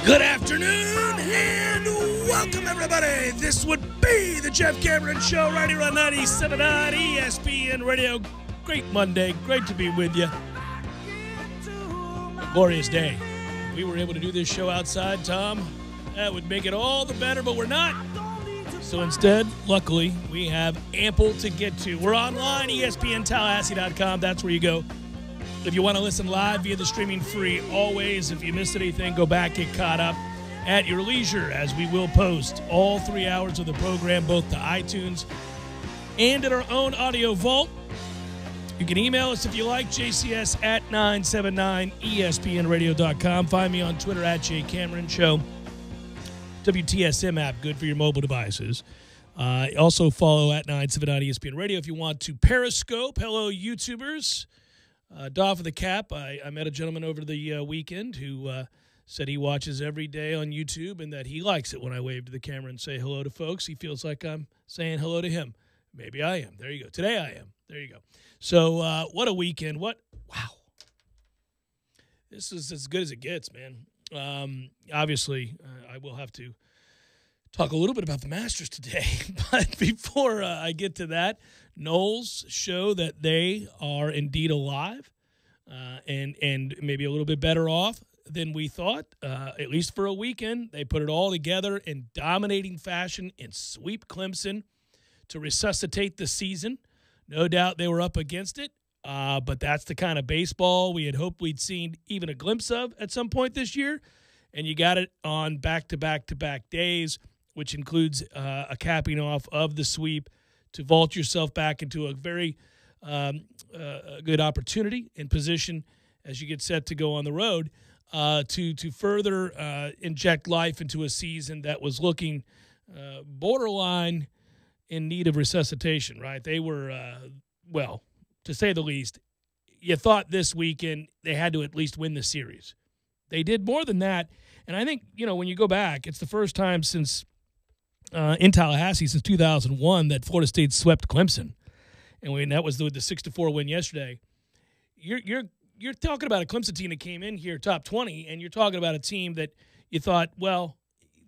Good afternoon and welcome, everybody. This would be the Jeff Cameron Show right here on 97.9 ESPN Radio. Great Monday. Great to be with you. A glorious day. If we were able to do this show outside, Tom, that would make it all the better, but we're not. So instead, luckily, we have ample to get to. We're online, ESPNTallahassee.com. That's where you go. If you want to listen live via the streaming free, always, if you missed anything, go back, get caught up at your leisure, as we will post all 3 hours of the program, both to iTunes and in our own audio vault. You can email us if you like, jcs at 979espnradio.com. Find me on Twitter at jcameronshow. WTSM app, good for your mobile devices. Also follow at 979 ESPN Radio if you want to Periscope. Hello, YouTubers. Doff of the cap. I met a gentleman over the weekend who said he watches every day on YouTube and that he likes it when I wave to the camera and say hello to folks. He feels like I'm saying hello to him. Maybe I am. There you go. Today I am. There you go. So what a weekend. Wow. This is as good as it gets, man. Obviously, I will have to talk a little bit about the Masters today. But before I get to that, Knowles show that they are indeed alive and maybe a little bit better off than we thought, at least for a weekend. They put it all together in dominating fashion and sweep Clemson to resuscitate the season. No doubt they were up against it, but that's the kind of baseball we had hoped we'd seen even a glimpse of at some point this year. And you got it on back-to-back-to-back days, which includes a capping off of the sweep to vault yourself back into a very good opportunity and position as you get set to go on the road to further inject life into a season that was looking borderline in need of resuscitation, right? They were, well, to say the least, you thought this weekend they had to at least win the series. They did more than that. And I think, when you go back, it's the first time since in Tallahassee since 2001 that Florida State swept Clemson. And that was the 6-4 win yesterday. You're talking about a Clemson team that came in here top 20, and you're talking about a team that you thought, well,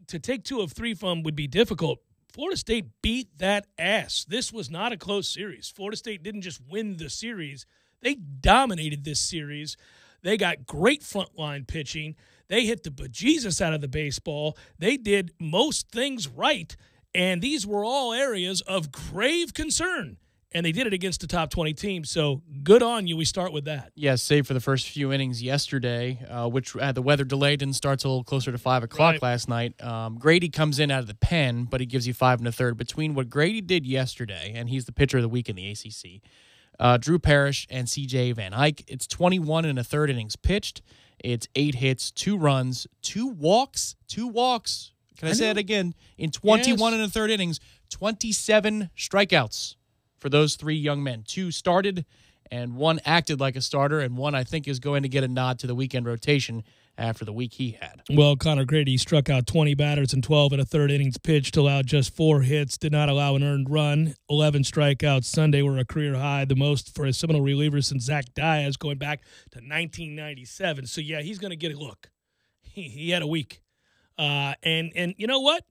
to take 2 of 3 from would be difficult. Florida State beat that ass. This was not a close series. Florida State didn't just win the series. They dominated this series. They got great frontline pitching. They hit the bejesus out of the baseball. They did most things right, and these were all areas of grave concern. And they did it against a top 20 team, so good on you. We start with that. Yes, save for the first few innings yesterday, which the weather delay didn't start till a little closer to 5 o'clock last night. Grady comes in out of the pen, but he gives you 5 1/3. Between what Grady did yesterday, and he's the pitcher of the week in the ACC, Drew Parrish and C.J. Van Eyck, it's 21 1/3 innings pitched. It's 8 hits, 2 runs, 2 walks. Can I say it again? In 21 1/3 innings, 27 strikeouts for those 3 young men. 2 started, and 1 acted like a starter, and 1 I think is going to get a nod to the weekend rotation after the week he had. Well, Connor Grady struck out 20 batters in 12 1/3 innings pitched, allowed just 4 hits, did not allow an earned run. 11 strikeouts Sunday were a career high, the most for a Seminole reliever since Zach Diaz going back to 1997. So, yeah, he's going to get a look. He had a week. And you know what?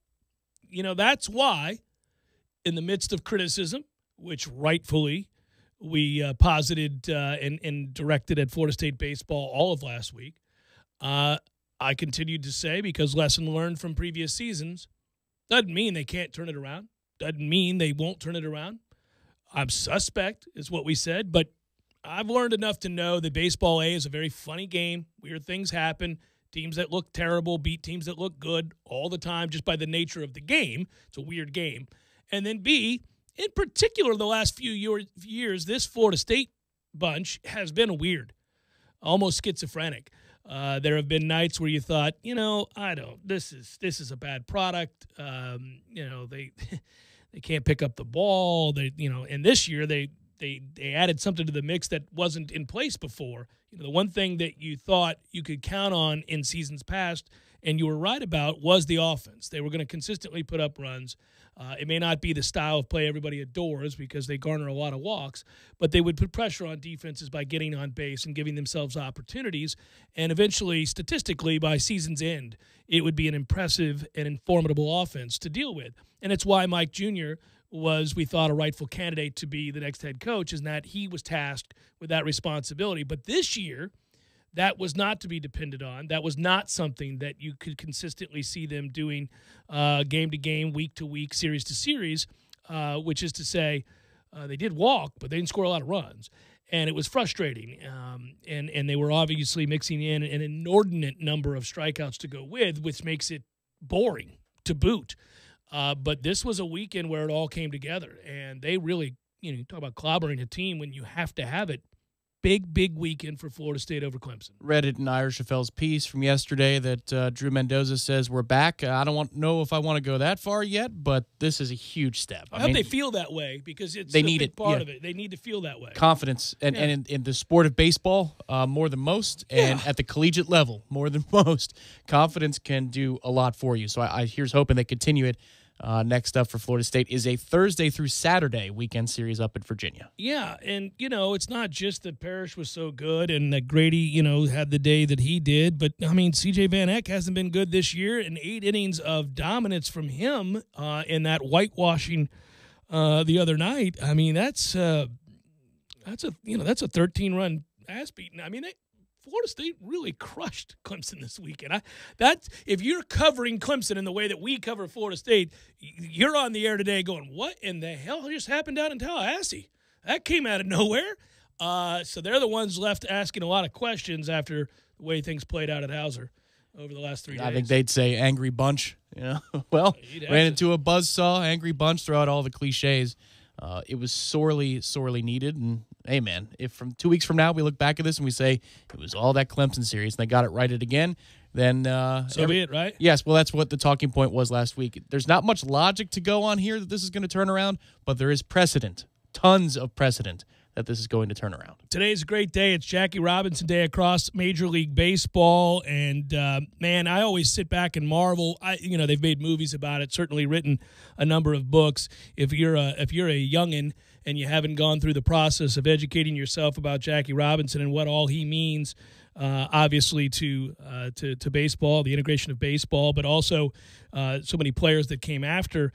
That's why, in the midst of criticism, which rightfully we posited and directed at Florida State baseball all of last week, I continued to say, because lesson learned from previous seasons, doesn't mean they can't turn it around. Doesn't mean they won't turn it around. I'm suspect, is what we said, but I've learned enough to know that baseball, A, is a very funny game. Weird things happen. Teams that look terrible beat teams that look good all the time just by the nature of the game. It's a weird game. And then B, in particular, the last few years, this Florida State bunch has been weird, almost schizophrenic. There have been nights where you thought, this is a bad product. They can't pick up the ball. And this year they added something to the mix that wasn't in place before. The one thing that you thought you could count on in seasons past and you were right about, was the offense. They were going to consistently put up runs. It may not be the style of play everybody adores because they garner a lot of walks, but they would put pressure on defenses by getting on base and giving themselves opportunities. And eventually, statistically, by season's end, it would be an impressive and formidable offense to deal with. And it's why Mike Jr. was, we thought, a rightful candidate to be the next head coach, is that he was tasked with that responsibility. But this year, that was not to be depended on. That was not something that you could consistently see them doing game to game, week to week, series to series, which is to say they did walk, but they didn't score a lot of runs. And it was frustrating. And they were obviously mixing in an inordinate number of strikeouts to go with, which makes it boring to boot. But this was a weekend where it all came together. And they really, you talk about clobbering a team when you have to have it. Big weekend for Florida State over Clemson. Read it in Ira Schoffel's piece from yesterday that Drew Mendoza says we're back. I don't know if I want to go that far yet, but this is a huge step. I hope they feel that way because it's they a need big it. part of it. They need to feel that way. Confidence, and in the sport of baseball, more than most, and at the collegiate level, more than most, confidence can do a lot for you. So I here's hoping they continue it. Next up for Florida State is a Thursday through Saturday weekend series up in Virginia. Yeah, and, it's not just that Parrish was so good and that Grady, had the day that he did, but, C.J. Van Eck hasn't been good this year, and 8 innings of dominance from him in that whitewashing the other night. That's a 13-run ass beating. Florida State really crushed Clemson this weekend. If you're covering Clemson in the way that we cover Florida State, you're on the air today going, what in the hell just happened down in Tallahassee? That came out of nowhere. So they're the ones left asking a lot of questions after the way things played out at Hauser over the last 3 days. I think they'd say angry bunch. Well, ran into a buzzsaw, angry bunch, throw out all the cliches. It was sorely needed. And, hey, man, if from 2 weeks from now we look back at this and we say it was all that Clemson series and they got it righted again, then be it, right? Yes, well, that's what the talking point was last week. There's not much logic to go on here that this is going to turn around, but there is precedent, tons of precedent that this is going to turn around. Today's a great day. It's Jackie Robinson Day across Major League Baseball, and man, I always sit back and marvel. They've made movies about it, certainly written a number of books. If you're a youngin' and you haven't gone through the process of educating yourself about Jackie Robinson and what all he means, obviously to baseball, the integration of baseball, but also so many players that came after,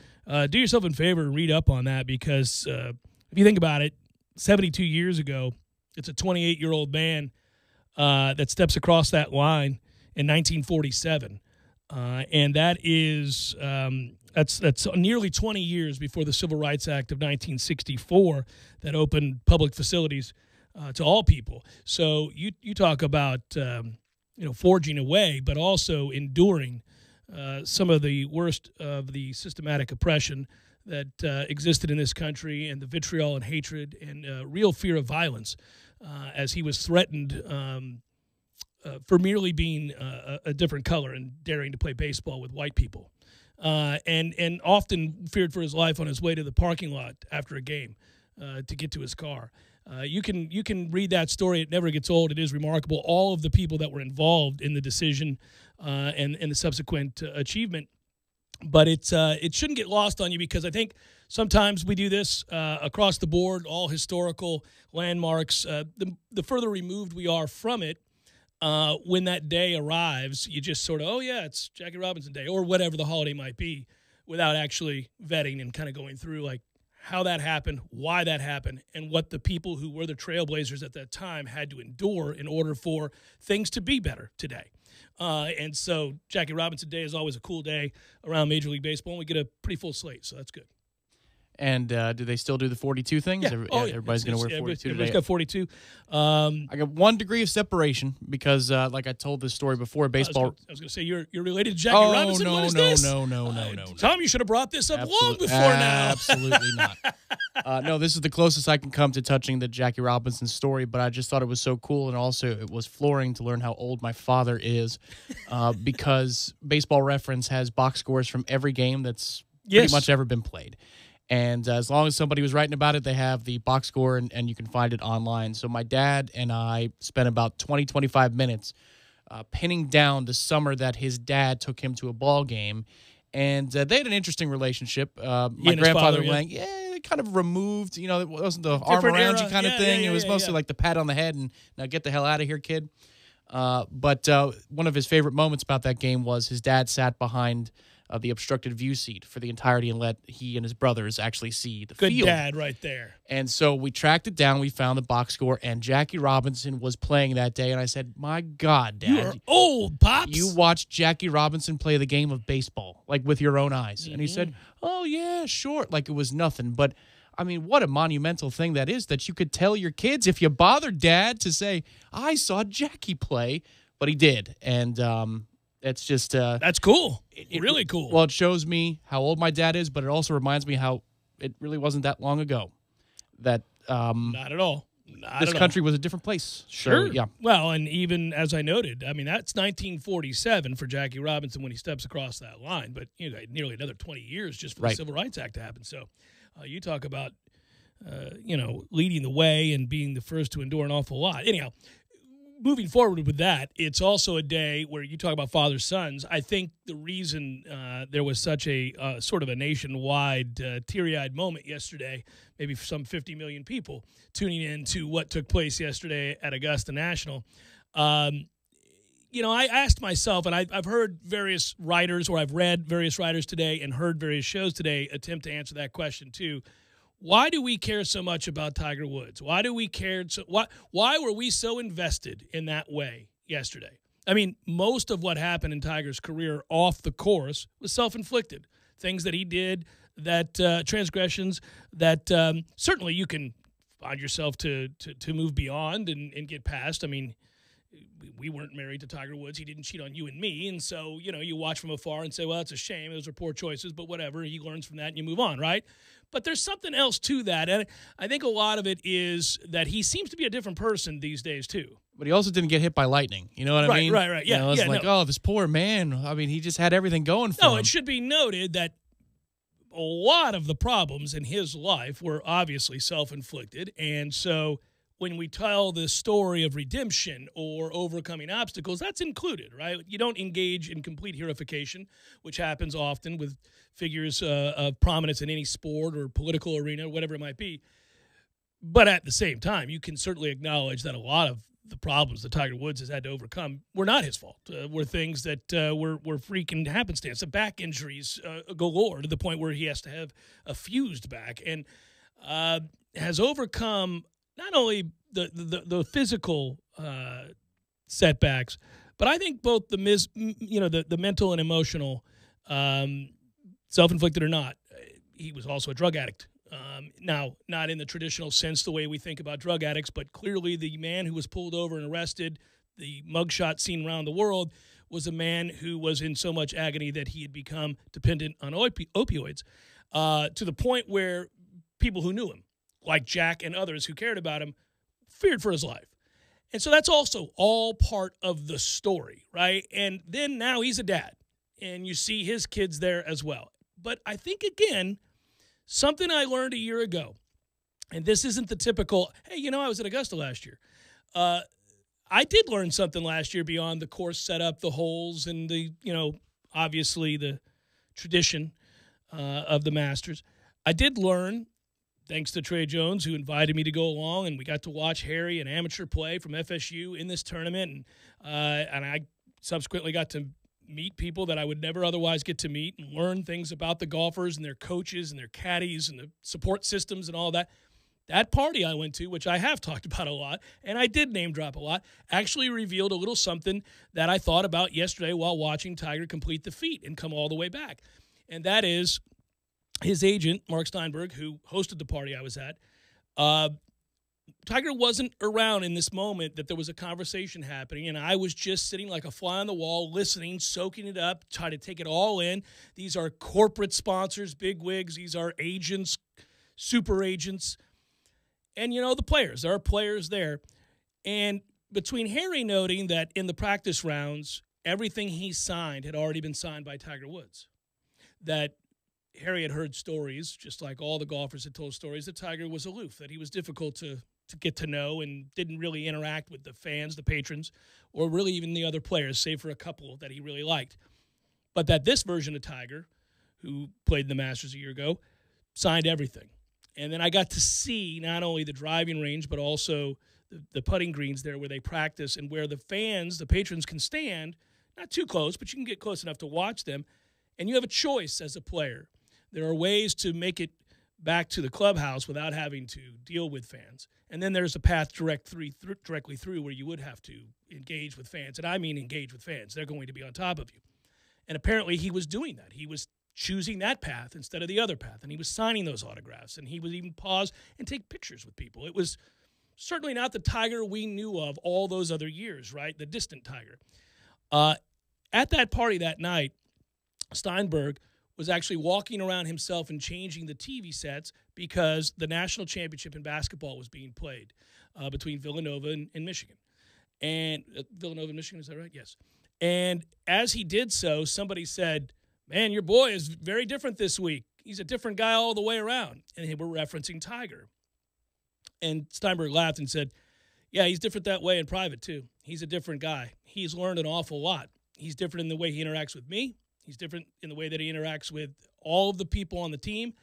do yourself a favor and read up on that because if you think about it, 72 years ago, it's a 28-year-old man that steps across that line in 1947, and that is that's nearly 20 years before the Civil Rights Act of 1964 that opened public facilities to all people. So you talk about forging a way, but also enduring some of the worst of the systematic oppression that existed in this country, and the vitriol and hatred and real fear of violence as he was threatened for merely being a different color and daring to play baseball with white people, and often feared for his life on his way to the parking lot after a game to get to his car. You can read that story. It never gets old. It is remarkable. All of the people that were involved in the decision and the subsequent achievement. But it shouldn't get lost on you because I think sometimes we do this across the board, all historical landmarks. The further removed we are from it, when that day arrives, you just sort of, oh, yeah, it's Jackie Robinson Day or whatever the holiday might be without actually vetting and kind of going through like how that happened, why that happened, and what the people who were the trailblazers at that time had to endure in order for things to be better today. And so Jackie Robinson Day is always a cool day around Major League Baseball, and we get a pretty full slate, so that's good. And do they still do the 42 things? Yeah. Everybody's going to wear 42 today. Everybody's got 42. I got 1 degree of separation because, like I told this story before, baseball. I was going to say you're related to Jackie Robinson. No, what is this? No. Tom, you should have brought this up long before now. Absolutely not. No, this is the closest I can come to touching the Jackie Robinson story, but I just thought it was so cool, and also it was flooring to learn how old my father is, because Baseball Reference has box scores from every game that's pretty much ever been played. And as long as somebody was writing about it, they have the box score, and you can find it online. So my dad and I spent about 20, 25 minutes pinning down the summer that his dad took him to a ball game. And they had an interesting relationship. My grandfather went, they kind of removed, it wasn't the arm around you kind of thing. It was mostly like the pat on the head and now get the hell out of here, kid. But one of his favorite moments about that game was his dad sat behind the obstructed view seat for the entirety and let he and his brothers actually see the field. Good dad right there. And so we tracked it down. We found the box score, and Jackie Robinson was playing that day. And I said, my God, Dad. You're old, Pops. You watched Jackie Robinson play the game of baseball, like with your own eyes. And he said, oh, yeah, sure. Like it was nothing. But, I mean, what a monumental thing that is that you could tell your kids if you bothered Dad to say, I saw Jackie play. But he did. And it's just that's cool. Really cool. Well, it shows me how old my dad is, but it also reminds me how it really wasn't that long ago that not at all. This country was a different place. Sure. So, yeah. Well, and even as I noted, I mean, that's 1947 for Jackie Robinson when he steps across that line, but nearly another 20 years just for the Civil Rights Act to happen. So you talk about leading the way and being the first to endure an awful lot. Anyhow, moving forward with that, it's also a day where you talk about fathers, sons. I think the reason there was such a sort of a nationwide teary-eyed moment yesterday, maybe for some 50 million people tuning in to what took place yesterday at Augusta National. I asked myself, and I've heard various writers, or I've read various writers today and heard various shows today attempt to answer that question too. Why do we care so much about Tiger Woods? Why do we care so? Why were we so invested in that way yesterday? I mean, most of what happened in Tiger's career off the course was self-inflicted. Things that he did, that transgressions that certainly you can find yourself to move beyond and get past. I mean, we weren't married to Tiger Woods. He didn't cheat on you and me. And so, you watch from afar and say, well, that's a shame. Those are poor choices, but whatever. He learns from that and you move on, right? But there's something else to that. And I think a lot of it is that he seems to be a different person these days, too. But he also didn't get hit by lightning. You know what I mean? Right. Yeah. It's oh, this poor man. I mean, he just had everything going for him. No, it should be noted that a lot of the problems in his life were obviously self-inflicted. And so when we tell the story of redemption or overcoming obstacles, that's included, right? You don't engage in complete heroification, which happens often with figures of prominence in any sport or political arena, whatever it might be. But at the same time, you can certainly acknowledge that a lot of the problems that Tiger Woods has had to overcome were not his fault, were things that were freaking happenstance. The back injuries galore to the point where he has to have a fused back and has overcome not only the physical setbacks, but I think both the mental and emotional, self-inflicted or not. He was also a drug addict. Now, not in the traditional sense, the way we think about drug addicts, but clearly the man who was pulled over and arrested, the mugshot seen around the world, was a man who was in so much agony that he had become dependent on opioids to the point where people who knew him, like Jack and others who cared about him, feared for his life. And so that's also all part of the story, right? And then now he's a dad, and you see his kids there as well. But I think, again, something I learned a year ago, and this isn't the typical, hey, I was at Augusta last year. I did learn something last year beyond the course setup, the holes, and the, obviously the tradition of the Masters. I did learn, thanks to Trey Jones, who invited me to go along, and we got to watch Harry, an amateur, play from FSU in this tournament, and I subsequently got to meet people that I would never otherwise get to meet and learn things about the golfers and their coaches and their caddies and the support systems and all that. That party I went to, which I have talked about a lot, and I did name drop a lot, actually revealed a little something that I thought about yesterday while watching Tiger complete the feat and come all the way back. And that is his agent, Mark Steinberg, who hosted the party I was at. Tiger wasn't around in this moment that there was a conversation happening, and I was just sitting like a fly on the wall, listening, soaking it up, trying to take it all in. These are corporate sponsors, big wigs. These are agents, super agents. And, the players. There are players there. And between Harry noting that in the practice rounds, everything he signed had already been signed by Tiger Woods, that Harry had heard stories, just like all the golfers had told stories, that Tiger was aloof, that he was difficult to get to know and didn't really interact with the fans, the patrons, or really even the other players, save for a couple that he really liked. But that this version of Tiger, who played in the Masters a year ago, signed everything. And then I got to see not only the driving range, but also the putting greens there where they practice and where the fans, the patrons, can stand, not too close, but you can get close enough to watch them. And you have a choice as a player. There are ways to make it back to the clubhouse without having to deal with fans. And then there's a path directly through where you would have to engage with fans. And I mean engage with fans. They're going to be on top of you. And apparently he was doing that. He was choosing that path instead of the other path. And he was signing those autographs. And he would even pause and take pictures with people. It was certainly not the Tiger we knew of all those other years, right? The distant Tiger. At that party that night, Steinberg was actually walking around himself and changing the TV sets because the national championship in basketball was being played between Villanova and Michigan. And Villanova and Michigan, is that right? Yes. And as he did so, somebody said, man, your boy is very different this week. He's a different guy all the way around. And they were referencing Tiger. And Steinberg laughed and said, yeah, he's different that way in private too. He's a different guy. He's learned an awful lot. He's different in the way he interacts with me. He's different in the way that he interacts with all of the people on the team.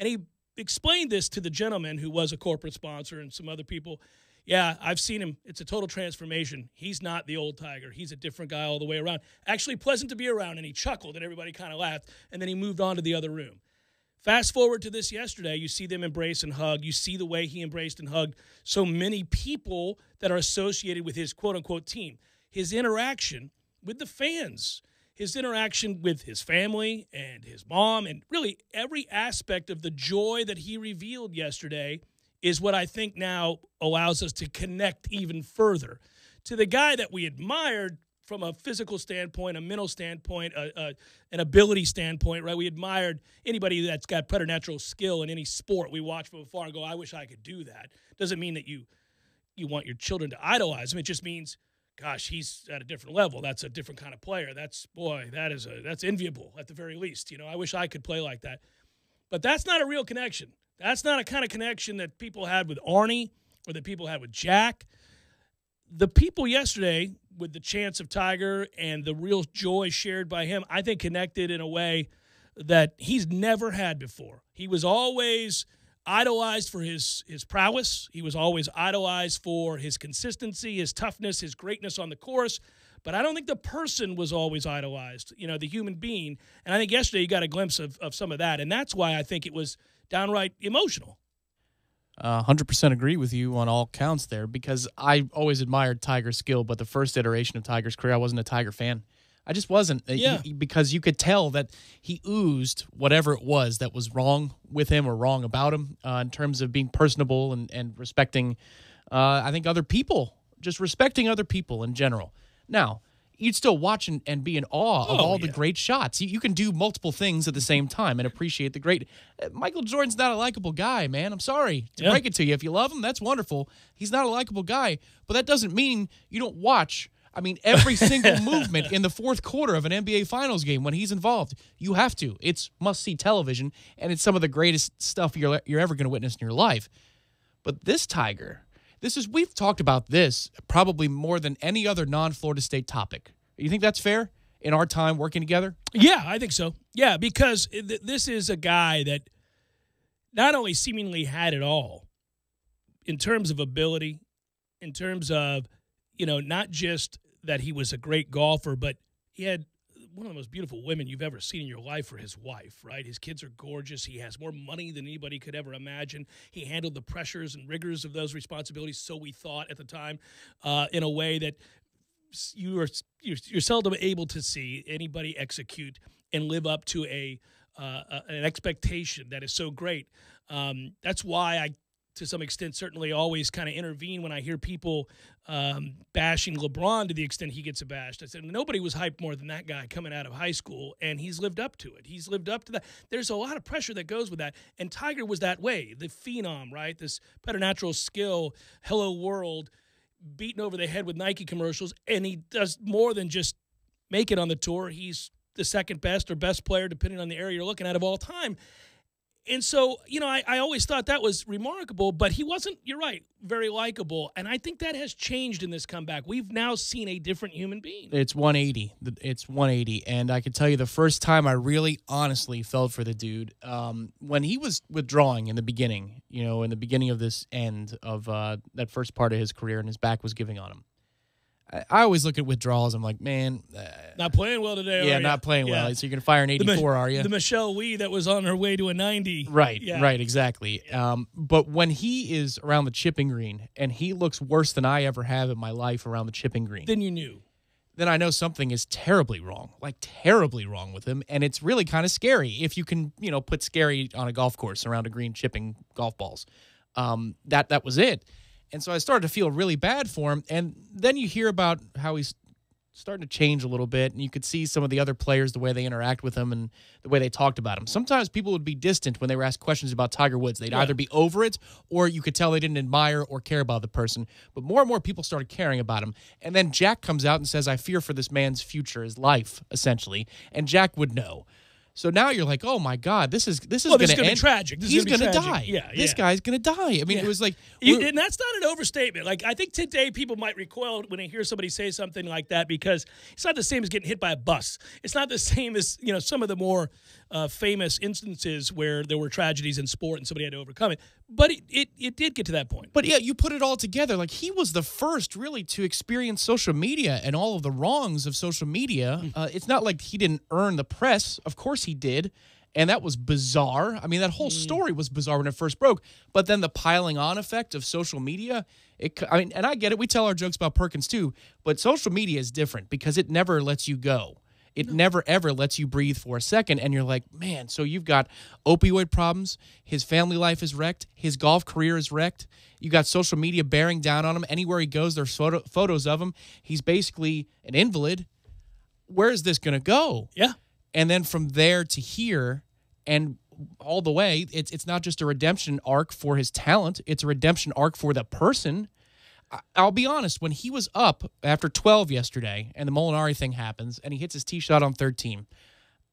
And he explained this to the gentleman who was a corporate sponsor and some other people. Yeah, I've seen him. It's a total transformation. He's not the old Tiger. He's a different guy all the way around. Actually pleasant to be around, and he chuckled, and everybody kind of laughed, and then he moved on to the other room. Fast forward to this yesterday, you see them embrace and hug. You see the way he embraced and hugged so many people that are associated with his quote-unquote team. His interaction with the fans, his interaction with his family and his mom, and really every aspect of the joy that he revealed yesterday is what I think now allows us to connect even further to the guy that we admired from a physical standpoint, a mental standpoint, an ability standpoint, right? We admired anybody that's got preternatural skill in any sport. We watch from afar and go, I wish I could do that. Doesn't mean that you want your children to idolize him. It just means, gosh, he's at a different level. That's a different kind of player. That's enviable at the very least. I wish I could play like that. But that's not a real connection. That's not a kind of connection that people had with Arnie or that people had with Jack. The people yesterday, with the chance of Tiger and the real joy shared by him, I think connected in a way that he's never had before. He was always idolized for his prowess. He was always idolized for his consistency, his toughness, his greatness on the course. But I don't think the person was always idolized, the human being. And I think yesterday you got a glimpse of some of that. And that's why I think it was downright emotional. 100% agree with you on all counts there, because I always admired Tiger's skill, but the first iteration of Tiger's career, I wasn't a Tiger fan. I just wasn't. Yeah. Because you could tell that he oozed whatever it was that was wrong with him or wrong about him in terms of being personable and respecting, I think, other people, just respecting other people in general. Now, you'd still watch and be in awe of all the great shots. You can do multiple things at the same time and appreciate the great. Michael Jordan's not a likable guy, man. I'm sorry to break it to you. If you love him, that's wonderful. He's not a likable guy, but that doesn't mean you don't watch. I mean, every single movement in the fourth quarter of an NBA Finals game when he's involved, you have to. It's must-see television, and it's some of the greatest stuff you're ever going to witness in your life. But this Tiger... we've talked about this probably more than any other non-Florida State topic. You think that's fair in our time working together? Yeah, I think so. Yeah, because this is a guy that not only seemingly had it all in terms of ability, in terms of, not just that he was a great golfer, but he had one of the most beautiful women you've ever seen in your life for his wife, right? His kids are gorgeous. He has more money than anybody could ever imagine. He handled the pressures and rigors of those responsibilities, so we thought at the time, in a way that you're seldom able to see anybody execute and live up to an expectation that is so great. That's why I, to some extent, certainly always kind of intervene when I hear people bashing LeBron to the extent he gets bashed. I said, nobody was hyped more than that guy coming out of high school, and he's lived up to it. He's lived up to that. There's a lot of pressure that goes with that, and Tiger was that way, the phenom, right? This preternatural skill, hello world, beaten over the head with Nike commercials, and he does more than just make it on the tour. He's the second best or best player, depending on the area you're looking at, of all time. And so, I always thought that was remarkable, but he wasn't, you're right, very likable. And I think that has changed in this comeback. We've now seen a different human being. It's 180. It's 180. And I can tell you the first time I really honestly felt for the dude, when he was withdrawing in the beginning, in the beginning of this end of that first part of his career, and his back was giving on him. I always look at withdrawals. I'm like, man. Not playing well today, yeah, are not playing yeah. well. So you're going to fire an 84, are you? The Michelle Wee that was on her way to a 90. Right, yeah. right, exactly. But when he is around the chipping green, and he looks worse than I ever have in my life around the chipping green. Then you knew. Then I know something is terribly wrong, like terribly wrong with him. And it's really kind of scary if you can, put scary on a golf course around a green chipping golf balls. That was it. And so I started to feel really bad for him. And then you hear about how he's starting to change a little bit, and you could see some of the other players, the way they interact with him and the way they talked about him. Sometimes people would be distant when they were asked questions about Tiger Woods. They'd either be over it, or you could tell they didn't admire or care about the person. But more and more people started caring about him. And then Jack comes out and says, I fear for this man's future, his life, essentially. And Jack would know. So now you're like, oh my God, this is going to be end tragic. He's going to die. Yeah, this guy's going to die. I mean, it was like, and that's not an overstatement. Like, I think today people might recoil when they hear somebody say something like that, because it's not the same as getting hit by a bus. It's not the same as some of the more famous instances where there were tragedies in sport and somebody had to overcome it. But it did get to that point. But yeah, you put it all together. Like, he was the first really to experience social media and all of the wrongs of social media. It's not like he didn't earn the press. Of course he did. And that was bizarre. I mean, that whole story was bizarre when it first broke. But then the piling on effect of social media, and I get it. We tell our jokes about Perkins too. But social media is different because it never lets you go. It never, ever lets you breathe for a second, and you're like, man, so you've got opioid problems, his family life is wrecked, his golf career is wrecked, you got social media bearing down on him. Anywhere he goes, there's photos of him. He's basically an invalid. Where is this going to go? Yeah. And then from there to here and all the way, it's not just a redemption arc for his talent, it's a redemption arc for the person. I'll be honest, when he was up after 12 yesterday and the Molinari thing happens and he hits his tee shot on 13,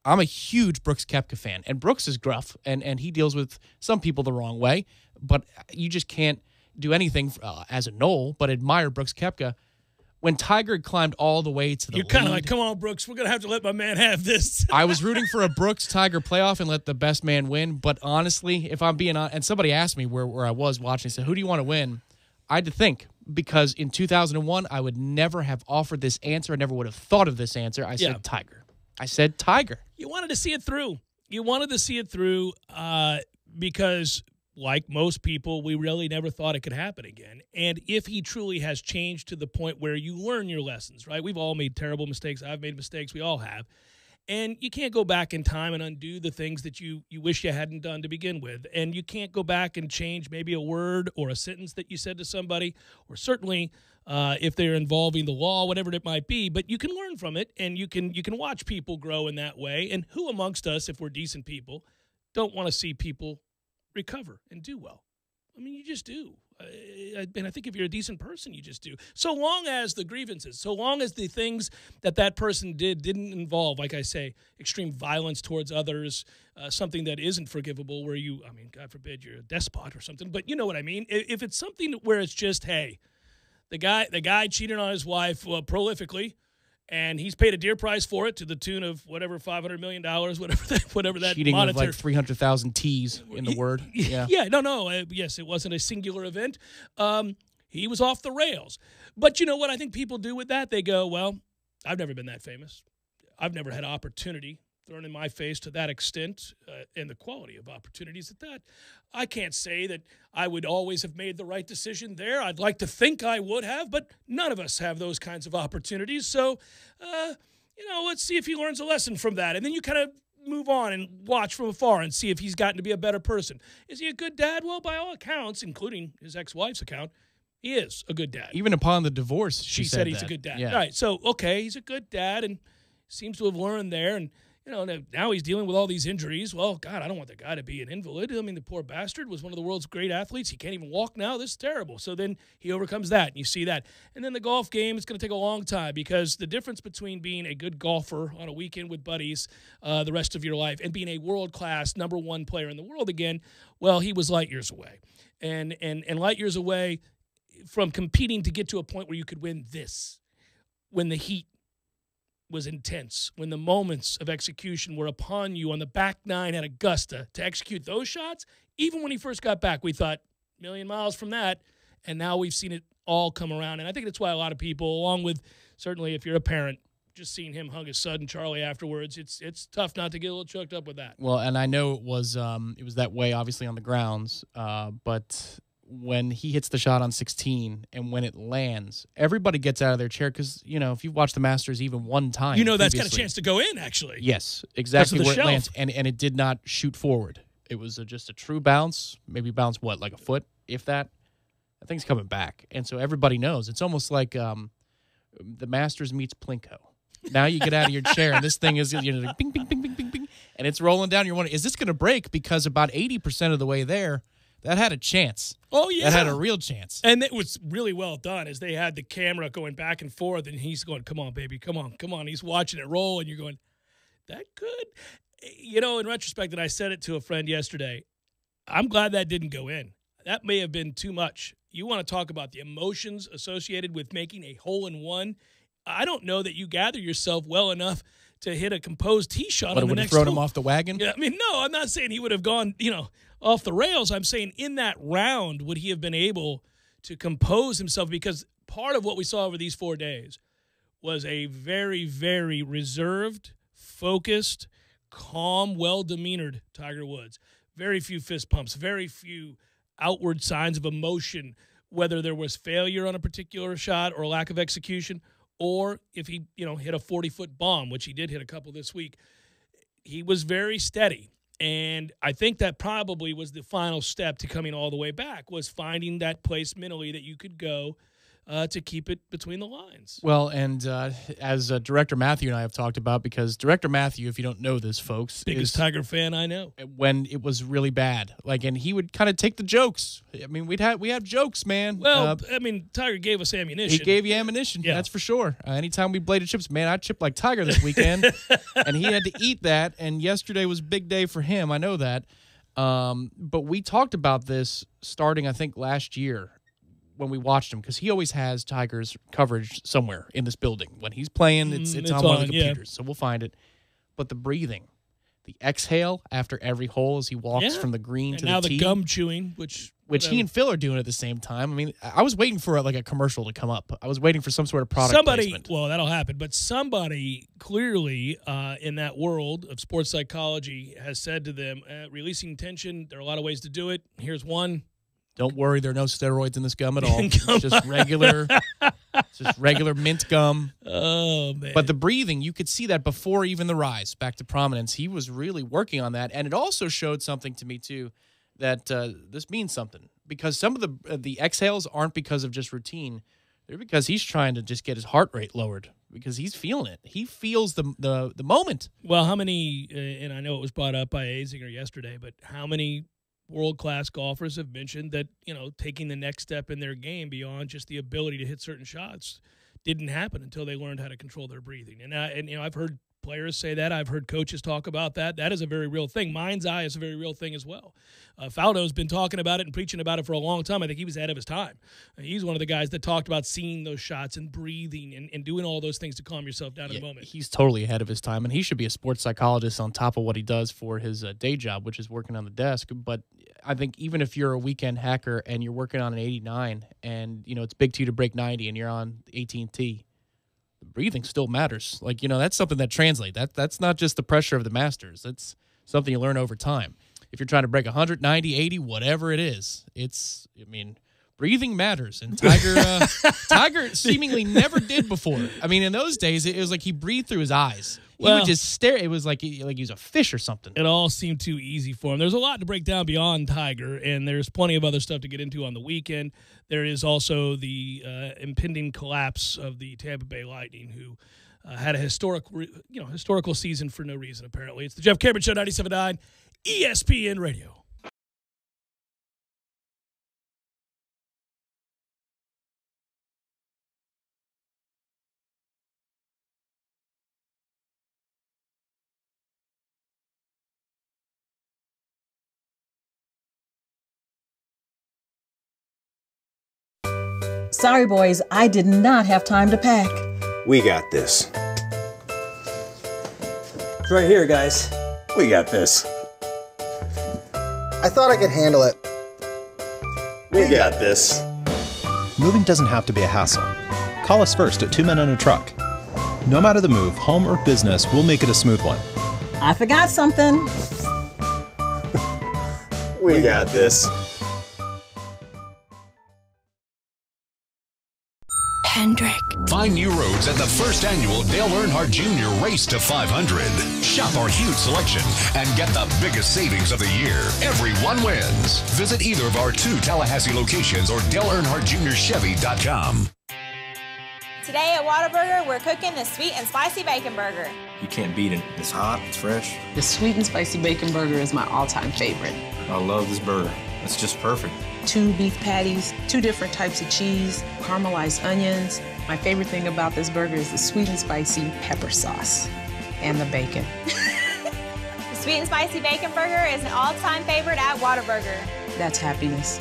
I'm a huge Brooks Koepka fan. And Brooks is gruff, and he deals with some people the wrong way, but you just can't do anything as a Knoll but admire Brooks Koepka. When Tiger climbed all the way to the You're kind of like, come on, Brooks, we're going to have to let my man have this. I was rooting for a Brooks-Tiger playoff and let the best man win, but honestly, if I'm being honest, and somebody asked me where I was watching, said, who do you want to win? I had to think, because in 2001, I would never have offered this answer. I never would have thought of this answer. I said Tiger. I said Tiger. You wanted to see it through. You wanted to see it through because, like most people, we really never thought it could happen again. And if he truly has changed to the point where you learn your lessons, right? We've all made terrible mistakes. I've made mistakes. We all have. And you can't go back in time and undo the things that you wish you hadn't done to begin with. And you can't go back and change maybe a word or a sentence that you said to somebody, or certainly if they're involving the law, whatever it might be. But you can learn from it, and you can watch people grow in that way. And who amongst us, if we're decent people, don't want to see people recover and do well? I mean, you just do. And I think if you're a decent person, you just do. So long as the grievances, so long as the things that person didn't involve, like I say, extreme violence towards others, something that isn't forgivable, where God forbid you're a despot or something, but you know what I mean? If it's something where it's just, hey, the guy cheated on his wife prolifically, and he's paid a dear price for it to the tune of whatever, $500 million, whatever that cheating monitor. With like 300,000 T's in the word. Yeah. Yes, it wasn't a singular event. He was off the rails. But you know what I think people do with that? They go, well, I've never been that famous. I've never had opportunity thrown in my face to that extent, and the quality of opportunities at that. I can't say that I would always have made the right decision there. I'd like to think I would have, but none of us have those kinds of opportunities. So, let's see if he learns a lesson from that. And then you kind of move on and watch from afar and see if he's gotten to be a better person. Is he a good dad? Well, by all accounts, including his ex-wife's account, he is a good dad. Even upon the divorce, she said he's a good dad. Yeah. All right, so, okay, he's a good dad and seems to have learned there. And now he's dealing with all these injuries. Well, God, I don't want the guy to be an invalid. I mean, the poor bastard was one of the world's great athletes. He can't even walk now. This is terrible. So then he overcomes that, and you see that. And then the golf game is going to take a long time, because the difference between being a good golfer on a weekend with buddies the rest of your life and being a world-class #1 player in the world again, well, he was light years away. And light years away from competing to get to a point where you could win this, when the heat was intense, when the moments of execution were upon you on the back nine at Augusta to execute those shots. Even when he first got back, we thought, million miles from that, and now we've seen it all come around. And I think that's why a lot of people, along with certainly if you're a parent, just seeing him hug his son Charlie afterwards, it's tough not to get a little choked up with that. Well, and I know it was that way obviously on the grounds, but when he hits the shot on 16 and when it lands, everybody gets out of their chair, because, if you've watched the Masters even one time, that's got a chance to go in, actually. Yes, exactly where shelf. it lands, and it did not shoot forward. It was just a true bounce, maybe bounce, like a foot, if that. That thing's coming back, and so everybody knows. It's almost like the Masters meets Plinko. Now you get out of your chair, and this thing is like, bing, bing, bing, bing, bing, bing, and it's rolling down. You're wondering, is this going to break? Because about 80% of the way there, that had a chance. Oh, yeah. That had a real chance. And it was really well done, as they had the camera going back and forth, and he's going, come on, baby, come on, come on. He's watching it roll, and you're going, that could. In retrospect, and I said it to a friend yesterday, I'm glad that didn't go in. That may have been too much. You want to talk about the emotions associated with making a hole-in-one. I don't know that you gather yourself well enough to hit a composed tee shot on the next hole. Thrown him off the wagon? Yeah, I mean, no, I'm not saying he would have gone, off the rails. I'm saying in that round, would he have been able to compose himself? Because part of what we saw over these 4 days was a very, very reserved, focused, calm, well-demeanored Tiger Woods. Very few fist pumps, very few outward signs of emotion, whether there was failure on a particular shot or lack of execution, or if he, hit a 40-foot bomb, which he did hit a couple this week. He was very steady. And I think that probably was the final step to coming all the way back, was finding that place mentally that you could go to keep it between the lines. Well, and as Director Matthew and I have talked about, because Director Matthew, if you don't know this, folks, biggest Tiger fan I know. When it was really bad, and he would kind of take the jokes. I mean, we have jokes, man. Well, Tiger gave us ammunition. He gave you ammunition, yeah. That's for sure. Anytime we bladed chips, man, I chipped like Tiger this weekend, and he had to eat that. And yesterday was a big day for him. I know that. But we talked about this starting, I think, last year, when we watched him, because he always has Tiger's coverage somewhere in this building. When he's playing, it's on one of the computers, so we'll find it. But the breathing, the exhale after every hole as he walks from the green to the tee. And now the gum chewing, which he and Phil are doing at the same time. I mean, I was waiting for a commercial to come up. I was waiting for some sort of product placement. Well, that'll happen. But somebody clearly in that world of sports psychology has said to them, releasing tension, there are a lot of ways to do it. Here's one. Don't worry, there are no steroids in this gum at all. It's just regular mint gum. Oh, man. But the breathing, you could see that before even the rise back to prominence. He was really working on that. And it also showed something to me, too, that this means something. Because some of the exhales aren't because of just routine. They're because he's trying to just get his heart rate lowered, because he's feeling it. He feels the moment. Well, how many, and I know it was brought up by Azinger yesterday, but how many world-class golfers have mentioned that, taking the next step in their game beyond just the ability to hit certain shots didn't happen until they learned how to control their breathing. And I've heard players say that. I've heard coaches talk about that. That is a very real thing. Mind's eye is a very real thing as well. Faldo's been talking about it and preaching about it for a long time. I think he was ahead of his time. He's one of the guys that talked about seeing those shots and breathing and doing all those things to calm yourself down in the moment. He's totally ahead of his time, and he should be a sports psychologist on top of what he does for his day job, which is working on the desk. But I think even if you're a weekend hacker and you're working on an 89 and, it's big to you to break 90 and you're on 18th tee, breathing still matters. That's something that translates. That's not just the pressure of the Masters. That's something you learn over time. If you're trying to break 100, 90, 80, whatever it is, breathing matters. And Tiger seemingly never did before. In those days, it was like he breathed through his eyes. He would just stare. It was like he was a fish or something. It all seemed too easy for him. There's a lot to break down beyond Tiger, and there's plenty of other stuff to get into on the weekend. There is also the impending collapse of the Tampa Bay Lightning, who had a historical season for no reason, apparently. It's the Jeff Cameron Show, 97.9 ESPN Radio. Sorry, boys, I did not have time to pack. We got this. It's right here, guys. We got this. I thought I could handle it. We got this. Moving doesn't have to be a hassle. Call us first at 2 Men on a Truck. No matter the move, home or business, we'll make it a smooth one. I forgot something. We got this. Hendrick. Find new roads at the first annual Dale Earnhardt Jr. Race to 500. Shop our huge selection and get the biggest savings of the year. Everyone wins. Visit either of our 2 Tallahassee locations or DaleEarnhardtJr.Chevy.com. Today at Whataburger, we're cooking the sweet and spicy bacon burger. You can't beat it. It's hot, it's fresh. The sweet and spicy bacon burger is my all-time favorite. I love this burger. It's just perfect. 2 beef patties, 2 different types of cheese, caramelized onions. My favorite thing about this burger is the sweet and spicy pepper sauce and the bacon. The sweet and spicy bacon burger is an all-time favorite at Whataburger. That's happiness.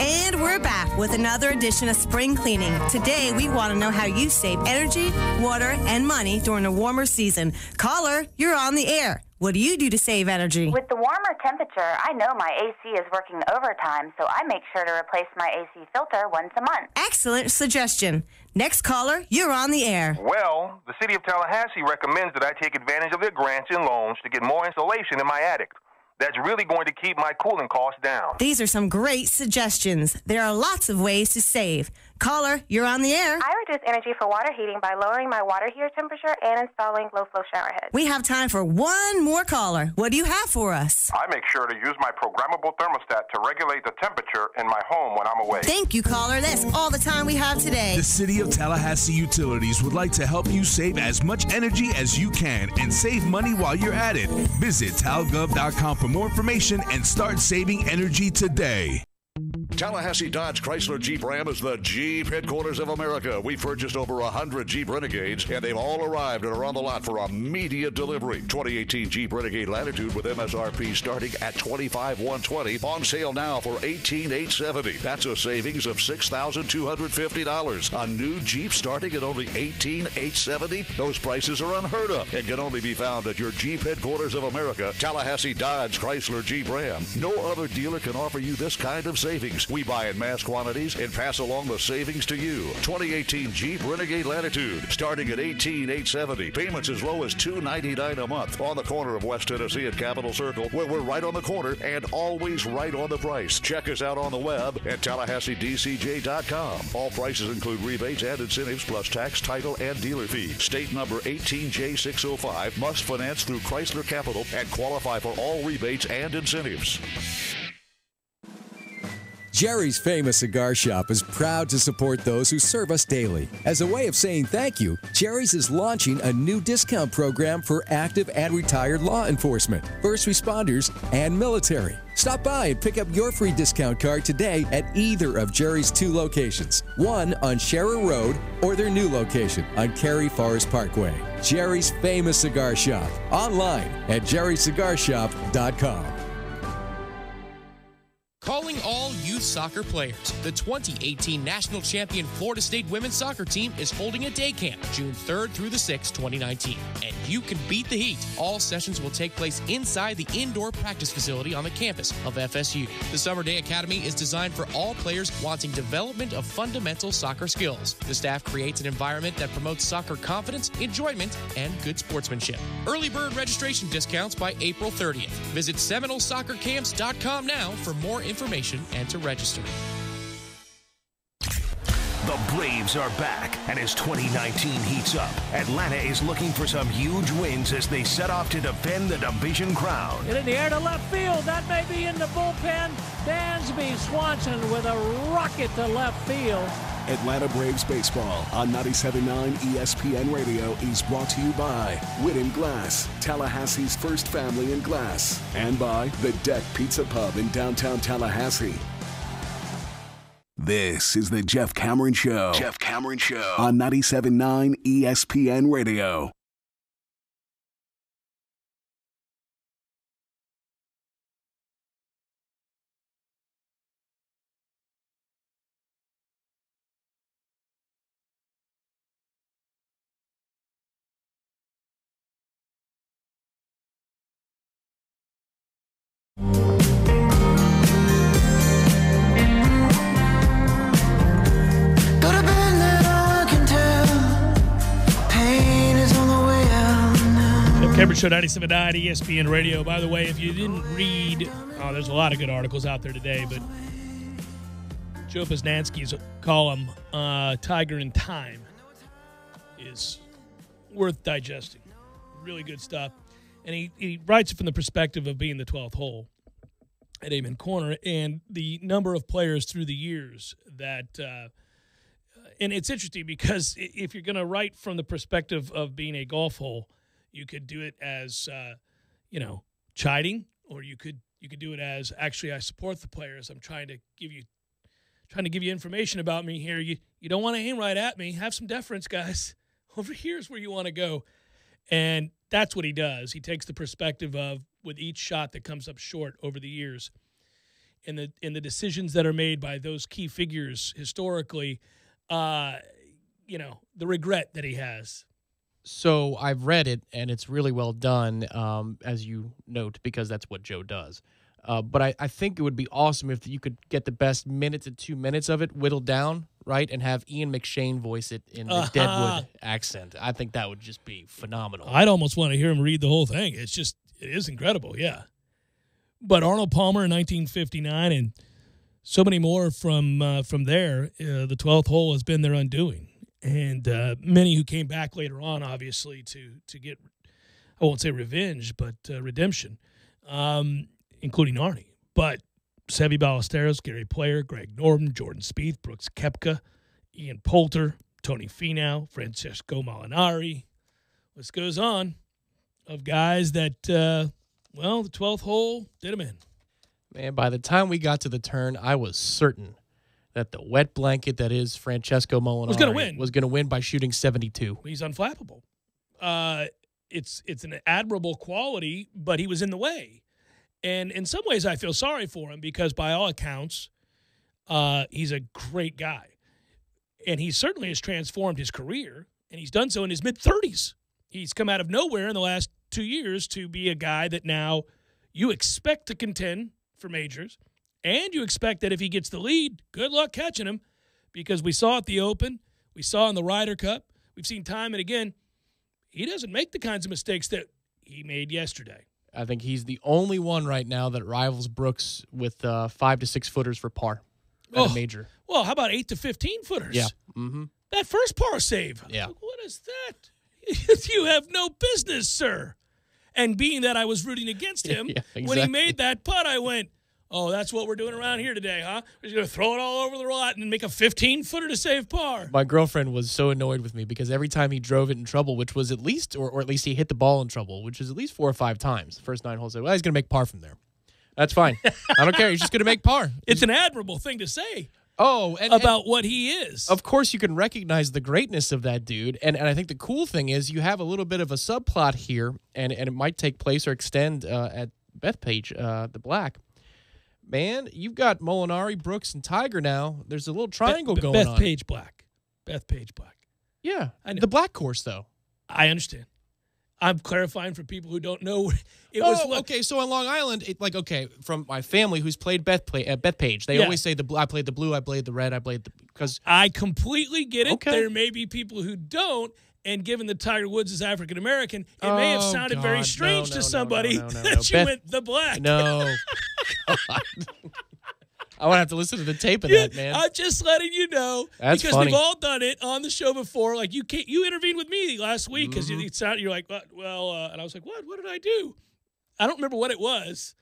And we're back with another edition of Spring Cleaning. Today, we want to know how you save energy, water, and money during a warmer season. Caller, you're on the air. What do you do to save energy? With the warmer temperature, I know my AC is working overtime, so I make sure to replace my AC filter once a month. Excellent suggestion. Next caller, you're on the air. Well, the city of Tallahassee recommends that I take advantage of their grants and loans to get more insulation in my attic. That's really going to keep my cooling costs down. These are some great suggestions. There are lots of ways to save. Caller, you're on the air. I reduce energy for water heating by lowering my water heater temperature and installing low-flow shower heads. We have time for one more caller. What do you have for us? I make sure to use my programmable thermostat to regulate the temperature in my home when I'm away. Thank you, caller. That's all the time we have today. The City of Tallahassee Utilities would like to help you save as much energy as you can and save money while you're at it. Visit talgov.com for more information and start saving energy today. Tallahassee Dodge Chrysler Jeep Ram is the Jeep headquarters of America. We've purchased over 100 Jeep Renegades, and they've all arrived and are on the lot for immediate delivery. 2018 Jeep Renegade Latitude with MSRP starting at $25,120. On sale now for $18,870. That's a savings of $6,250. A new Jeep starting at only $18,870. Those prices are unheard of and can only be found at your Jeep headquarters of America, Tallahassee Dodge Chrysler Jeep Ram. No other dealer can offer you this kind of savings. We buy in mass quantities and pass along the savings to you. 2018 Jeep Renegade Latitude, starting at $18,870. Payments as low as $299 a month. On the corner of West Tennessee and Capitol Circle, where we're right on the corner and always right on the price. Check us out on the web at TallahasseeDCJ.com. All prices include rebates and incentives plus tax, title, and dealer fee. State number 18J605. Must finance through Chrysler Capital and qualify for all rebates and incentives. Jerry's Famous Cigar Shop is proud to support those who serve us daily. As a way of saying thank you, Jerry's is launching a new discount program for active and retired law enforcement, first responders, and military. Stop by and pick up your free discount card today at either of Jerry's 2 locations, one on Scherer Road or their new location on Cary Forest Parkway. Jerry's Famous Cigar Shop, online at jerrycigarshop.com. Calling all youth soccer players. The 2018 national champion Florida State women's soccer team is holding a day camp June 3rd through the 6th, 2019. And you can beat the heat. All sessions will take place inside the indoor practice facility on the campus of FSU. The Summer Day Academy is designed for all players wanting development of fundamental soccer skills. The staff creates an environment that promotes soccer confidence, enjoyment, and good sportsmanship. Early bird registration discounts by April 30th. Visit SeminolesSoccerCamps.com now for more information and to register. The Braves are back, and as 2019 heats up, Atlanta is looking for some huge wins as they set off to defend the division crown. Hit in the air to left field. That may be in the bullpen. Dansby Swanson with a rocket to left field. Atlanta Braves baseball on 97.9 ESPN Radio is brought to you by Whitten Glass, Tallahassee's first family in glass, and by The Deck Pizza Pub in downtown Tallahassee. This is the Jeff Cameron Show. Jeff Cameron Show on 97.9 ESPN Radio. Cameron Show 97.9 ESPN Radio. By the way, if you didn't read, there's a lot of good articles out there today, but Joe Poznansky's column, Tiger in Time, is worth digesting. Really good stuff. And he writes it from the perspective of being the 12th hole at Amen Corner and the number of players through the years that and it's interesting because if you're going to write from the perspective of being a golf hole, you could do it as, chiding, or you could do it as, actually, I support the players. I'm trying to give you information about me here. You don't want to aim right at me. Have some deference, guys. Over here's where you want to go. And that's what he does. He takes the perspective of, with each shot that comes up short over the years, and the decisions that are made by those key figures historically, the regret that he has. So I've read it, and it's really well done, as you note, because that's what Joe does. But I think it would be awesome if you could get the best minute to 2 minutes of it whittled down, right, and have Ian McShane voice it in the Deadwood accent. I think that would just be phenomenal. I'd almost want to hear him read the whole thing. It is incredible, yeah. But Arnold Palmer in 1959 and so many more from there, the 12th hole has been their undoing. And many who came back later on, obviously, to get, I won't say revenge, but redemption, including Arnie. But Seve Ballesteros, Gary Player, Greg Norton, Jordan Spieth, Brooks Koepka, Ian Poulter, Tony Finau, Francesco Molinari. List goes on of guys that, the 12th hole did them in. Man, by the time we got to the turn, I was certain that the wet blanket that is Francesco Molinari was going to win by shooting 72. He's unflappable. It's an admirable quality, but he was in the way. And in some ways I feel sorry for him because by all accounts, he's a great guy. And he certainly has transformed his career, and he's done so in his mid-30s. He's come out of nowhere in the last 2 years to be a guy that now you expect to contend for majors. And you expect that if he gets the lead, good luck catching him, because we saw at the Open, we saw in the Ryder Cup, we've seen time and again, he doesn't make the kinds of mistakes that he made yesterday. I think he's the only one right now that rivals Brooks with 5 to 6 footers for par at a major. Well, how about 8 to 15 footers? Yeah. Mm-hmm. That first par save. Yeah. What is that? You have no business, sir. And being that I was rooting against him, exactly. When he made that putt, I went, oh, that's what we're doing around here today, huh? We're just going to throw it all over the lot and make a 15-footer to save par. My girlfriend was so annoyed with me because every time he drove it in trouble, which was at least, or at least he hit the ball in trouble, which is at least 4 or 5 times. The first 9 holes, well, he's going to make par from there. That's fine. I don't care. He's just going to make par. It's an admirable thing to say. And what he is. Of course, you can recognize the greatness of that dude. And I think the cool thing is you have a little bit of a subplot here, and it might take place or extend at Bethpage, the Black. Man, you've got Molinari, Brooks, and Tiger now. There's a little triangle going on. Bethpage Black. Yeah. The Black course, though. I understand. I'm clarifying for people who don't know. Okay. So on Long Island, from my family who's played Bethpage, they always say I played the blue, I played the red, because I completely get it. Okay. There may be people who don't, and given that Tiger Woods is African American, it may have sounded very strange to somebody that you went the Black. No. I want to have to listen to the tape of that, man. I'm just letting you know. That's because funny. we've all done it on the show before. Like you intervened with me last week because you're like, well, and I was like, what? What did I do? I don't remember what it was.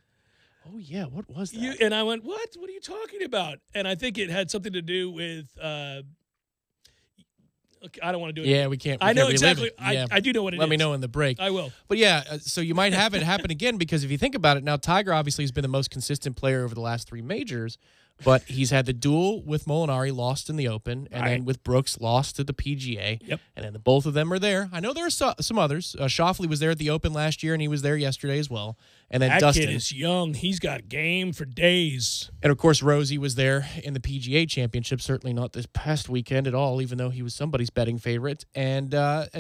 Oh, yeah. What was that? And I went, what? What are you talking about? And I think it had something to do with okay, I don't want to do it. Yeah, we can't. I know relive exactly. it. Yeah. I do know what it is. Let me know in the break. I will. But yeah, so you might have it happen again because if you think about it, now Tiger obviously has been the most consistent player over the last 3 majors, but he's had the duel with Molinari, lost in the Open, and then with Brooks, lost to the PGA. Yep. And then both of them are there. I know there are some others. Schauffele was there at the Open last year, and he was there yesterday as well. And then that Dustin kid is young. He's got game for days. And, of course, Rosie was there in the PGA Championship, certainly not this past weekend at all, even though he was somebody's betting favorite. And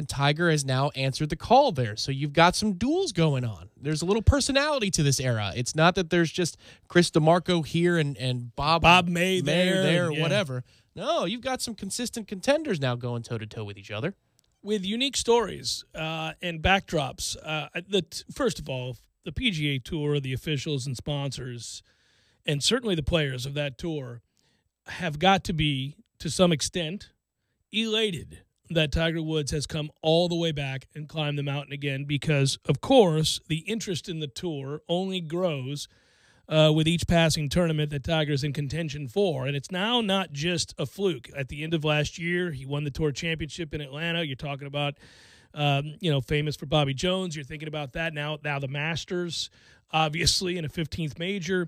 Tiger has now answered the call there. So you've got some duels going on. There's a little personality to this era. It's not that there's just Chris DeMarco here and Bob May there or whatever. No, you've got some consistent contenders now going toe-to-toe with each other. With unique stories and backdrops. First of all, the PGA Tour, the officials and sponsors, and certainly the players of that tour have got to be, to some extent, elated that Tiger Woods has come all the way back and climbed the mountain again because, of course, the interest in the tour only grows with each passing tournament that Tiger's in contention for. And it's now not just a fluke. At the end of last year, he won the Tour Championship in Atlanta. You're talking about famous for Bobby Jones. You're thinking about that now the Masters, obviously, in a 15th major.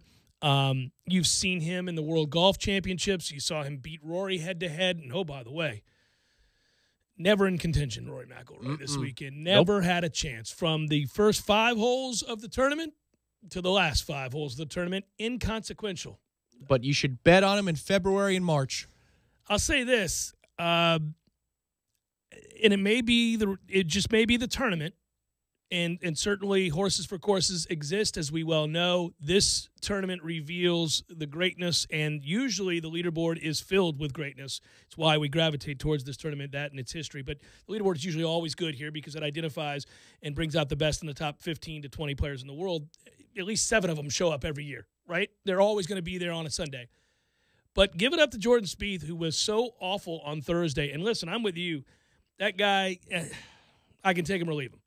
You've seen him in the World Golf Championships. You saw him beat Rory head-to-head. And, oh, by the way, never in contention, Rory McIlroy this weekend. Never had a chance. From the first 5 holes of the tournament to the last 5 holes of the tournament, inconsequential. But you should bet on him in February and March. I'll say this. And it just may be the tournament, and certainly horses for courses exist, as we well know. This tournament reveals the greatness, and usually the leaderboard is filled with greatness. It's why we gravitate towards this tournament, that and its history. But the leaderboard is usually always good here because it identifies and brings out the best in the top 15 to 20 players in the world. At least 7 of them show up every year, right? They're always going to be there on a Sunday. But give it up to Jordan Spieth, who was so awful on Thursday. And listen, I'm with you. That guy, I can take him or leave him.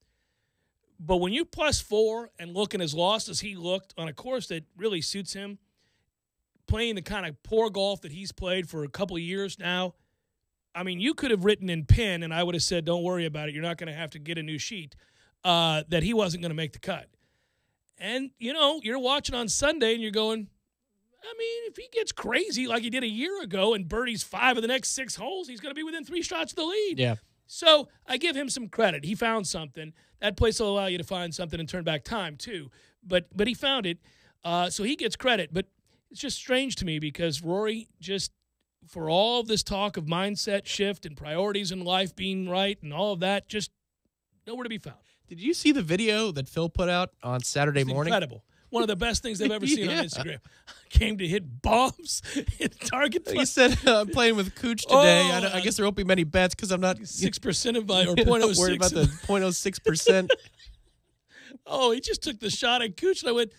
But when you +4 and looking as lost as he looked on a course that really suits him, playing the kind of poor golf that he's played for a couple of years now, I mean, you could have written in pen, and I would have said, don't worry about it, you're not going to have to get a new sheet, that he wasn't going to make the cut. And, you're watching on Sunday, and you're going, I mean, if he gets crazy like he did a year ago and birdies 5 of the next 6 holes, he's going to be within 3 shots of the lead. Yeah. So I give him some credit. He found something. That place will allow you to find something and turn back time too. But he found it, so he gets credit. But it's just strange to me because Rory just, for all of this talk of mindset shift and priorities in life being right and all of that, just nowhere to be found. Did you see the video that Phil put out on Saturday morning? Incredible. One of the best things they've ever seen on Instagram. Came to hit bombs in target. He said, I'm playing with Cooch today. I guess there won't be many bets because I'm not 6% of my, or 0.06. worried about the 0.06%. Oh, he just took the shot at Cooch, and I went,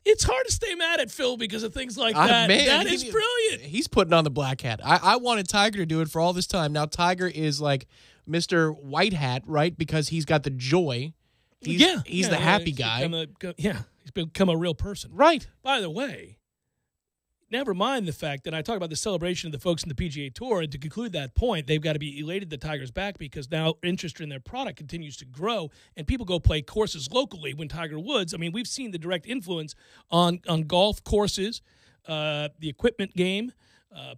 it's hard to stay mad at Phil because of things like that. Man, that is brilliant. He's putting on the black hat. I wanted Tiger to do it for all this time. Now, Tiger is like Mr. White Hat, right? Because he's got the joy. He's the happy guy. He's become a real person. Right. By the way, never mind the fact that I talk about the celebration of the folks in the PGA Tour, and to conclude that point, they've got to be elated that Tiger's back because now interest in their product continues to grow, and people go play courses locally when Tiger Woods. I mean, we've seen the direct influence on golf courses, the equipment game,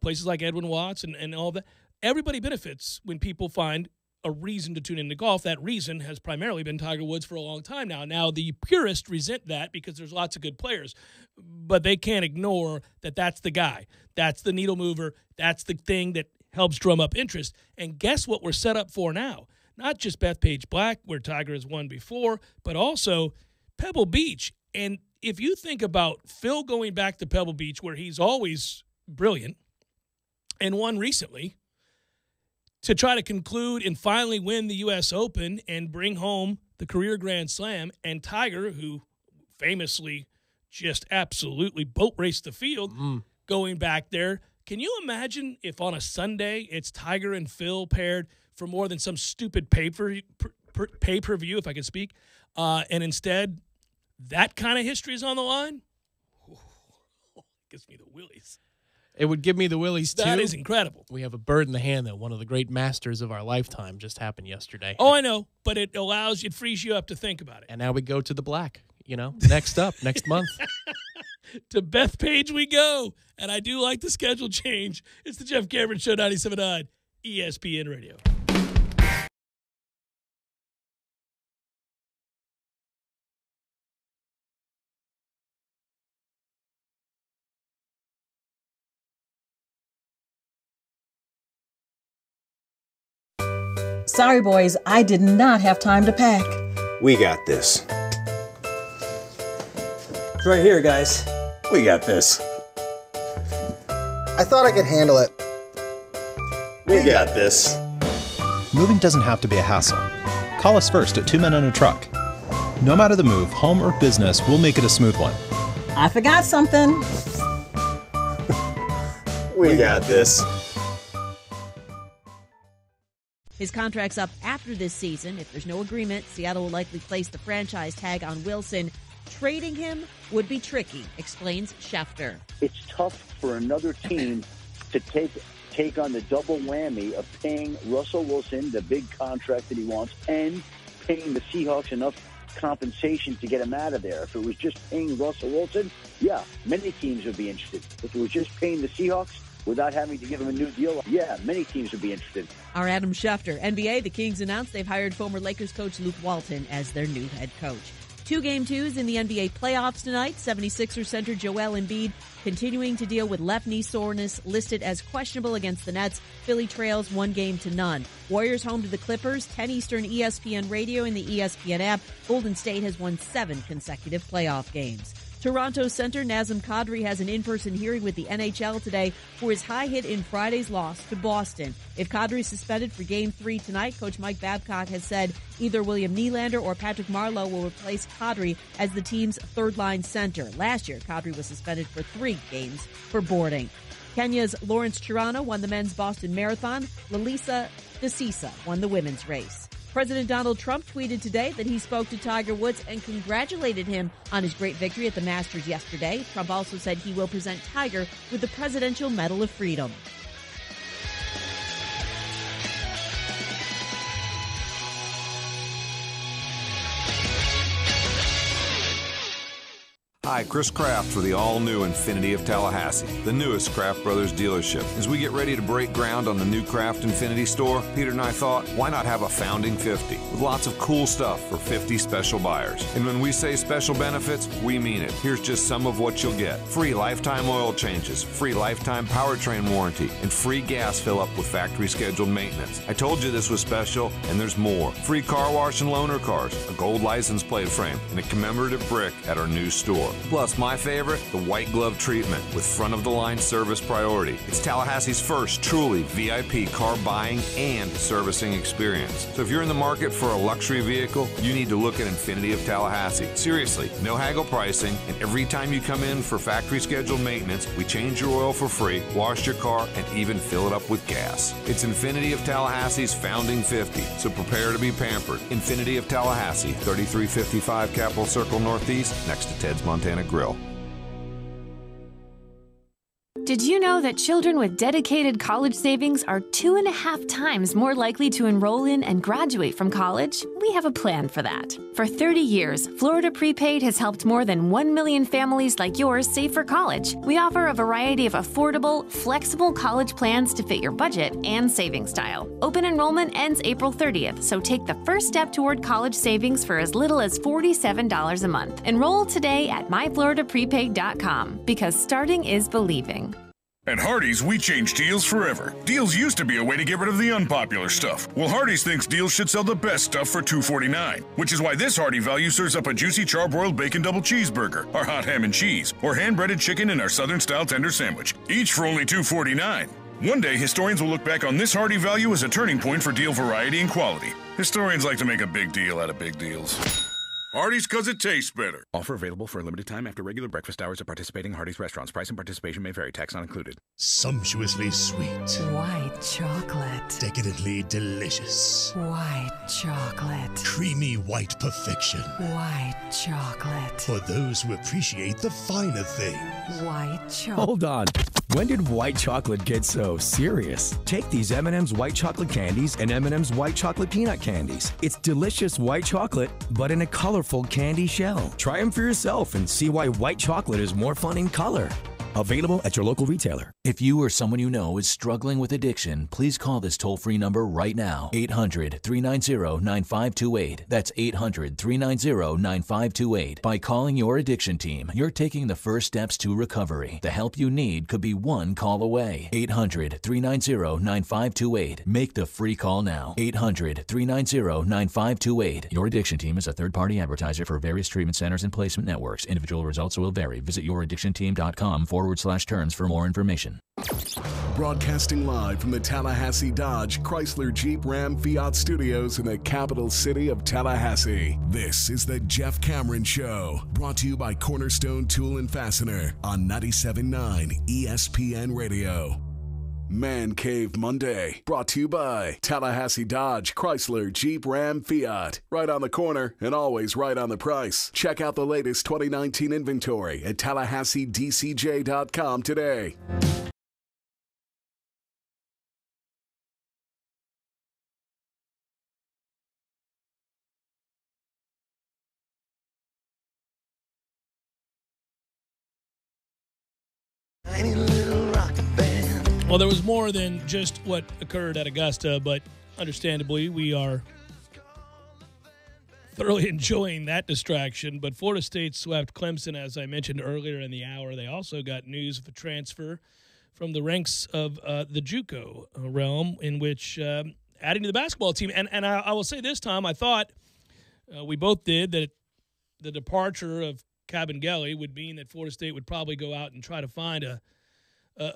places like Edwin Watts and all that. Everybody benefits when people find a reason to tune into golf. That reason has primarily been Tiger Woods for a long time now. Now, the purists resent that because there's lots of good players, but they can't ignore that that's the guy. That's the needle mover. That's the thing that helps drum up interest. And guess what we're set up for now? Not just Bethpage Black, where Tiger has won before, but also Pebble Beach. And if you think about Phil going back to Pebble Beach, where he's always brilliant and won recently, to try to conclude and finally win the U.S. Open and bring home the career Grand Slam, and Tiger, who famously just absolutely boat raced the field going back there. Can you imagine if on a Sunday it's Tiger and Phil paired for more than some stupid pay-per-view, if I can speak, and instead that kind of history is on the line? Gives me the willies. It would give me the willies, too. That is incredible. We have a bird in the hand that one of the great masters of our lifetime just happened yesterday. Oh, I know, but it frees you up to think about it. And now we go to the black, next up, next month. To Bethpage we go. And I do like the schedule change. It's the Jeff Cameron Show, 97.9 ESPN Radio. Sorry, boys, I did not have time to pack. We got this. It's right here, guys. We got this. I thought I could handle it. We got this. Moving doesn't have to be a hassle. Call us first at 2 Men and a Truck. No matter the move, home or business, we'll make it a smooth one. I forgot something. We got this. His contract's up after this season. If there's no agreement, Seattle will likely place the franchise tag on Wilson. Trading him would be tricky, explains Schefter. It's tough for another team to take on the double whammy of paying Russell Wilson the big contract that he wants and paying the Seahawks enough compensation to get him out of there. If it was just paying Russell Wilson, yeah, many teams would be interested. If it was just paying the Seahawks without having to give him a new deal, yeah, many teams would be interested. Our Adam Schefter. NBA, the Kings announced they've hired former Lakers coach Luke Walton as their new head coach. 2 Game 2s in the NBA playoffs tonight. 76ers center Joel Embiid continuing to deal with left knee soreness, listed as questionable against the Nets. Philly trails 1-0. Warriors home to the Clippers, 10 Eastern, ESPN Radio and the ESPN app. Golden State has won 7 consecutive playoff games. Toronto center Nazem Kadri has an in-person hearing with the NHL today for his high hit in Friday's loss to Boston. If Kadri is suspended for Game 3 tonight, Coach Mike Babcock has said either William Nylander or Patrick Marleau will replace Kadri as the team's third-line center. Last year, Kadri was suspended for 3 games for boarding. Kenya's Lawrence Chirano won the men's Boston Marathon. Lalisa Desisa won the women's race. President Donald Trump tweeted today that he spoke to Tiger Woods and congratulated him on his great victory at the Masters yesterday. Trump also said he will present Tiger with the Presidential Medal of Freedom. Hi, Chris Kraft for the all-new Infiniti of Tallahassee, the newest Kraft Brothers dealership. As we get ready to break ground on the new Kraft Infiniti store, Peter and I thought, why not have a founding 50 with lots of cool stuff for 50 special buyers? And when we say special benefits, we mean it. Here's just some of what you'll get. Free lifetime oil changes, free lifetime powertrain warranty, and free gas fill-up with factory-scheduled maintenance. I told you this was special, and there's more. Free car wash and loaner cars, a gold license plate frame, and a commemorative brick at our new store. Plus, my favorite, the white glove treatment with front-of-the-line service priority. It's Tallahassee's first truly VIP car buying and servicing experience. So if you're in the market for a luxury vehicle, you need to look at Infiniti of Tallahassee. Seriously, no haggle pricing, and every time you come in for factory-scheduled maintenance, we change your oil for free, wash your car, and even fill it up with gas. It's Infiniti of Tallahassee's founding 50, so prepare to be pampered. Infiniti of Tallahassee, 3355 Capitol Circle Northeast, next to Ted's Montana Grill. Did you know that children with dedicated college savings are 2.5 times more likely to enroll in and graduate from college? We have a plan for that. For 30 years, Florida Prepaid has helped more than 1 million families like yours save for college. We offer a variety of affordable, flexible college plans to fit your budget and saving style. Open enrollment ends April 30th, so take the first step toward college savings for as little as $47 a month. Enroll today at myfloridaprepaid.com, because starting is believing. At Hardee's, we change deals forever. Deals used to be a way to get rid of the unpopular stuff. Well, Hardee's thinks deals should sell the best stuff for $2.49, which is why this Hardy value serves up a juicy charbroiled bacon double cheeseburger, our hot ham and cheese, or hand-breaded chicken in our Southern-style tender sandwich, each for only $2.49. One day, historians will look back on this Hardy value as a turning point for deal variety and quality. Historians like to make a big deal out of big deals. Hardee's because it tastes better. Offer available for a limited time after regular breakfast hours at participating Hardee's restaurants. Price and participation may vary. Tax not included. Sumptuously sweet. White chocolate. Decadently delicious. White chocolate. Creamy white perfection. White chocolate. For those who appreciate the finer things. White chocolate. Hold on. When did white chocolate get so serious? Take these M&M's white chocolate candies and M&M's white chocolate peanut candies. It's delicious white chocolate, but in a colorful candy shell. Try them for yourself and see why white chocolate is more fun in color. Available at your local retailer. If you or someone you know is struggling with addiction, please call this toll-free number right now. 800-390-9528. That's 800-390-9528. By calling your addiction team, you're taking the first steps to recovery. The help you need could be one call away. 800-390-9528. Make the free call now. 800-390-9528. Your addiction team is a third-party advertiser for various treatment centers and placement networks. Individual results will vary. Visit youraddictionteam.com/terms for more information. Broadcasting live from the Tallahassee Dodge, Chrysler, Jeep, Ram, Fiat studios in the capital city of Tallahassee. This is the Jeff Cameron Show, brought to you by Cornerstone Tool and Fastener on 97.9 ESPN Radio. Man Cave Monday, brought to you by Tallahassee Dodge, Chrysler, Jeep, Ram, Fiat. Right on the corner and always right on the price. Check out the latest 2019 inventory at TallahasseeDCJ.com today. Well, there was more than just what occurred at Augusta, but understandably, we are thoroughly enjoying that distraction. But Florida State swept Clemson, as I mentioned earlier in the hour. They also got news of a transfer from the ranks of the JUCO realm, in which adding to the basketball team. And I will say this, Tom, I thought we both did that the departure of Cabangeli would mean that Florida State would probably go out and try to find a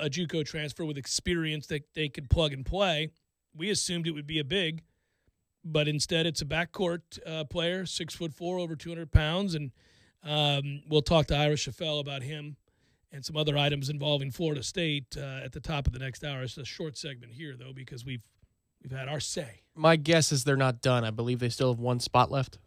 JUCO transfer with experience that they could plug and play. We assumed it would be a big, but instead it's a backcourt player, 6'4", over 200 pounds, and we'll talk to Ira Schoffel about him and some other items involving Florida State at the top of the next hour. It's a short segment here, though, because we've had our say. My guess is they're not done. I believe they still have one spot left.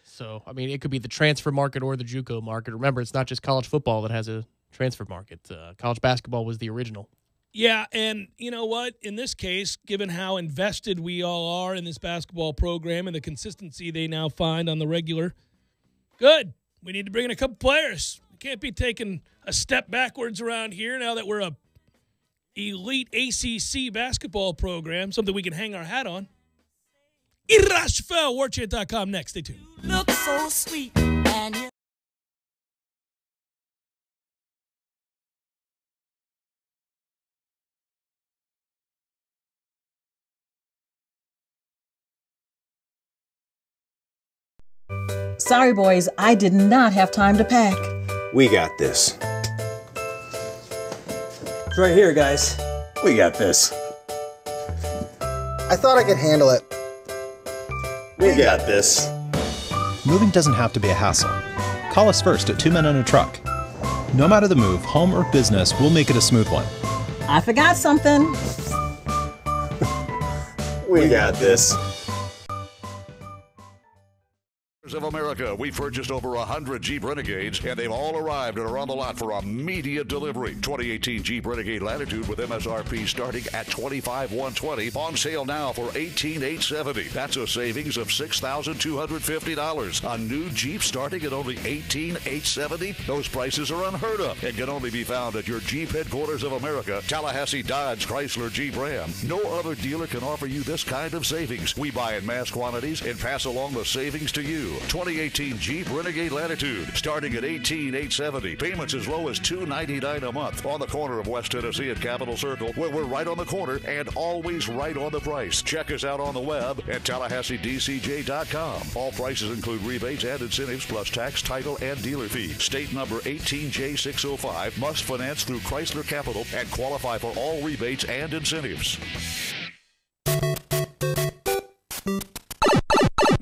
So, I mean, it could be the transfer market or the JUCO market. Remember, it's not just college football that has a transfer market. College basketball was the original. Yeah, and you know what? In this case, given how invested we all are in this basketball program and the consistency they now find on the regular, good. We need to bring in a couple players. We can't be taking a step backwards around here now that we're a elite ACC basketball program, something we can hang our hat on. Ira Schoffel, WarChant.com next. Stay tuned. Look so sweet and you. Sorry, boys, I did not have time to pack. We got this. It's right here, guys. We got this. I thought I could handle it. We got this. Moving doesn't have to be a hassle. Call us first at 2 Men and a Truck. No matter the move, home or business, we'll make it a smooth one. I forgot something. We got this. Of America, we purchased over 100 Jeep Renegades, and they've all arrived and are on the lot for immediate delivery. 2018 Jeep Renegade Latitude with MSRP starting at $25,120, on sale now for $18,870. That's a savings of $6,250. A new Jeep starting at only $18,870. Those prices are unheard of and can only be found at your Jeep headquarters of America, Tallahassee Dodge, Chrysler, Jeep, Ram. No other dealer can offer you this kind of savings. We buy in mass quantities and pass along the savings to you. 2018 Jeep Renegade Latitude, starting at $18,870. Payments as low as $299 a month. On the corner of West Tennessee and Capitol Circle, where we're right on the corner and always right on the price. Check us out on the web at TallahasseeDCJ.com. All prices include rebates and incentives plus tax, title, and dealer fees. State number 18J605. Must finance through Chrysler Capital and qualify for all rebates and incentives.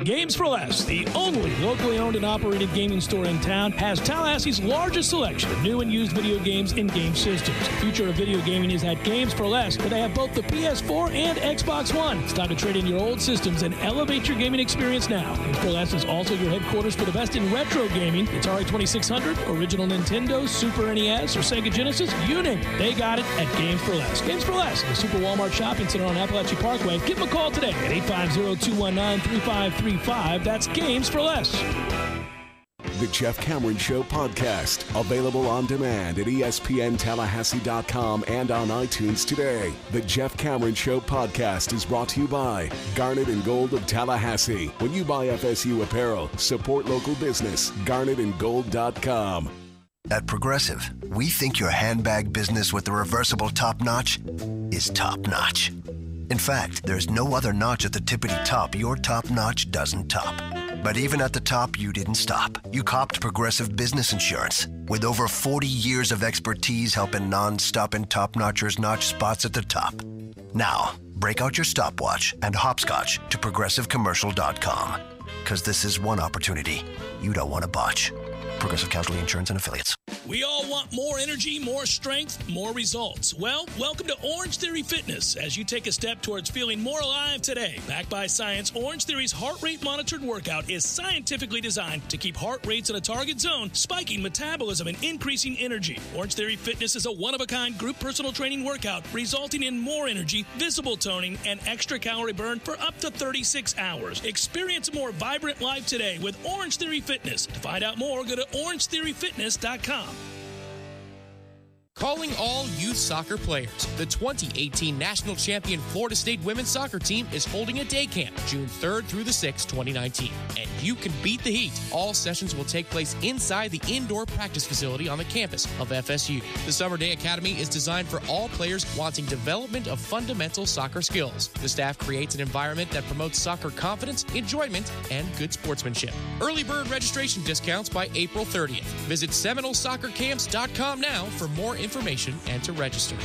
Games for Less, the only locally owned and operated gaming store in town, has Tallahassee's largest selection of new and used video games and game systems. The future of video gaming is at Games for Less, where they have both the PS4 and Xbox One. It's time to trade in your old systems and elevate your gaming experience now. Games for Less is also your headquarters for the best in retro gaming. It's Atari 2600, original Nintendo, Super NES, or Sega Genesis, you name it. They got it at Games for Less. Games for Less, the Super Walmart Shopping Center on Appalachia Parkway. Give them a call today at 850-219-3535. That's Games for Less. The Jeff Cameron Show podcast, available on demand at ESPNTallahassee.com and on iTunes today. The Jeff Cameron Show podcast is brought to you by Garnet and Gold of Tallahassee. When you buy FSU apparel, support local business. GarnetandGold.com. At Progressive, we think your handbag business with the reversible top notch is top notch. In fact, there's no other notch at the tippity top your top notch doesn't top. But even at the top, you didn't stop. You copped Progressive Business Insurance. With over 40 years of expertise helping non-stop and top-notchers notch spots at the top. Now, break out your stopwatch and hopscotch to ProgressiveCommercial.com. Because this is one opportunity you don't want to botch. Progressive Casualty Insurance and Affiliates. We all want more energy, more strength, more results. Well, welcome to Orange Theory Fitness as you take a step towards feeling more alive today. Backed by science, Orange Theory's heart rate monitored workout is scientifically designed to keep heart rates in a target zone, spiking metabolism and increasing energy. Orange Theory Fitness is a one-of-a-kind group personal training workout resulting in more energy, visible toning, and extra calorie burn for up to 36 hours. Experience a more vibrant life today with Orange Theory Fitness. To find out more, go to OrangeTheoryFitness.com. Calling all youth soccer players. The 2018 national champion Florida State women's soccer team is holding a day camp June 3rd through the 6th, 2019. And you can beat the heat. All sessions will take place inside the indoor practice facility on the campus of FSU. The Summer Day Academy is designed for all players wanting development of fundamental soccer skills. The staff creates an environment that promotes soccer confidence, enjoyment, and good sportsmanship. Early bird registration discounts by April 30th. Visit SeminolesSoccerCamps.com now for more information and to register.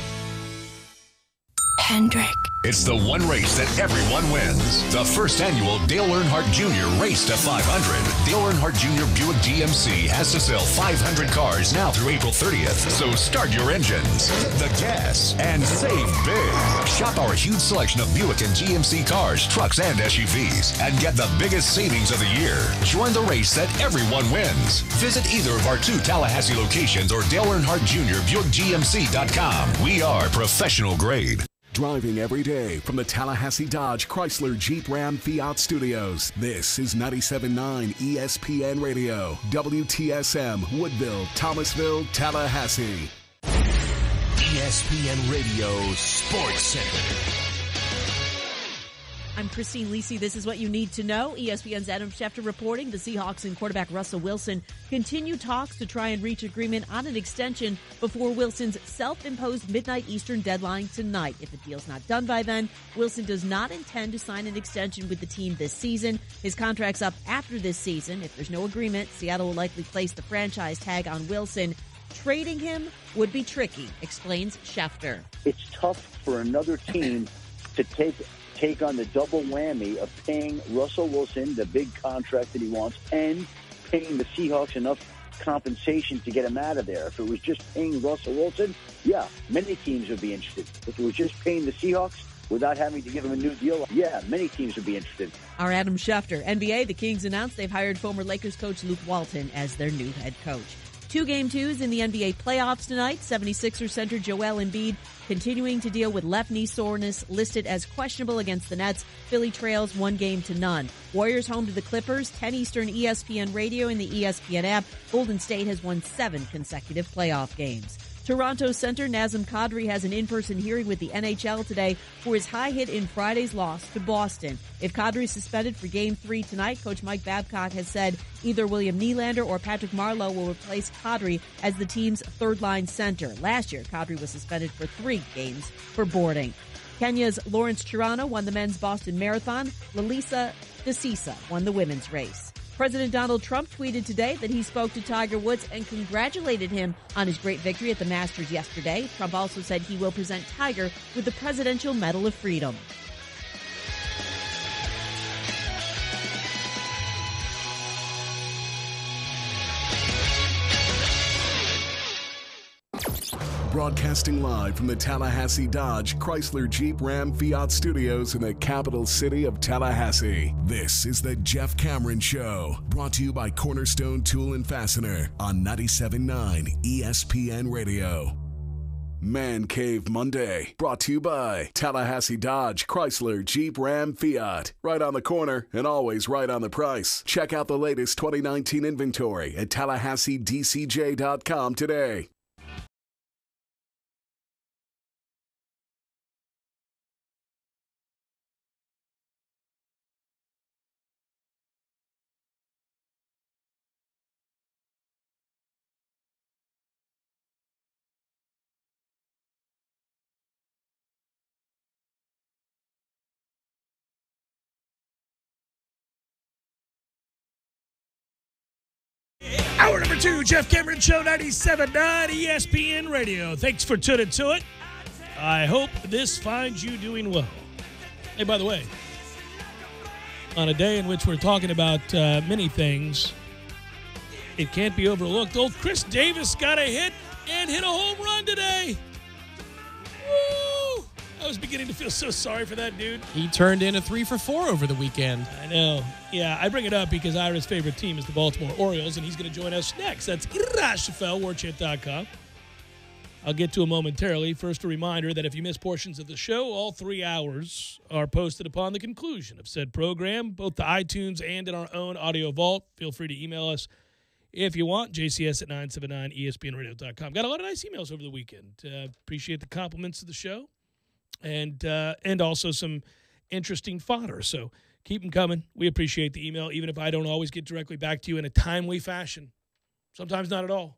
Hendrick. It's the one race that everyone wins. The first annual Dale Earnhardt Jr. Race to 500. Dale Earnhardt Jr. Buick GMC has to sell 500 cars now through April 30th. So start your engines, the gas, and save big. Shop our huge selection of Buick and GMC cars, trucks, and SUVs, and get the biggest savings of the year. Join the race that everyone wins. Visit either of our 2 Tallahassee locations or Dale Earnhardt Jr. BuickGMC.com. We are professional grade. Driving every day from the Tallahassee Dodge Chrysler Jeep Ram Fiat Studios. This is 97.9 ESPN Radio, WTSM, Woodville, Thomasville, Tallahassee. ESPN Radio Sports Center. I'm Christine Lisi. This is what you need to know. ESPN's Adam Schefter reporting the Seahawks and quarterback Russell Wilson continue talks to try and reach agreement on an extension before Wilson's self-imposed midnight Eastern deadline tonight. If the deal's not done by then, Wilson does not intend to sign an extension with the team this season. His contract's up after this season. If there's no agreement, Seattle will likely place the franchise tag on Wilson. Trading him would be tricky, explains Schefter. It's tough for another team to take on the double whammy of paying Russell Wilson the big contract that he wants and paying the Seahawks enough compensation to get him out of there. If it was just paying Russell Wilson, yeah, many teams would be interested. If it was just paying the Seahawks without having to give him a new deal, yeah, many teams would be interested. Our Adam Schefter. NBA, the Kings announced they've hired former Lakers coach Luke Walton as their new head coach. 2 Game 2s in the NBA playoffs tonight. 76ers center Joel Embiid continuing to deal with left knee soreness, listed as questionable against the Nets. Philly trails 1-0. Warriors home to the Clippers, 10 Eastern, ESPN Radio and the ESPN app. Golden State has won 7 consecutive playoff games. Toronto center Nazem Kadri has an in-person hearing with the NHL today for his high hit in Friday's loss to Boston. If Kadri is suspended for Game 3 tonight, Coach Mike Babcock has said either William Nylander or Patrick Marleau will replace Kadri as the team's third-line center. Last year, Kadri was suspended for 3 games for boarding. Kenya's Lawrence Chirano won the men's Boston Marathon. Lalisa Desisa won the women's race. President Donald Trump tweeted today that he spoke to Tiger Woods and congratulated him on his great victory at the Masters yesterday. Trump also said he will present Tiger with the Presidential Medal of Freedom. Broadcasting live from the Tallahassee Dodge, Chrysler, Jeep, Ram, Fiat studios in the capital city of Tallahassee. This is the Jeff Cameron Show, brought to you by Cornerstone Tool and Fastener on 97.9 ESPN Radio. Man Cave Monday, brought to you by Tallahassee Dodge, Chrysler, Jeep, Ram, Fiat. Right on the corner and always right on the price. Check out the latest 2019 inventory at TallahasseeDCJ.com today. Hour number 2, Jeff Cameron Show, 97.9 ESPN Radio. Thanks for tuning to it. I hope this finds you doing well. Hey, by the way, on a day in which we're talking about many things, it can't be overlooked. Old Chris Davis got a hit and hit a home run today. Woo! I was beginning to feel so sorry for that dude. He turned in a 3 for 4 over the weekend. I know. Yeah, I bring it up because Ira's favorite team is the Baltimore Orioles, and he's going to join us next. That's Ira Schoffel, WarChant.com. I'll get to him momentarily. First, a reminder that if you miss portions of the show, all 3 hours are posted upon the conclusion of said program, both to iTunes and in our own audio vault. Feel free to email us if you want, jcs at 979espnradio.com. Got a lot of nice emails over the weekend. Appreciate the compliments to the show. And also some interesting fodder. So keep them coming. We appreciate the email, even if I don't always get directly back to you in a timely fashion. Sometimes not at all.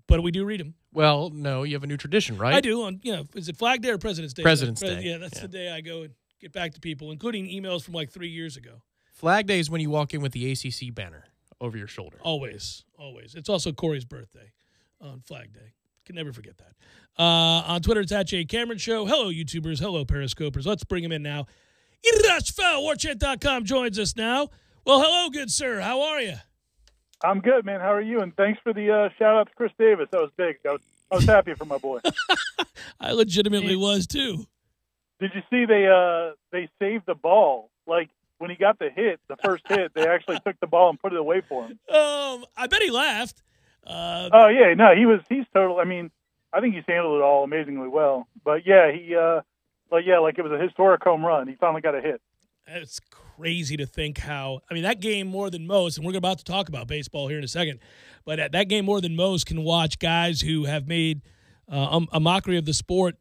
But we do read them. Well, no, you have a new tradition, right? I do. Is it Flag Day or President's Day? President's Day. Yeah, that's the day I go and get back to people, including emails from like 3 years ago. Flag Day is when you walk in with the ACC banner over your shoulder. Always. It's also Corey's birthday on Flag Day. Can never forget that. On Twitter, it's at J Cameron Show. Hello, YouTubers. Hello, Periscopers. Let's bring him in now. Ira Schoffel, WarChant.com joins us now. Well, hello, good sir. How are you? I'm good, man. How are you? And thanks for the shout-out to Chris Davis. That was big. I was happy for my boy. I legitimately was, too. Did you see they saved the ball? Like, when he got the hit, the first hit, they actually took the ball and put it away for him. I bet he laughed. He's total. I mean, I think he's handled it all amazingly well. But yeah, like it was a historic home run. He finally got a hit. It's crazy to think how. I mean, that game more than most, and we're about to talk about baseball here in a second. But that game more than most can watch guys who have made a mockery of the sport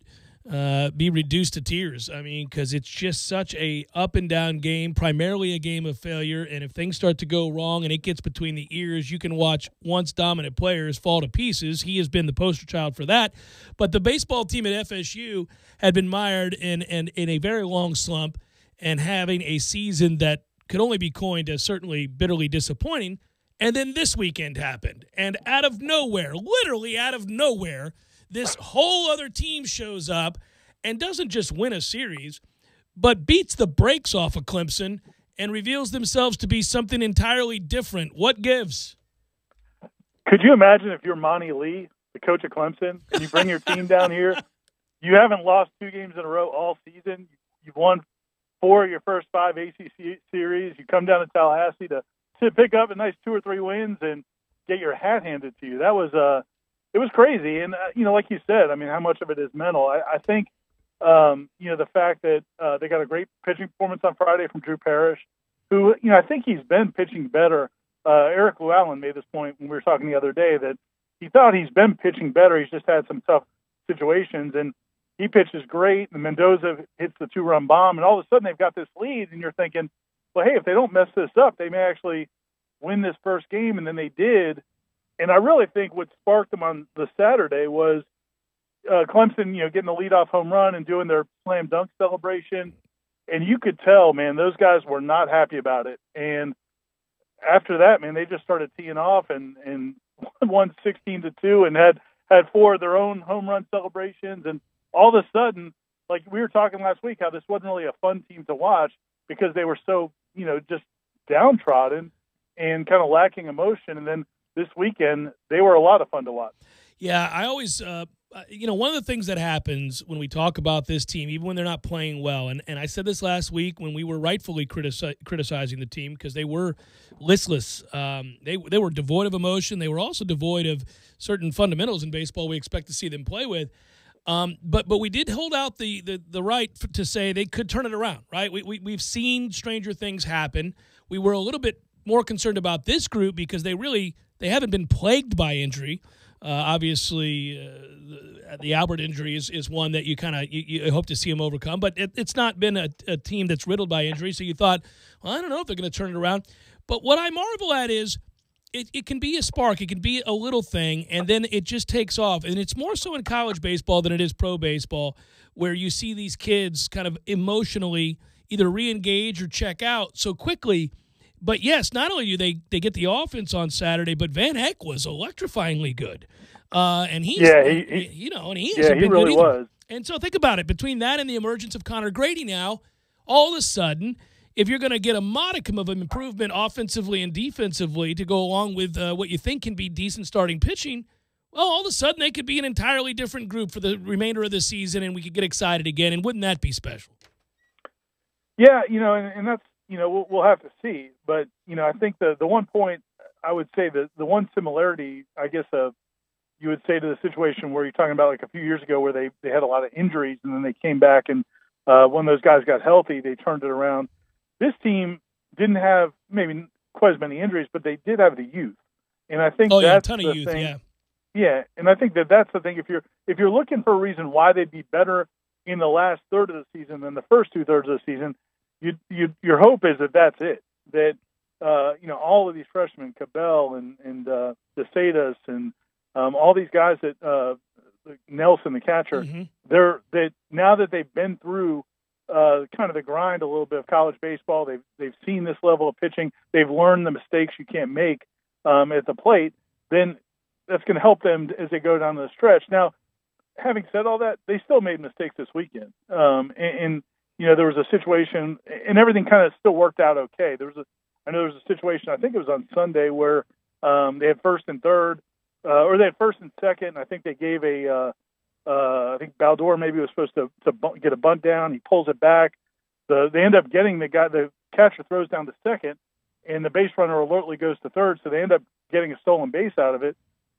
be reduced to tears. I mean, because it's just such a up and down game, primarily a game of failure. And if things start to go wrong and it gets between the ears, you can watch once dominant players fall to pieces. He has been the poster child for that. But the baseball team at FSU had been mired in a very long slump and having a season that could only be coined as certainly bitterly disappointing. And then this weekend happened. And out of nowhere, literally out of nowhere, this whole other team shows up and doesn't just win a series, but beats the brakes off of Clemson and reveals themselves to be something entirely different. What gives? Could you imagine if you're Monty Lee, the coach of Clemson, and you bring your team down here? You haven't lost 2 games in a row all season. You've won 4 of your first 5 ACC series. You come down to Tallahassee to pick up a nice 2 or 3 wins and get your hat handed to you. That was it was crazy. And, like you said, I mean, how much of it is mental? I think, the fact that they got a great pitching performance on Friday from Drew Parrish, who, I think he's been pitching better. Eric Llewellyn made this point when we were talking the other day that he thought he's been pitching better. He's just had some tough situations, and he pitches great. And Mendoza hits the 2-run bomb, and all of a sudden they've got this lead, and you're thinking, well, hey, if they don't mess this up, they may actually win this first game, and then they did. And I really think what sparked them on the Saturday was Clemson, getting the leadoff home run and doing their slam dunk celebration. And you could tell, man, those guys were not happy about it. And after that, man, they just started teeing off and won 16-2 and had 4 of their own home run celebrations. And all of a sudden, like we were talking last week, how this wasn't really a fun team to watch because they were so, just downtrodden and kind of lacking emotion. And then this weekend, they were a lot of fun to watch. Yeah, I always one of the things that happens when we talk about this team, even when they're not playing well, and I said this last week when we were rightfully criticizing the team because they were listless. They were devoid of emotion. They were also devoid of certain fundamentals in baseball we expect to see them play with. But we did hold out the right to say they could turn it around, right? We've seen stranger things happen. We were a little bit more concerned about this group because they haven't been plagued by injury. Obviously, the Albert injury is one that you hope to see them overcome, but it's not been a team that's riddled by injury. So you thought, well, I don't know if they're going to turn it around. But what I marvel at is it can be a spark, it can be a little thing, and then it just takes off. And it's more so in college baseball than it is pro baseball, where you see these kids kind of emotionally either re-engage or check out so quickly. But yes, not only do they get the offense on Saturday, but Van Eck was electrifyingly good, and he really was. And so think about it: between that and the emergence of Connor Grady, now all of a sudden, if you're going to get a modicum of an improvement offensively and defensively to go along with what you think can be decent starting pitching, well, all of a sudden they could be an entirely different group for the remainder of the season, and we could get excited again. And wouldn't that be special? Yeah, and that's. We'll have to see. But, I think the one point I would say that the one similarity, I guess, you would say to the situation where you're talking about like a few years ago where they had a lot of injuries and then they came back and when those guys got healthy, they turned it around. This team didn't have maybe quite as many injuries, but they did have the youth. And I think that's a ton the of youth, thing. yeah. Yeah, and I think that's the thing. If you're looking for a reason why they'd be better in the last third of the season than the first 2/3 of the season, your hope is that that's it. That all of these freshmen, Cabell and DeSadas and all these guys that Nelson, the catcher, that now that they've been through kind of the grind a little bit of college baseball, they've seen this level of pitching, they've learned the mistakes you can't make at the plate. Then that's going to help them as they go down the stretch. Now, having said all that, they still made mistakes this weekend, and there was a situation, and everything kind of still worked out okay. I know there was a situation, I think it was on Sunday, where they had first and third, or they had first and second. I think they gave I think Baldor maybe was supposed to get a bunt down. He pulls it back. They end up getting the catcher throws down to second, and the base runner alertly goes to third, so they end up getting a stolen base out of it.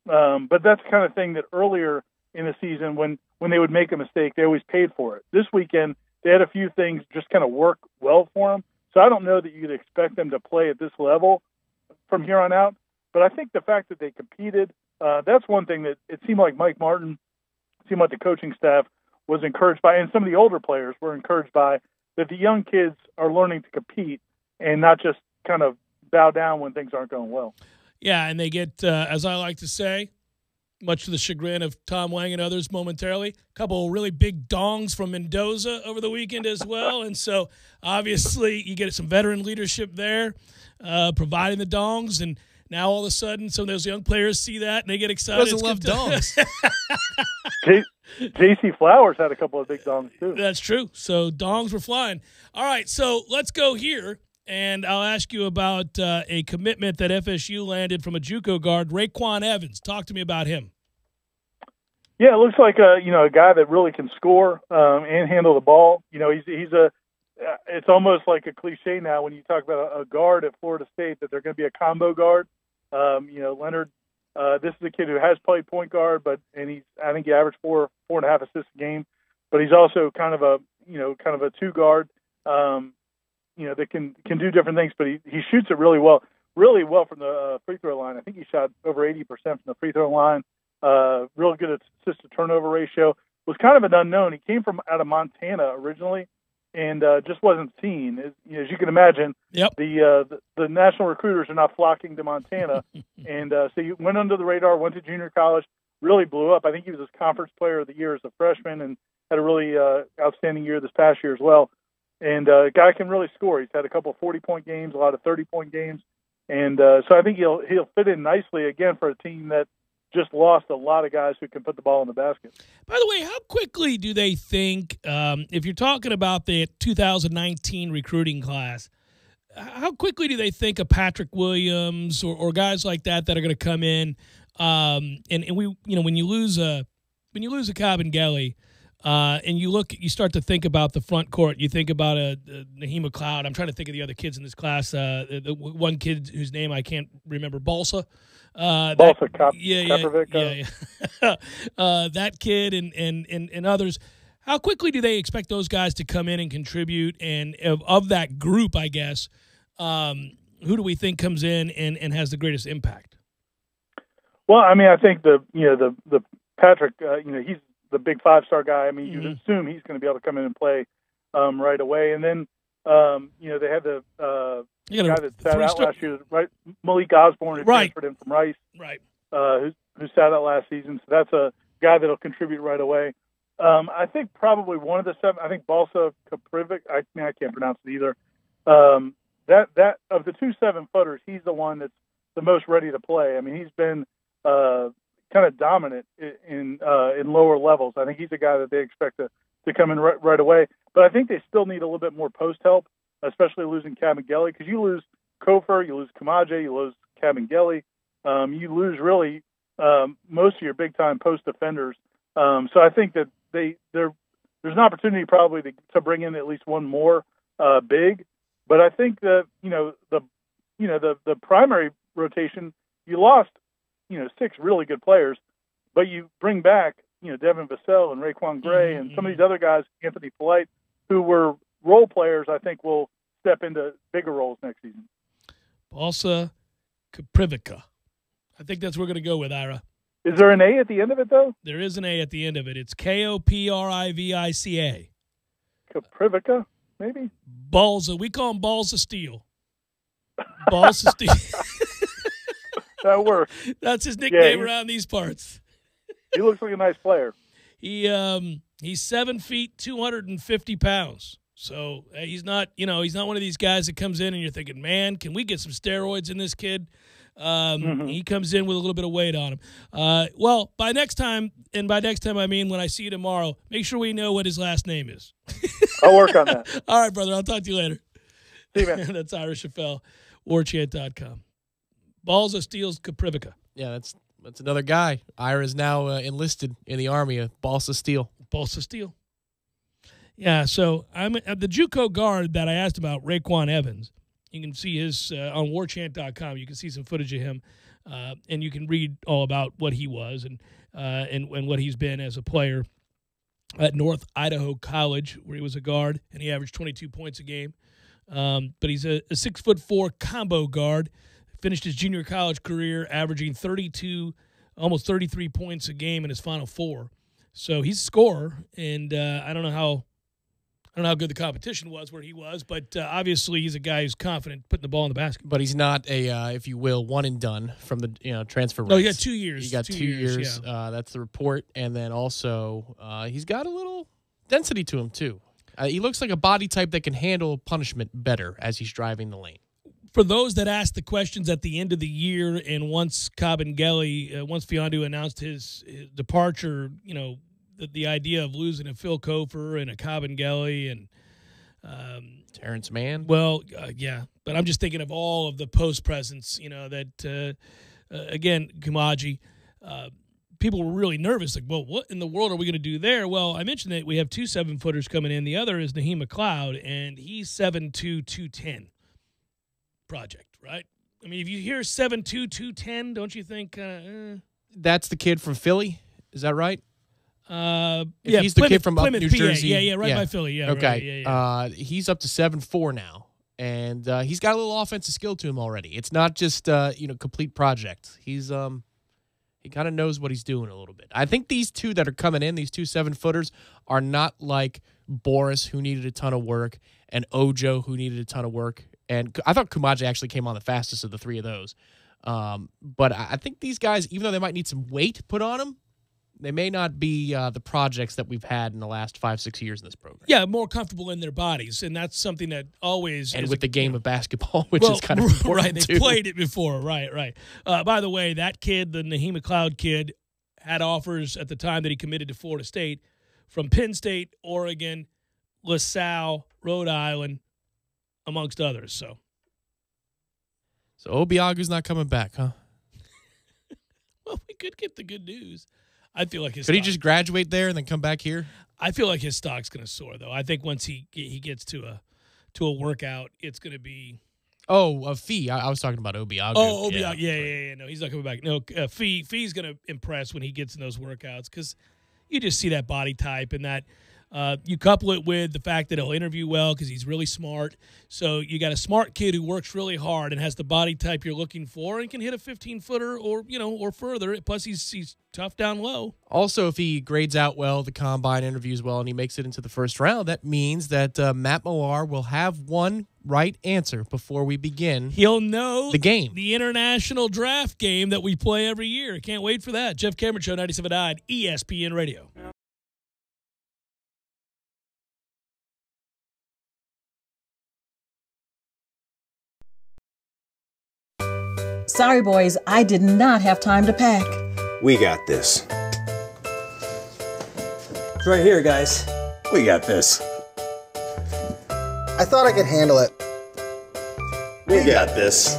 But that's the kind of thing that earlier in the season, when they would make a mistake, they always paid for it. This weekend, they had a few things just kind of work well for them. So I don't know that you'd expect them to play at this level from here on out. But I think the fact that they competed, that's one thing that it seemed like Mike Martin, seemed like the coaching staff was encouraged by, and some of the older players were encouraged by, that the young kids are learning to compete and not just kind of bow down when things aren't going well. Yeah, and they get, as I like to say, much to the chagrin of Tom Wang and others momentarily, a couple of really big dongs from Mendoza over the weekend as well. And so, obviously, you get some veteran leadership there, providing the dongs. And now, all of a sudden, some of those young players see that, and they get excited. Doesn't love dongs. J.C. Flowers had a couple of big dongs, too. That's true. So, dongs were flying. All right, so let's go here. And I'll ask you about a commitment that FSU landed from a JUCO guard, Raekwon Evans. Talk to me about him. Yeah, it looks like a guy that really can score and handle the ball. It's almost like a cliche now when you talk about a guard at Florida State that they're going to be a combo guard. Leonard, this is a kid who has played point guard, I think he averaged 4.5 assists a game, but he's also kind of a two guard. That can do different things, but he shoots it really well from the free throw line. I think he shot over 80% from the free throw line. Real good assist to turnover ratio. Was kind of an unknown. He came out of Montana originally, and just wasn't seen. As you can imagine, the national recruiters are not flocking to Montana, and so he went under the radar. Went to junior college, really blew up. I think he was his conference player of the year as a freshman, and had a really outstanding year this past year as well. And guy can really score. He's had a couple of 40-point games, a lot of 30-point games. And so I think he'll fit in nicely, again, for a team that just lost a lot of guys who can put the ball in the basket. By the way, how quickly do they think, if you're talking about the 2019 recruiting class, how quickly do they think of Patrick Williams or guys like that are going to come in? And we, when you lose a when you lose a Cabangeli, and you start to think about the front court. You think about Naheem McLeod. I'm trying to think of the other kids in this class. The one kid whose name I can't remember, Balsa. Koprovic. That kid and others. How quickly do they expect those guys to come in and contribute? And of that group, I guess, who do we think comes in and has the greatest impact? Well, I mean, I think the Patrick, he's the big 5-star guy. I mean, you assume he's going to be able to come in and play right away. And then, they had the guy that sat out last year, right? Malik Osborne, who transferred in from Rice, right? Who sat out last season. So that's a guy that'll contribute right away. I think probably one of the 7. I think Balsa Koprovic. I can't pronounce it either. That of the 2 7-footers, he's the one that's the most ready to play. I mean, he's been kind of dominant in lower levels. I think he's a guy that they expect to come in right away. But I think they still need a little bit more post help, especially losing Cabangeli, because you lose Kofor, you lose Kamaje, you lose Cabangeli, you lose really most of your big time post defenders. So I think that there's an opportunity probably to bring in at least one more big. But I think that the primary rotation, you lost 6 really good players, but you bring back Devin Vassell and Raekwon Gray and some of these other guys, Anthony Polite, who were role players. I think will step into bigger roles next season. Balsa Koprivica. I think that's what we're going to go with, Ira. Is there an A at the end of it, though? There is an A at the end of it. It's Koprivica. Koprivica, maybe? Balsa. We call him Balsa Steel. Balsa Steel. That works. That's his nickname around these parts. He looks like a nice player. He's 7 feet, 250 pounds. So he's not one of these guys that comes in and you're thinking, man, can we get some steroids in this kid? He comes in with a little bit of weight on him. Well, by next time I mean when I see you tomorrow, make sure we know what his last name is. I'll work on that. All right, brother. I'll talk to you later. See you, man. That's Ira Schoffel, warchant.com. Balsa Steele's Koprivica. Yeah, that's another guy. Ira's now enlisted in the Army of Balsa Steel. Balsa Steel. Yeah, so I'm at the JUCO guard that I asked about, Raekwon Evans. You can see his on warchant.com. You can see some footage of him, and you can read all about what he was and what he's been as a player at North Idaho College, where he was a guard, and he averaged 22 points a game. But he's a 6'4" combo guard. Finished his junior college career averaging 32, almost 33 points a game in his Final Four. So he's a scorer, and I don't know how good the competition was where he was, but obviously he's a guy who's confident putting the ball in the basket. But he's not a, if you will, one and done from the transfer race. No, he got 2 years. He got 2 years. Yeah. That's the report, and then also he's got a little density to him too. He looks like a body type that can handle punishment better as he's driving the lane. For those that asked the questions at the end of the year, and once Cabangeli, once Fiondu announced his departure, the idea of losing a Phil Kofor and a Cabangeli and Terrence Mann. Well, yeah, but I'm just thinking of all of the post presence. That again, Kamaji. People were really nervous. Like, well, what in the world are we going to do there? Well, I mentioned that we have 2 7-footers coming in. The other is Naheem McLeod, and he's 7'2", 210. Project, right? I mean, if you hear 7'2", 210, don't you think that's the kid from Philly? Is that right? Yeah, he's the kid from Plymouth, up New PA. Jersey. Yeah, right by Philly. Yeah, okay. Right, yeah. He's up to 7'4" now, and he's got a little offensive skill to him already. It's not just complete project. He's he kind of knows what he's doing a little bit. I think these 2 that are coming in, these 2 7-footers, are not like Boris, who needed a ton of work, and Ojo, who needed a ton of work. And I thought Kamaje actually came on the fastest of the 3 of those. But I think these guys, even though they might need some weight put on them, they may not be the projects that we've had in the last 5-6 years in this program. Yeah, more comfortable in their bodies, and that's something that always and with the game of basketball, which is kind of important right? They played it before, right. By the way, that kid, the Naheem McLeod kid, had offers at the time that he committed to Florida State from Penn State, Oregon, LaSalle, Rhode Island, amongst others. So Obiagu's not coming back, huh? Well, we could get the good news. I feel like his. Could he just graduate there and then come back here? I feel like his stock's going to soar, though. I think once he gets to a workout, it's going to be. Oh, a Fee. I was talking about Obiagu. Oh, Obiagu. Yeah. No, he's not coming back. No, Fee's going to impress when he gets in those workouts because you just see that body type and that. You couple it with the fact that he'll interview well because he's really smart. So you got a smart kid who works really hard and has the body type you're looking for and can hit a 15-footer or further. Plus, he's tough down low. Also, if he grades out well, the combine interviews well, and he makes it into the first round, that means that Matt Millar will have one right answer before we begin. He'll know the game, the international draft game that we play every year. Can't wait for that. Jeff Cameron Show, 97.9 ESPN Radio. Sorry, boys, I did not have time to pack. We got this. It's right here, guys. We got this. I thought I could handle it. We got this.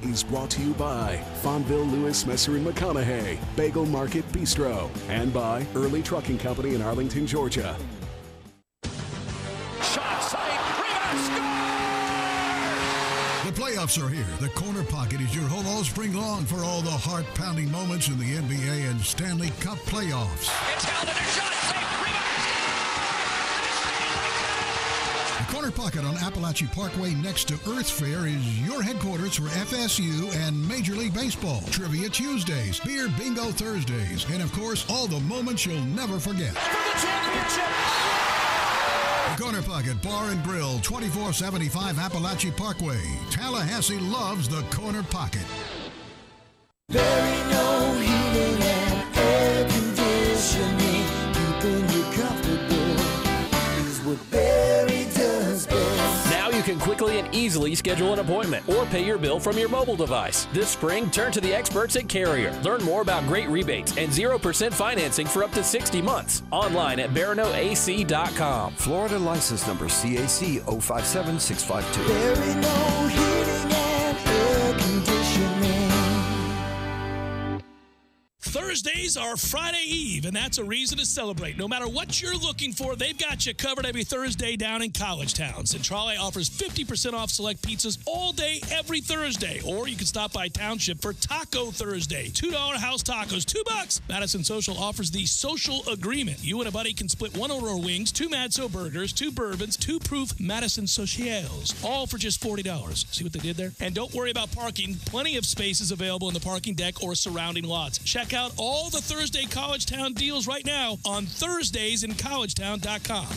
Is brought to you by Fonville, Lewis, Messer & McConaughey, Bagel Market Bistro, and by Early Trucking Company in Arlington, Georgia. Shot, sight, rebound, score! The playoffs are here. The Corner Pocket is your home all spring long for all the heart-pounding moments in the NBA and Stanley Cup playoffs. It's held in a shot, safe, rebound, score! The Corner Pocket on Appalachian Parkway next to Earth Fair is your headquarters for FSU and Major League Baseball. Trivia Tuesdays, Beer Bingo Thursdays, and of course, all the moments you'll never forget. The Corner Pocket Bar and Grill, 2475 Appalachian Parkway. Tallahassee loves the Corner Pocket. There ain't no heating and air conditioning. Keeping you comfortable is what Barry does best. Now you can quickly and easily schedule an appointment or pay your bill from your mobile device. This spring, turn to the experts at Carrier. Learn more about great rebates and 0% financing for up to 60 months. Online at baranoac.com. Florida license number CAC 057652. There ain't no heating and air conditioning. Thursdays are Friday Eve, and that's a reason to celebrate. No matter what you're looking for, they've got you covered every Thursday down in College Town. Centrale offers 50% off select pizzas all day, every Thursday. Or you can stop by Township for Taco Thursday. $2 house tacos, $2. Madison Social offers the Social Agreement. You and a buddy can split one Aurora wings, 2 Madso burgers, 2 bourbons, 2 proof Madison Socials, all for just $40. See what they did there? And don't worry about parking. Plenty of spaces available in the parking deck or surrounding lots. Check out all the Thursday College Town deals right now on ThursdaysInCollegetown.com.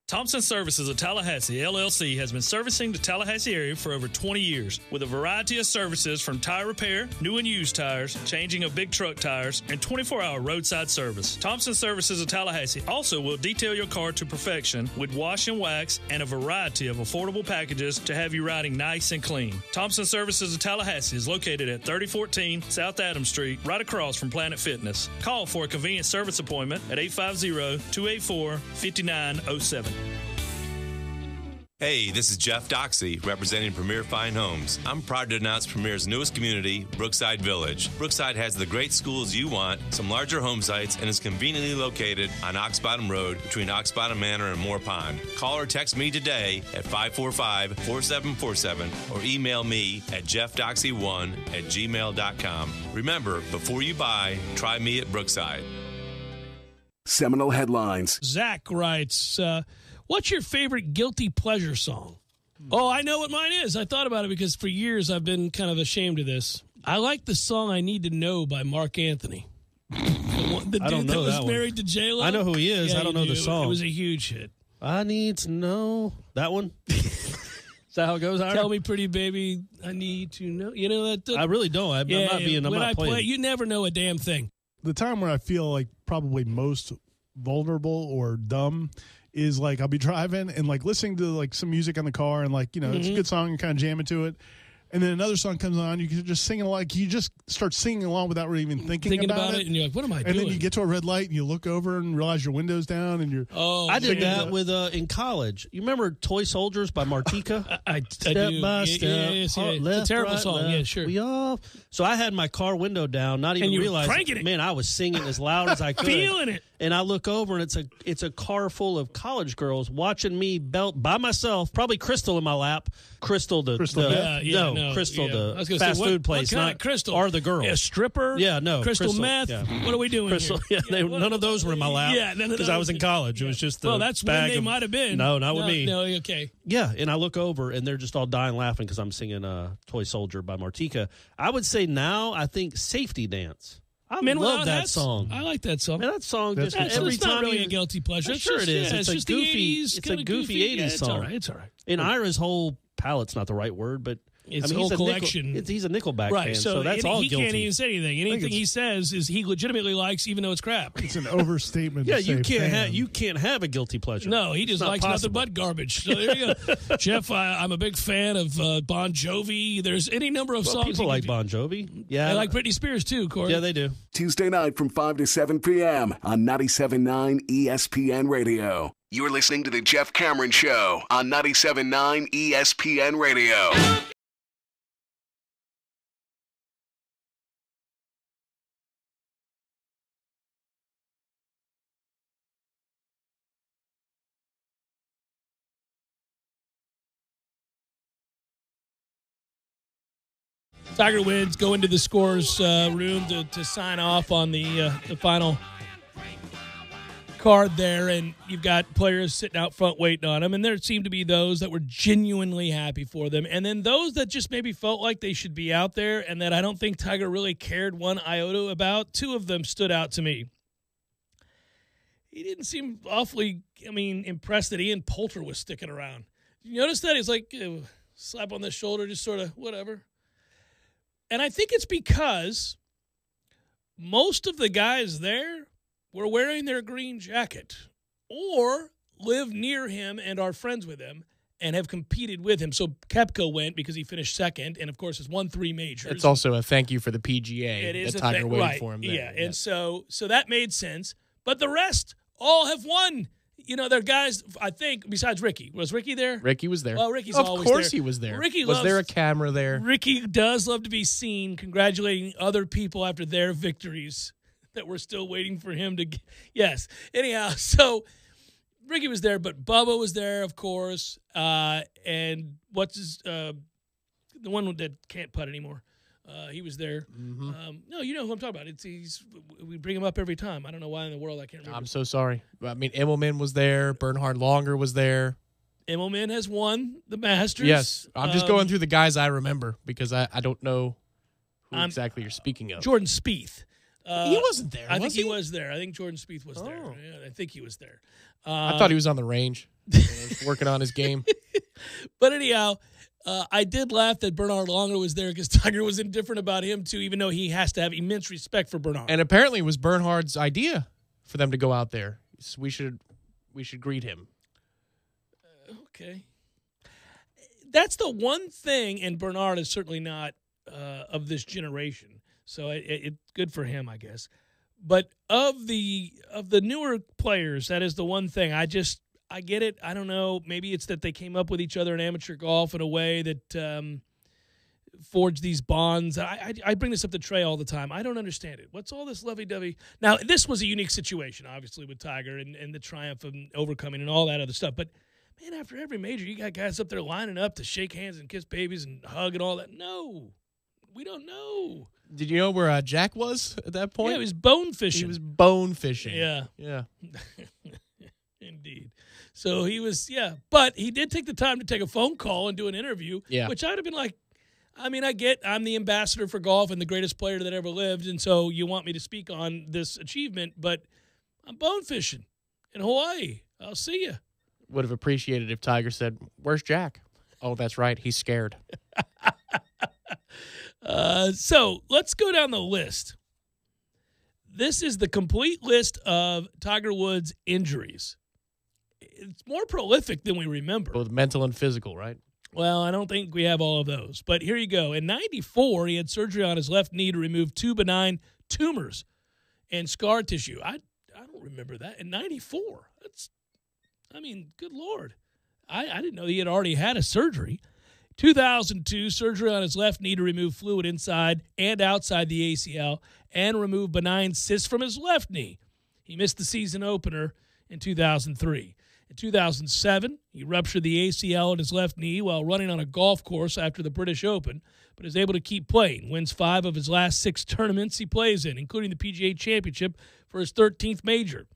Thompson Services of Tallahassee, LLC, has been servicing the Tallahassee area for over 20 years with a variety of services from tire repair, new and used tires, changing of big truck tires, and 24-hour roadside service. Thompson Services of Tallahassee also will detail your car to perfection with wash and wax and a variety of affordable packages to have you riding nice and clean. Thompson Services of Tallahassee is located at 3014 South Adams Street, right across from Planet Fitness. Call for a convenient service appointment at 850-284-5907. Hey, this is Jeff Doxey, representing Premier Fine Homes. I'm proud to announce Premier's newest community, Brookside Village. Brookside has the great schools you want, some larger home sites, and is conveniently located on Ox Bottom Road between Ox Bottom Manor and Moore Pond. Call or text me today at 545-4747 or email me at jeffdoxey1@gmail.com. Remember, before you buy, try me at Brookside. Seminole headlines. Zach writes, what's your favorite guilty pleasure song? Oh, I know what mine is. I thought about it because for years I've been kind of ashamed of this. I like the song I Need to Know by Mark Anthony. The I don't dude know that that was one. married to J-Lo. I know who he is. Yeah, I don't know the song. It was a huge hit. I need to know that one. Is that how it goes, Ira? Tell me, pretty baby, I need to know. You know that? I really don't. I'm not being. I'm when not I playing. play, you never know a damn thing. The time where I feel like probably most vulnerable or dumb is like I'll be driving and like listening to like some music on the car and like, you know, it's a good song and kind of jamming to it. and then another song comes on, you can just sing like you just start singing along without really even thinking about it. And you're like, what am I doing? And then you get to a red light and you look over and realize your window's down and you're. Oh, I did that with in college. You remember "Toy Soldiers" by Martika? I step do. by step, Yes. left, It's a terrible right, song. left. Yeah, sure. We all. So I had my car window down, not even And you were realizing. cranking it. Man, I was singing as loud as I could, Feeling it. And I look over, and it's a car full of college girls watching me belt by myself. Probably Crystal in my lap. Crystal, Crystal, the fast food place, what kind not of Crystal, or the girl, a stripper. Yeah, no, crystal meth. Yeah. What are we doing? Crystal, here? yeah, none of those were in my lap. Yeah, none of because those. I was in college. It was just the that's when bag they of, might have been. No, not with me. No, okay. Yeah, and I look over and they're just all dying laughing because I'm singing "Toy Soldier" by Martika. I would say now I think "Safety Dance." I Men love Without that Hats? song. I like that song. Man, that song just That's every it's time not really you- a guilty pleasure. Sure it is. Yeah, It's a just the goofy. 80s, It's a kinda goofy '80s Yeah, it's song. all right. It's all right. And Ira's whole palette's not the right word, but It's he's whole a collection. he's a Nickelback Right, fan, so, so that's all he guilty. can't even say anything. Anything it's- he says is he legitimately likes, even though it's crap. It's an overstatement. Yeah, to you say can't fan. you can't have a guilty pleasure. No, he It's just not likes possible. nothing but garbage. So there you go. Jeff, I'm a big fan of Bon Jovi. There's any number of Well, songs. people he like can Bon Jovi. Yeah, I like Britney Spears too, Corey. Yeah, they do. Tuesday night from 5 to 7 p.m. on 97.9 ESPN Radio. You're listening to The Jeff Cameron Show on 97.9 ESPN Radio. Tiger wins, go into the scores room to sign off on the final card there, and you've got players sitting out front waiting on them, and there seemed to be those that were genuinely happy for them, and then those that just maybe felt like they should be out there and that I don't think Tiger really cared one iota about. Two of them stood out to me. He didn't seem awfully, impressed that Ian Poulter was sticking around. You notice that? He's like, slap on the shoulder, just sort of whatever. And I think it's because most of the guys there were wearing their green jacket or live near him and are friends with him and have competed with him. So Koepka went because he finished second and, of course, has won 3 majors. It's also a thank you for the PGA It is that a Tiger thing, waited right, for him there. Yeah, and so that made sense. But the rest all have won. You know, they're guys, I think, besides Ricky. Was Ricky there? Ricky was there. Well, Ricky's of always course there. he was there. Ricky was loves, there a camera there? Ricky does love to be seen congratulating other people after their victories that we're still waiting for him to get. Yes. Anyhow, so Ricky was there, but Bubba was there, of course. And what's his the one that can't putt anymore. He was there. Mm-hmm. No, you know who I'm talking about. We bring him up every time. I don't know why in the world I can't remember. I'm so sorry. I mean, Immelman was there. Bernhard Longer was there. Immelman has won the Masters. Yes. I'm just going through the guys I remember because I don't know who I'm- exactly you're speaking of. Jordan Spieth. He wasn't there, I was think he he? was there. I think Jordan Spieth was there. Yeah, I think he was there. I thought he was on the range. He was working on his game. But anyhow, I did laugh that Bernhard Longer was there because Tiger was indifferent about him too, even though he has to have immense respect for Bernhard. And apparently it was Bernhard's idea for them to go out there. So we should greet him. Okay. That's the one thing, and Bernhard is certainly not of this generation, so it's good for him, I guess. But of the newer players, that is the one thing. I get it. I don't know. Maybe it's that they came up with each other in amateur golf in a way that forged these bonds. I bring this up to Trey all the time. I don't understand it. What's all this lovey-dovey? Now, this was a unique situation, obviously, with Tiger and the triumph of overcoming and all that other stuff. But, man, after every major, you got guys up there lining up to shake hands and kiss babies and hug and all that. No, we don't know. Did you know where Jack was at that point? Yeah, he was bone fishing. He was bone fishing. Yeah. Yeah. Indeed. So he was, but he did take the time to take a phone call and do an interview, which I'd have been like, I get I'm the ambassador for golf and the greatest player that ever lived, and so you want me to speak on this achievement, but I'm bone fishing in Hawaii. I'll see you. Would have appreciated if Tiger said, "Where's Jack?" Oh, that's right. He's scared. So let's go down the list. This is the complete list of Tiger Woods' injuries. It's more prolific than we remember. Both mental and physical, right? Well, I don't think we have all of those. But here you go. In 94, he had surgery on his left knee to remove 2 benign tumors and scar tissue. I don't remember that. In 94. Good Lord. I didn't know he had already had a surgery. 2002, surgery on his left knee to remove fluid inside and outside the ACL and remove benign cysts from his left knee. He missed the season opener in 2003. In 2007, he ruptured the ACL in his left knee while running on a golf course after the British Open, but is able to keep playing. Wins 5 of his last 6 tournaments he plays in, including the PGA Championship for his 13th major.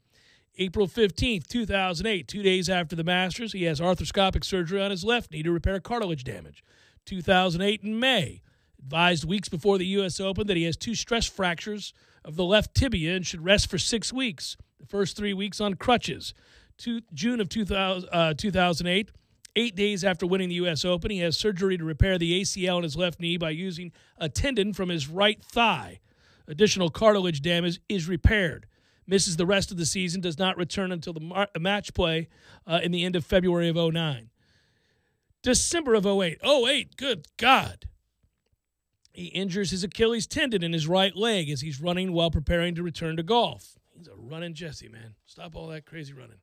April 15th, 2008, 2 days after the Masters, he has arthroscopic surgery on his left knee to repair cartilage damage. 2008 in May, advised weeks before the U.S. Open that he has 2 stress fractures of the left tibia and should rest for 6 weeks, the first 3 weeks on crutches. June of 2008, 8 days after winning the U.S. Open, he has surgery to repair the ACL in his left knee by using a tendon from his right thigh. Additional cartilage damage is repaired. Misses the rest of the season, does not return until the match play in the end of February of 2009. December of 2008. 2008, good God. He injures his Achilles tendon in his right leg as he's running while preparing to return to golf. He's a running Jesse, man. Stop all that crazy running.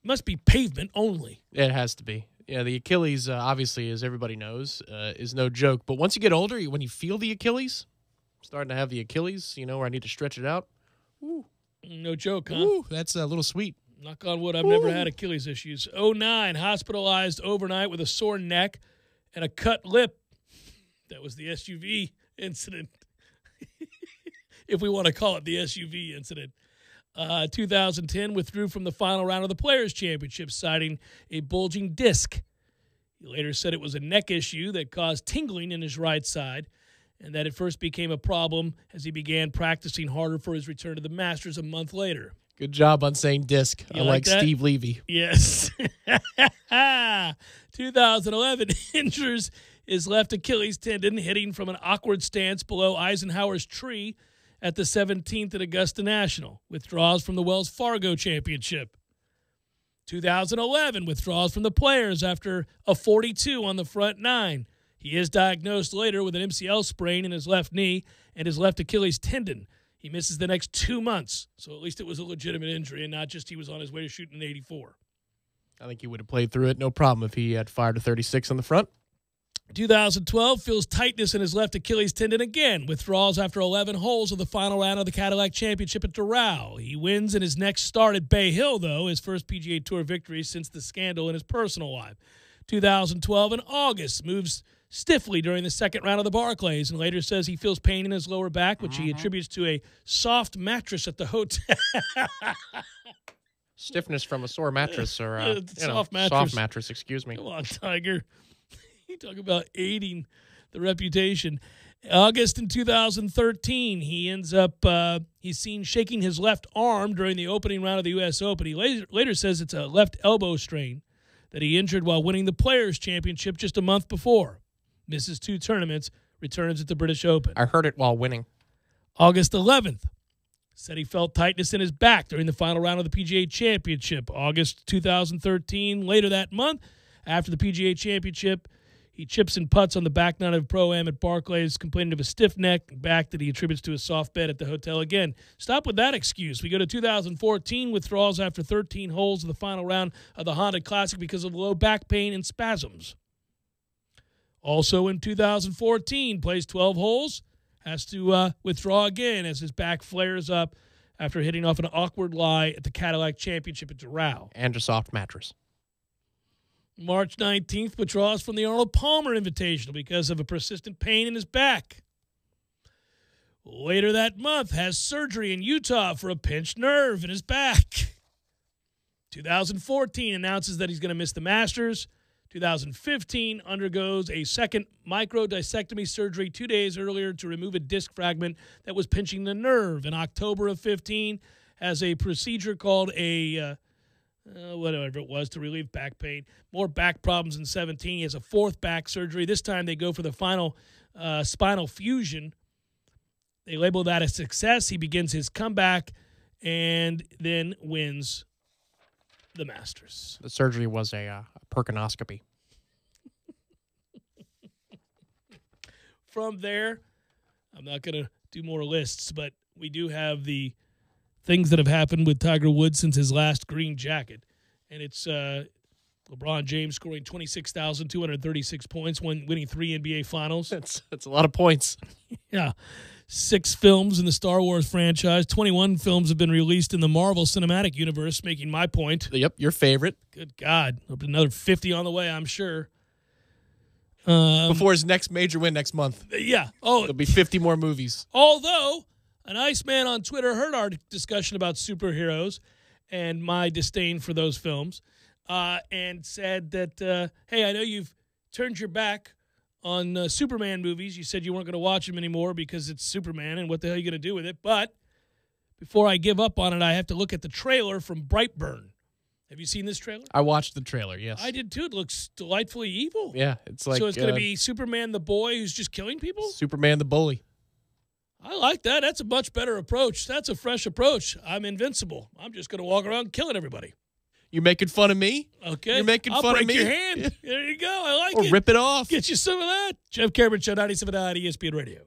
Must be pavement only. It has to be. Yeah, the Achilles, obviously, as everybody knows, is no joke. But once you get older, when you feel the Achilles, starting to have the Achilles, where I need to stretch it out. Ooh. No joke, huh? Ooh, that's a little sweet. Knock on wood, I've never had Achilles issues. 2009, hospitalized overnight with a sore neck and a cut lip. That was the SUV incident, if we want to call it the SUV incident. 2010, withdrew from the final round of the Players' Championship, citing a bulging disc. He later said it was a neck issue that caused tingling in his right side, and that it first became a problem as he began practicing harder for his return to the Masters a month later. Good job on saying disc. You I like that? Steve Levy. Yes. 2011, injures his left Achilles tendon, hitting from an awkward stance below Eisenhower's tree at the 17th at Augusta National. Withdraws from the Wells Fargo Championship. 2011, withdraws from the Players after a 42 on the front 9. He is diagnosed later with an MCL sprain in his left knee and his left Achilles tendon. He misses the next 2 months, so at least it was a legitimate injury and not just he was on his way to shooting an 84. I think he would have played through it no problem if he had fired a 36 on the front. 2012, feels tightness in his left Achilles tendon again. Withdraws after 11 holes of the final round of the Cadillac Championship at Doral. He wins in his next start at Bay Hill, though, his first PGA Tour victory since the scandal in his personal life. 2012 in August, moves stiffly during the second round of the Barclays and later says he feels pain in his lower back, which he attributes to a soft mattress at the hotel. Stiffness from a sore mattress or soft mattress, excuse me. Come on, Tiger. You talk about aiding the reputation. August in 2013, he ends up, he's seen shaking his left arm during the opening round of the U.S. Open. He later says it's a left elbow strain that he injured while winning the Players' Championship just a month before. Misses 2 tournaments, returns at the British Open. I heard it while winning. August 11th, said he felt tightness in his back during the final round of the PGA Championship. August 2013, later that month, after the PGA Championship, he chips and putts on the back nine of Pro-Am at Barclays, complaining of a stiff neck and back that he attributes to a soft bed at the hotel. Again, stop with that excuse. We go to 2014, withdrawals after 13 holes of the final round of the Honda Classic because of low back pain and spasms. Also in 2014, plays 12 holes, has to withdraw again as his back flares up after hitting off an awkward lie at the Cadillac Championship at Doral. And a soft mattress. March 19th, withdraws from the Arnold Palmer Invitational because of a persistent pain in his back. Later that month, has surgery in Utah for a pinched nerve in his back. 2014, announces that he's going to miss the Masters. 2015, undergoes a second microdiscectomy surgery 2 days earlier to remove a disc fragment that was pinching the nerve. In October of 15, has a procedure called a whatever it was to relieve back pain. More back problems in 17. He has a 4th back surgery. This time they go for the final spinal fusion. They label that a success. He begins his comeback and then wins the Masters. The surgery was a perkinoscopy. from there, I'm not going to do more lists, but we do have the things that have happened with Tiger Woods since his last green jacket. And it's LeBron James scoring 26,236 points, winning 3 NBA Finals. That's a lot of points. Yeah. 6 films in the Star Wars franchise. 21 films have been released in the Marvel Cinematic Universe, making my point. Yep, your favorite. Good God. Another 50 on the way, I'm sure. Before his next major win next month. Yeah. Oh, there'll be 50 more movies. Although, an Iceman on Twitter heard our discussion about superheroes and my disdain for those films and said that, hey, I know you've turned your back on Superman movies. You said you weren't going to watch them anymore because it's Superman, and what the hell are you going to do with it? But before I give up on it, I have to look at the trailer from Brightburn. Have you seen this trailer? I watched the trailer, yes. I did too. It looks delightfully evil. Yeah, it's like... So it's going to be Superman the boy who's just killing people? Superman the bully. I like that. That's a much better approach. That's a fresh approach. I'm invincible. I'm just going to walk around killing everybody. You making fun of me? Okay. You're making fun of me? I'll break your hand. There you go. I like it. Or rip it off. Get you some of that. Jeff Cameron Show, 97.9 ESPN Radio.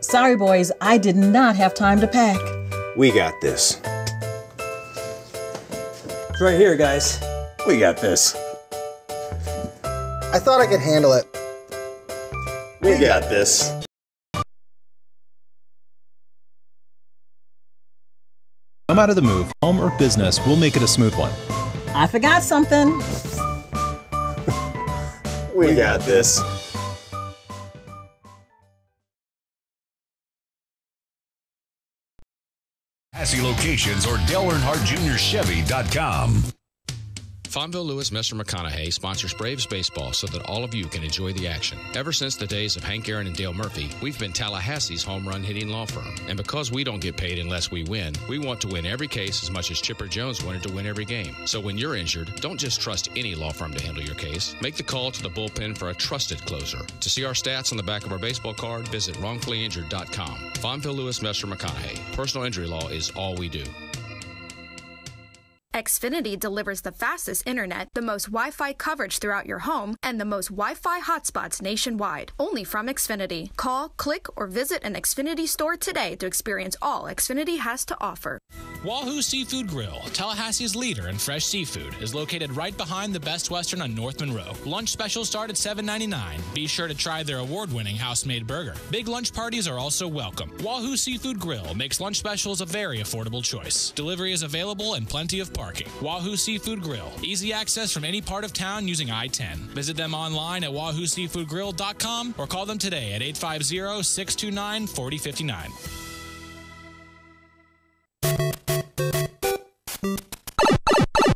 Sorry, boys, I did not have time to pack. We got this. It's right here, guys. We got this. I thought I could handle it. We got this. No matter the move, home or business, we'll make it a smooth one. I forgot something. We got this. Tallahassee locations or DaleEarnhardtJr.Chevy.com. Fonville Lewis Messer McConaughey sponsors Braves baseball so that all of you can enjoy the action. Ever since the days of Hank Aaron and Dale Murphy, we've been Tallahassee's home run hitting law firm. And because we don't get paid unless we win, we want to win every case as much as Chipper Jones wanted to win every game. So when you're injured, don't just trust any law firm to handle your case. Make the call to the bullpen for a trusted closer. To see our stats on the back of our baseball card, visit wrongfullyinjured.com. Fonville Lewis Messer McConaughey. Personal injury law is all we do. Xfinity delivers the fastest internet, the most Wi-Fi coverage throughout your home, and the most Wi-Fi hotspots nationwide. Only from Xfinity. Call, click, or visit an Xfinity store today to experience all Xfinity has to offer. Wahoo Seafood Grill, Tallahassee's leader in fresh seafood, is located right behind the Best Western on North Monroe. Lunch specials start at $7.99. Be sure to try their award-winning house-made burger. Big lunch parties are also welcome. Wahoo Seafood Grill makes lunch specials a very affordable choice. Delivery is available and plenty of parking. Wahoo Seafood Grill. Easy access from any part of town using I-10. Visit them online at wahooseafoodgrill.com or call them today at 850-629-4059.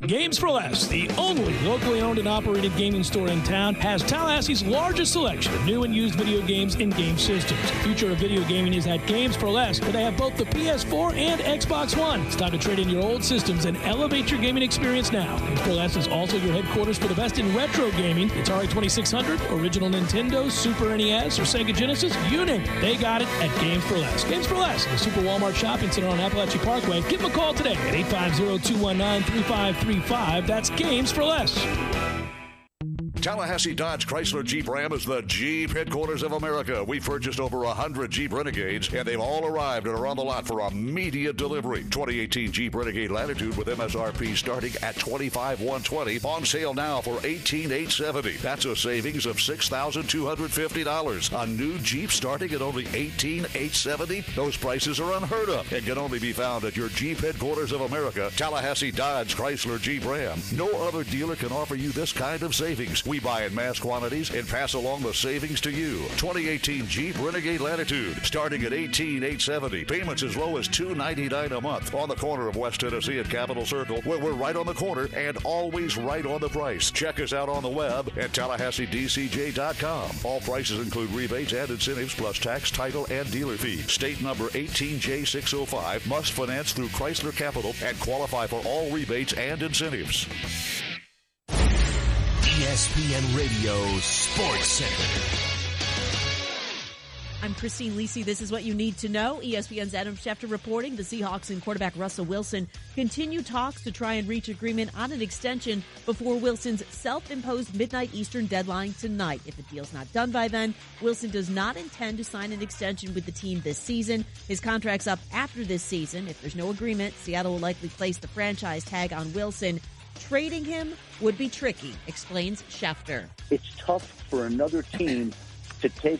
Games for Less, the only locally owned and operated gaming store in town, has Tallahassee's largest selection of new and used video games and game systems. The future of video gaming is at Games for Less, where they have both the PS4 and Xbox One. It's time to trade in your old systems and elevate your gaming experience now. Games for Less is also your headquarters for the best in retro gaming. It's Atari 2600, original Nintendo, Super NES, or Sega Genesis, you name it. They got it at Games for Less. Games for Less, the Super Walmart Shopping Center on Appalachia Parkway. Give them a call today at 850-219-3535. That's Games for Less. Tallahassee Dodge Chrysler Jeep Ram is the Jeep headquarters of America. We've purchased over 100 Jeep Renegades, and they've all arrived and are on the lot for immediate delivery. 2018 Jeep Renegade Latitude with MSRP starting at $25,120, on sale now for $18,870. That's a savings of $6,250. A new Jeep starting at only $18,870. Those prices are unheard of and can only be found at your Jeep headquarters of America, Tallahassee Dodge Chrysler Jeep Ram. No other dealer can offer you this kind of savings. We buy in mass quantities and pass along the savings to you. 2018 Jeep Renegade Latitude, starting at $18,870. Payments as low as $299 a month. On the corner of West Tennessee and Capitol Circle, where we're right on the corner and always right on the price. Check us out on the web at TallahasseeDCJ.com. All prices include rebates and incentives plus tax, title, and dealer fee. State number 18J605. Must finance through Chrysler Capital and qualify for all rebates and incentives. ESPN Radio Sports Center. I'm Christine Lisi. This is what you need to know. ESPN's Adam Schefter reporting the Seahawks and quarterback Russell Wilson continue talks to try and reach agreement on an extension before Wilson's self-imposed midnight Eastern deadline tonight. If the deal's not done by then, Wilson does not intend to sign an extension with the team this season. His contract's up after this season. If there's no agreement, Seattle will likely place the franchise tag on Wilson. Trading him would be tricky, explains Schefter. It's tough for another team to take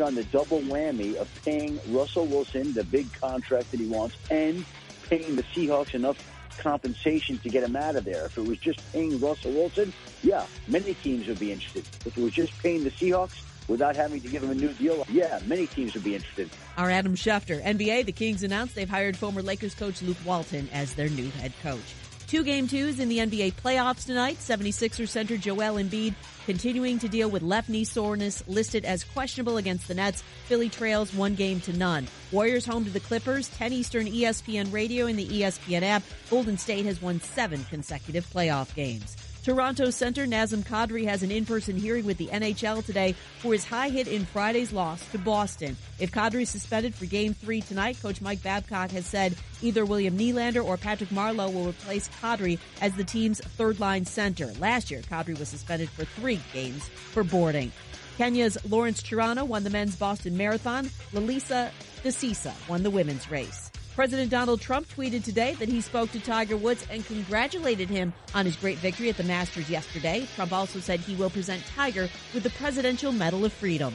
on the double whammy of paying Russell Wilson the big contract that he wants and paying the Seahawks enough compensation to get him out of there. If it was just paying Russell Wilson, yeah, many teams would be interested. If it was just paying the Seahawks without having to give him a new deal, yeah, many teams would be interested. Our Adam Schefter. NBA, the Kings announced they've hired former Lakers coach Luke Walton as their new head coach. 2 Game 2s in the NBA playoffs tonight. 76ers center Joel Embiid continuing to deal with left knee soreness, listed as questionable against the Nets. Philly trails 1-0. Warriors home to the Clippers. 10 Eastern, ESPN Radio and the ESPN app. Golden State has won 7 consecutive playoff games. Toronto center Nazem Kadri has an in-person hearing with the NHL today for his high hit in Friday's loss to Boston. If Kadri is suspended for Game 3 tonight, Coach Mike Babcock has said either William Nylander or Patrick Marleau will replace Kadri as the team's third-line center. Last year, Kadri was suspended for 3 games for boarding. Kenya's Lawrence Chirano won the men's Boston Marathon. Lalisa Desisa won the women's race. President Donald Trump tweeted today that he spoke to Tiger Woods and congratulated him on his great victory at the Masters yesterday. Trump also said he will present Tiger with the Presidential Medal of Freedom.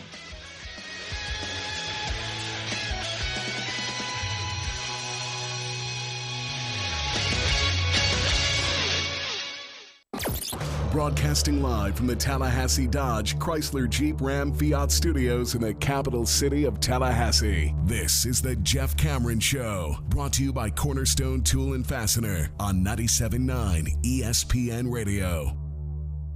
Broadcasting live from the Tallahassee Dodge Chrysler Jeep Ram Fiat Studios in the capital city of Tallahassee. This is the Jeff Cameron Show, brought to you by Cornerstone Tool and Fastener on 97.9 ESPN Radio.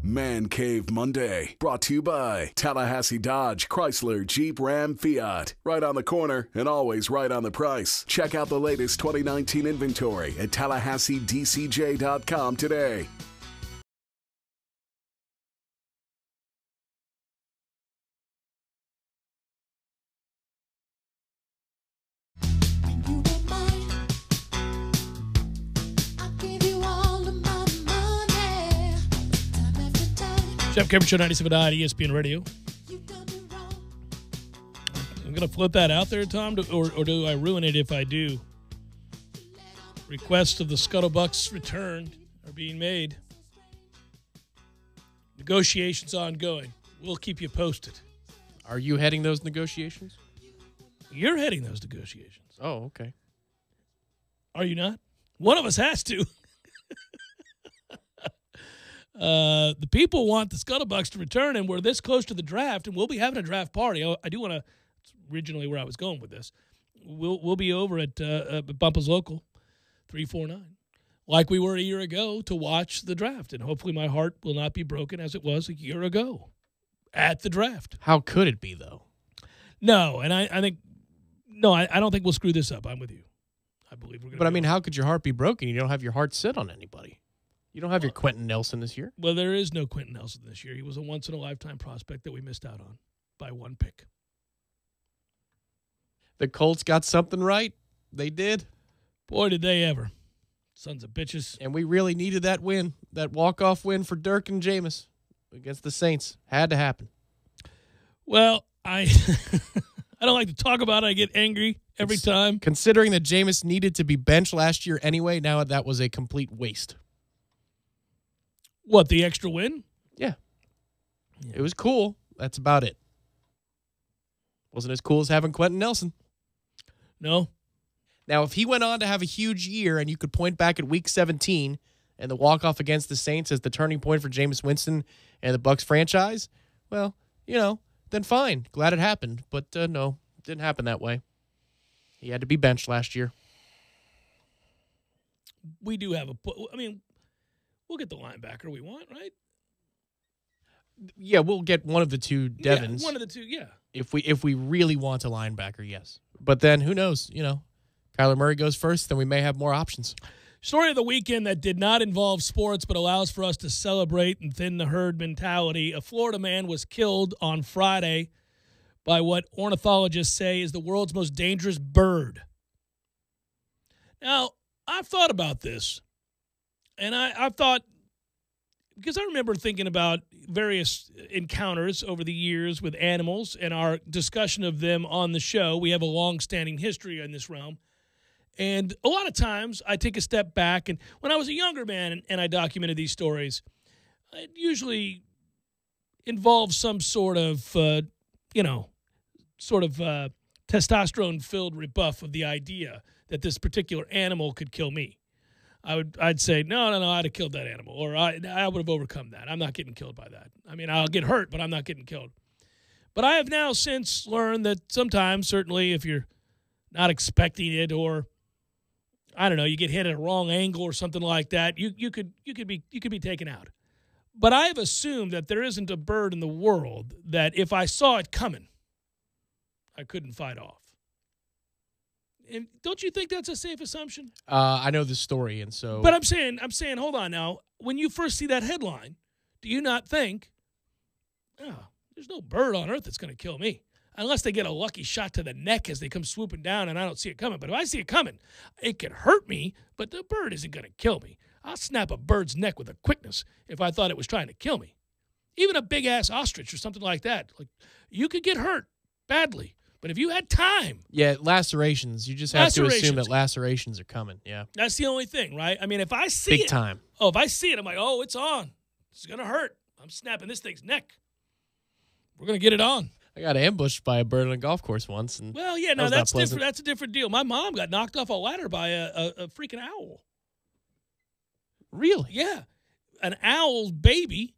Man Cave Monday, brought to you by Tallahassee Dodge Chrysler Jeep Ram Fiat. Right on the corner and always right on the price. Check out the latest 2019 inventory at TallahasseeDCJ.com today. Jeff Cameron Show, 97.9 ESPN Radio. I'm going to flip that out there, Tom, or do I ruin it if I do? Requests of the Scuttlebucks return are being made. Negotiations ongoing. We'll keep you posted. Are you heading those negotiations? You're heading those negotiations. Oh, okay. Are you not? One of us has to. The people want the Scuttlebucks to return, and we're this close to the draft, and we'll be having a draft party. I do want to, originally where I was going with this, we'll be over at Bumpa's Local, 349, like we were a year ago to watch the draft, and hopefully my heart will not be broken as it was a year ago at the draft. How could it be, though? No, and I think, I don't think we'll screw this up. I'm with you. I believe we're going to. But, I mean, how could your heart be broken? You don't have your heart set on anybody. You don't have your Quentin Nelson this year? Well, there is no Quentin Nelson this year. He was a once-in-a-lifetime prospect that we missed out on by 1 pick. The Colts got something right. They did. Boy, did they ever. Sons of bitches. And we really needed that win, that walk-off win for Dirk and Jameis against the Saints. Had to happen. Well, I don't like to talk about it. I get angry every time. Considering that Jameis needed to be benched last year anyway, now that was a complete waste. What, the extra win? Yeah. It was cool. That's about it. Wasn't as cool as having Quentin Nelson. No. Now, if he went on to have a huge year and you could point back at Week 17 and the walk-off against the Saints as the turning point for Jameis Winston and the Bucs franchise, well, then fine. Glad it happened. But no, it didn't happen that way. He had to be benched last year. We do have we'll get the linebacker we want, right? Yeah, we'll get one of the two Devons. Yeah, one of the two, yeah. If we really want a linebacker, yes. But then who knows? Kyler Murray goes first, then we may have more options. Story of the weekend that did not involve sports but allows for us to celebrate and thin the herd mentality. A Florida man was killed on Friday by what ornithologists say is the world's most dangerous bird. Now, I've thought about this, and I've thought, because I remember thinking about various encounters over the years with animals and our discussion of them on the show. We have a long-standing history in this realm. And a lot of times I take a step back, and when I was a younger man and I documented these stories, it usually involves some sort of, testosterone-filled rebuff of the idea that this particular animal could kill me. I'd say, no, I'd have killed that animal, or I would have overcome that. I'm not getting killed by that. I mean, I'll get hurt, but I'm not getting killed. But I have now since learned that sometimes, certainly if you're not expecting it, or I don't know, you get hit at a wrong angle or something like that, you could be taken out. But I have assumed that there isn't a bird in the world that if I saw it coming, I couldn't fight off. And don't you think that's a safe assumption? I know the story, and so. But I'm saying, hold on now. When you first see that headline, do you not think, there's no bird on earth that's going to kill me, unless they get a lucky shot to the neck as they come swooping down, and I don't see it coming. But if I see it coming, it could hurt me, but the bird isn't going to kill me. I'll snap a bird's neck with a quickness if I thought it was trying to kill me. Even a big-ass ostrich or something like that. Like, you could get hurt badly. But if you had time. Yeah, lacerations. You just have to assume that lacerations are coming. Yeah. That's the only thing, right? I mean, if I see it. Big time. Oh, if I see it, I'm like, oh, it's on. It's going to hurt. I'm snapping this thing's neck. We're going to get it on. I got ambushed by a bird on a golf course once. And well, yeah, no, that's different. That's a different deal. My mom got knocked off a ladder by a freaking owl. Really? Yeah. An owl's baby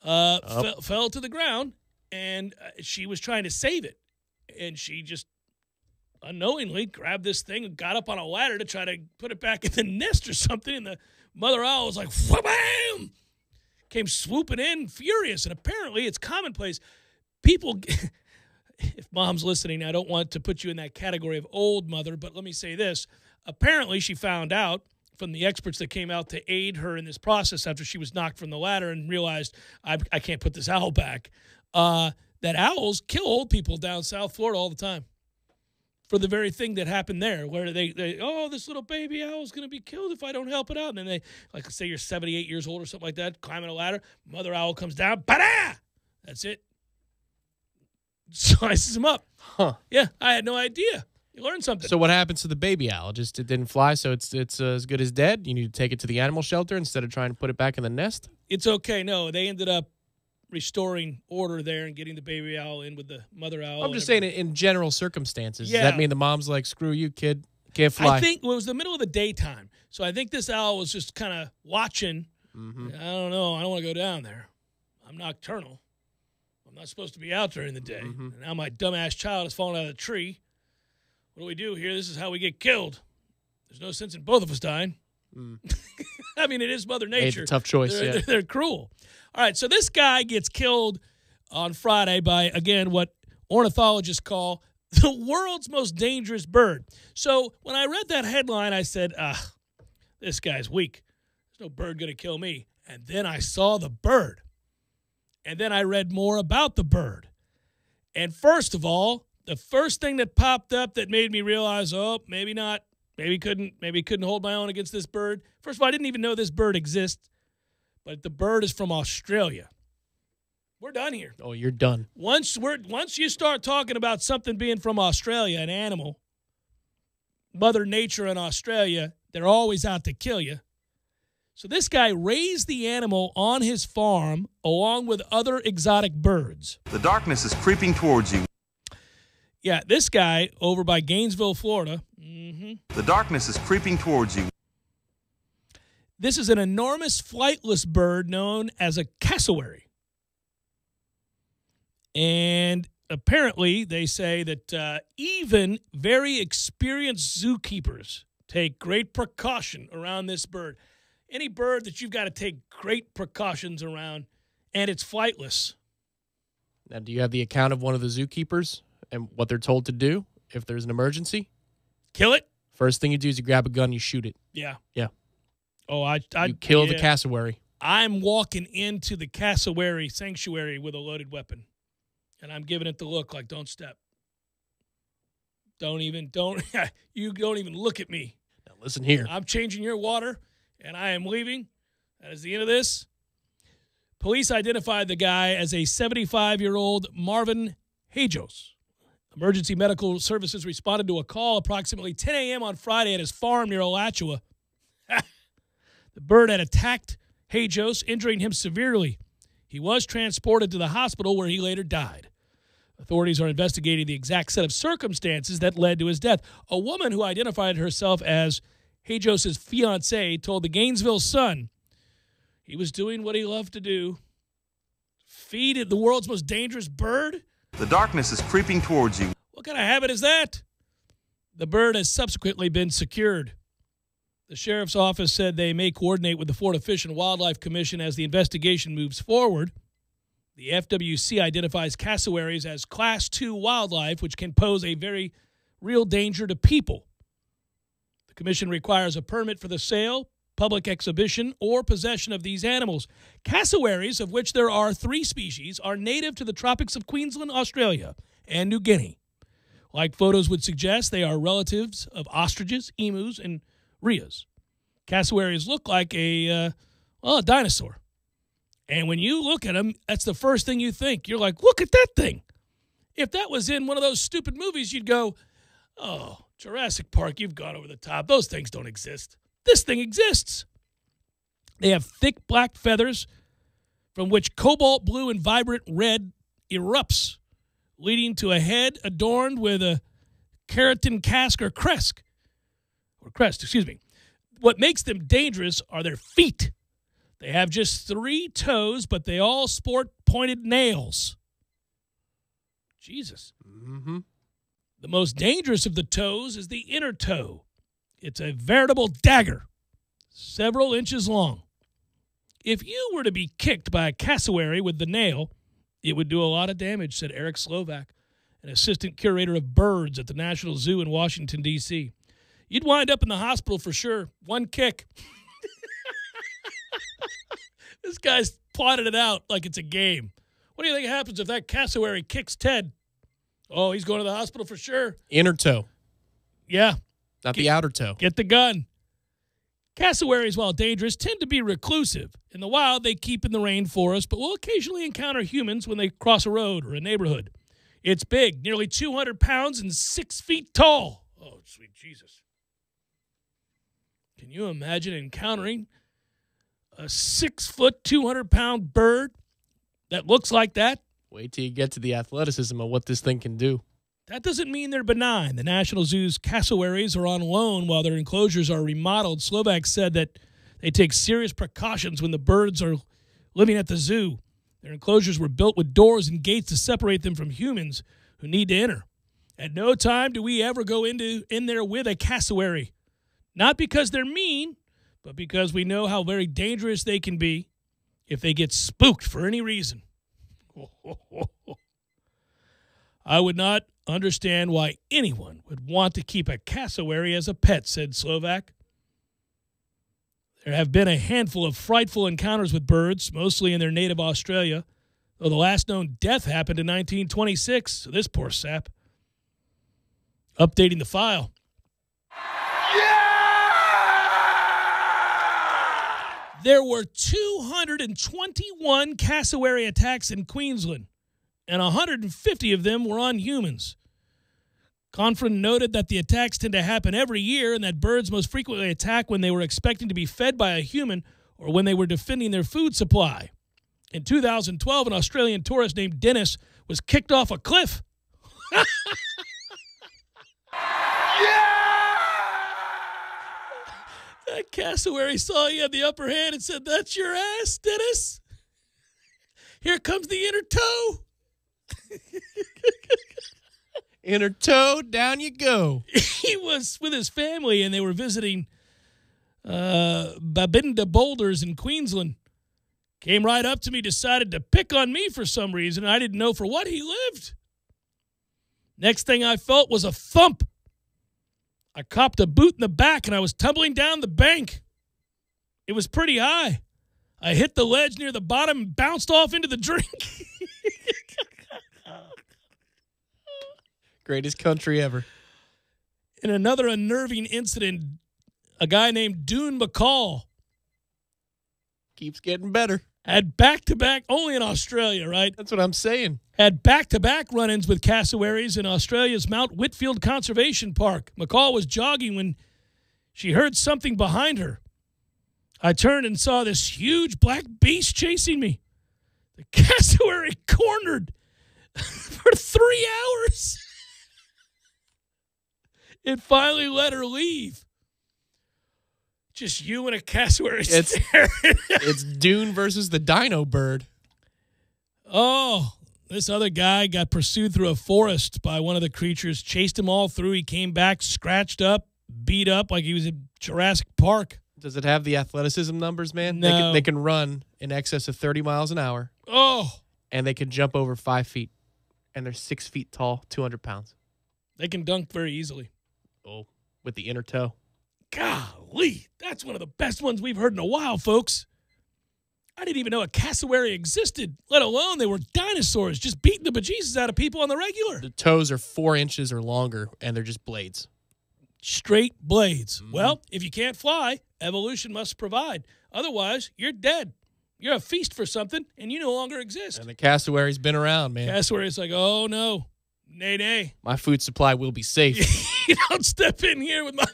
fell to the ground, and she was trying to save it. And she just unknowingly grabbed this thing and got up on a ladder to try to put it back in the nest or something. And the mother owl was like, wha-bam! Came swooping in, furious. And apparently it's commonplace. People, if mom's listening, I don't want to put you in that category of old mother, but let me say this. Apparently she found out from the experts that came out to aid her in this process after she was knocked from the ladder and realized, I can't put this owl back, that owls kill old people down South Florida all the time for the very thing that happened there, where they this little baby owl is going to be killed if I don't help it out. And then they, like, say you're 78 years old or something like that, climbing a ladder, mother owl comes down, ba-da! That's it. Slices him up. Huh. Yeah, I had no idea. You learned something. So what happens to the baby owl? Just it didn't fly, so it's as good as dead? You need to take it to the animal shelter instead of trying to put it back in the nest? It's okay. No, they ended up restoring order there and getting the baby owl in with the mother owl. I'm just saying in general circumstances. Yeah. Does that mean the mom's like, screw you, kid, can't fly? I think it was the middle of the daytime. So I think this owl was just kind of watching. Mm-hmm. I don't know. I don't want to go down there. I'm nocturnal. I'm not supposed to be out during the day. Mm-hmm. And now my dumbass child has fallen out of the tree. What do we do here? This is how we get killed. There's no sense in both of us dying. Mm. I mean, it is Mother Nature. It's a tough choice. They're cruel. All right, so this guy gets killed on Friday by, again, what ornithologists call the world's most dangerous bird. So when I read that headline, I said, this guy's weak. There's no bird going to kill me. And then I saw the bird. And then I read more about the bird. And first of all, the first thing that popped up that made me realize, maybe not. Maybe couldn't hold my own against this bird. First of all, I didn't even know this bird exists. But the bird is from Australia. We're done here. Oh, you're done. Once you start talking about something being from Australia, an animal, Mother Nature in Australia, they're always out to kill you. So this guy raised the animal on his farm along with other exotic birds. The darkness is creeping towards you. Yeah, this guy over by Gainesville, Florida. Mm-hmm. The darkness is creeping towards you. This is an enormous flightless bird known as a cassowary. And apparently they say that even very experienced zookeepers take great precaution around this bird. Any bird that you've got to take great precautions around, and it's flightless. Now, do you have the account of one of the zookeepers and what they're told to do if there's an emergency? Kill it. First thing you do is you grab a gun, you shoot it. Yeah. Yeah. Oh, you kill the cassowary. I'm walking into the cassowary sanctuary with a loaded weapon. And I'm giving it the look like, don't step. You don't even look at me. Now listen here. I'm changing your water, and I am leaving. That is the end of this. Police identified the guy as a 75-year-old Marvin Hajos. Emergency medical services responded to a call approximately 10 a.m. on Friday at his farm near Alachua. The bird had attacked Hajos, injuring him severely. He was transported to the hospital where he later died. Authorities are investigating the exact set of circumstances that led to his death. A woman who identified herself as Hajos' fiancée told the Gainesville Sun he was doing what he loved to do. Feed the world's most dangerous bird? The darkness is creeping towards you. What kind of habit is that? The bird has subsequently been secured. The sheriff's office said they may coordinate with the Florida Fish and Wildlife Commission as the investigation moves forward. The FWC identifies cassowaries as Class 2 wildlife, which can pose a very real danger to people. The commission requires a permit for the sale, public exhibition, or possession of these animals. Cassowaries, of which there are 3 species, are native to the tropics of Queensland, Australia, and New Guinea. Like photos would suggest, they are relatives of ostriches, emus, and rheas. Cassowaries look like a dinosaur. And when you look at them, that's the first thing you think. You're like, look at that thing. If that was in one of those stupid movies, you'd go, oh, Jurassic Park, you've gone over the top. Those things don't exist. This thing exists. They have thick black feathers from which cobalt blue and vibrant red erupts, leading to a head adorned with a keratin casque or crest. What makes them dangerous are their feet. They have just 3 toes, but they all sport pointed nails. Jesus. Mm-hmm. The most dangerous of the toes is the inner toe. It's a veritable dagger, several inches long. If you were to be kicked by a cassowary with the nail, it would do a lot of damage, said Eric Slovak, an assistant curator of birds at the National Zoo in Washington, D.C. You'd wind up in the hospital for sure. One kick. This guy's plotted it out like it's a game. What do you think happens if that cassowary kicks Ted? Oh, he's going to the hospital for sure. Inner toe. Yeah. Not the outer toe. Get the gun. Cassowaries, while dangerous, tend to be reclusive. In the wild, they keep in the rainforest, but will occasionally encounter humans when they cross a road or a neighborhood. It's big, nearly 200 pounds and 6 feet tall. Oh, sweet Jesus. Can you imagine encountering a 6-foot, 200-pound bird that looks like that? Wait till you get to the athleticism of what this thing can do. That doesn't mean they're benign. The National Zoo's cassowaries are on loan while their enclosures are remodeled. Slovak said that they take serious precautions when the birds are living at the zoo. Their enclosures were built with doors and gates to separate them from humans who need to enter. At no time do we ever go in there with a cassowary. Not because they're mean, but because we know how very dangerous they can be if they get spooked for any reason. I would not understand why anyone would want to keep a cassowary as a pet, said Slovak. There have been a handful of frightful encounters with birds, mostly in their native Australia, though the last known death happened in 1926, so this poor sap. Updating the file. There were 221 cassowary attacks in Queensland, and 150 of them were on humans. Confrin noted that the attacks tend to happen every year and that birds most frequently attack when they were expecting to be fed by a human or when they were defending their food supply. In 2012, an Australian tourist named Dennis was kicked off a cliff. That cassowary saw he had the upper hand and said, "That's your ass, Dennis. Here comes the inner toe." Inner toe, down you go. He was with his family, and they were visiting Babinda Boulders in Queensland. Came right up to me, decided to pick on me for some reason, and I didn't know for what he lived. Next thing I felt was a thump. I copped a boot in the back, and I was tumbling down the bank. It was pretty high. I hit the ledge near the bottom and bounced off into the drink. Greatest country ever. In another unnerving incident, a guy named Dune McCall keeps getting better. Had back-to-back, only in Australia, right? That's what I'm saying. Had back-to-back run-ins with cassowaries in Australia's Mount Whitfield Conservation Park. McCall was jogging when she heard something behind her. I turned and saw this huge black beast chasing me. The cassowary cornered for 3 hours. It finally let her leave. Just you and a cassowary. It's Dune versus the dino bird. Oh, this other guy got pursued through a forest by one of the creatures, chased him all through. He came back scratched up, beat up like he was in Jurassic Park. Does it have the athleticism numbers, man? No. They can run in excess of 30 miles an hour. Oh. And they can jump over 5 feet. And they're 6 feet tall, 200 pounds. They can dunk very easily. Oh, with the inner toe. Golly, that's one of the best ones we've heard in a while, folks. I didn't even know a cassowary existed, let alone they were dinosaurs just beating the bejesus out of people on the regular. The toes are 4 inches or longer, and they're just blades. Straight blades. Well, if you can't fly, evolution must provide. Otherwise, you're dead. You're a feast for something, and you no longer exist. And the cassowary's been around, man. Cassowary's like, oh, no. Nay, nay. My food supply will be safe. You don't step in here with my...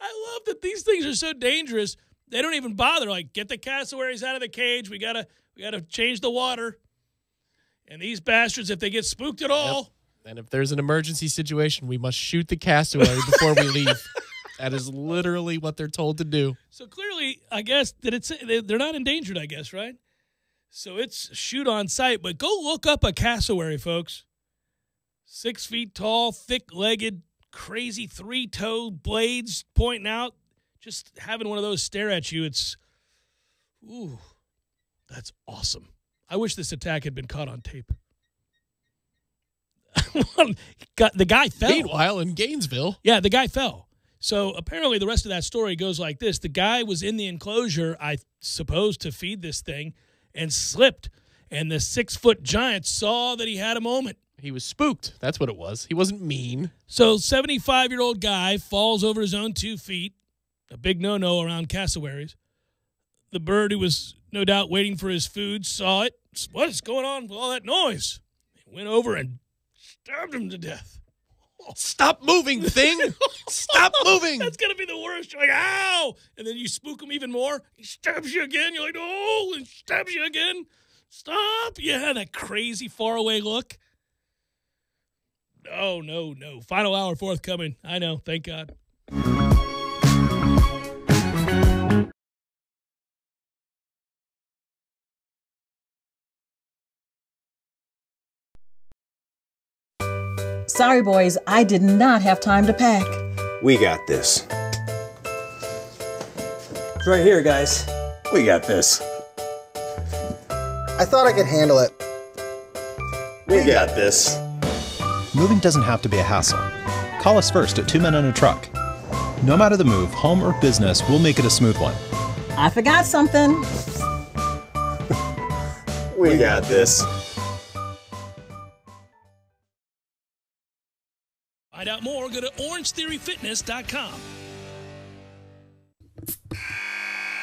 I love that these things are so dangerous. They don't even bother. Like, get the cassowaries out of the cage. We gotta change the water. And these bastards, if they get spooked at all... Yep. And if there's an emergency situation, we must shoot the cassowary before we leave. That is literally what they're told to do. So clearly, I guess, they're not endangered, I guess, right? So it's shoot on sight. But go look up a cassowary, folks. 6 feet tall, thick-legged, crazy 3-toe blades pointing out. Just having one of those stare at you, ooh, that's awesome. I wish this attack had been caught on tape. The guy fell. Meanwhile, in Gainesville. Yeah, the guy fell. So apparently the rest of that story goes like this. The guy was in the enclosure, I suppose, to feed this thing, and slipped. And the 6-foot giant saw that he had a moment. He was spooked. That's what it was. He wasn't mean. So 75-year-old guy falls over his own 2 feet. A big no-no around cassowaries. The bird, who was no doubt waiting for his food, saw it. What is going on with all that noise? He went over and stabbed him to death. Stop moving, thing! Stop moving! That's going to be the worst. You're like, ow! And then you spook him even more. He stabs you again. You're like, oh, and stabs you again. Stop! Yeah, that crazy faraway look. Oh, no. Final hour forthcoming. I know. Thank God. Sorry, boys, I did not have time to pack. We got this. It's right here, guys. We got this. I thought I could handle it. We got this. Moving doesn't have to be a hassle. Call us first at 2 Men and a Truck. No matter the move, home or business, we'll make it a smooth one. I forgot something. We got this. Find out more, go to orangetheoryfitness.com.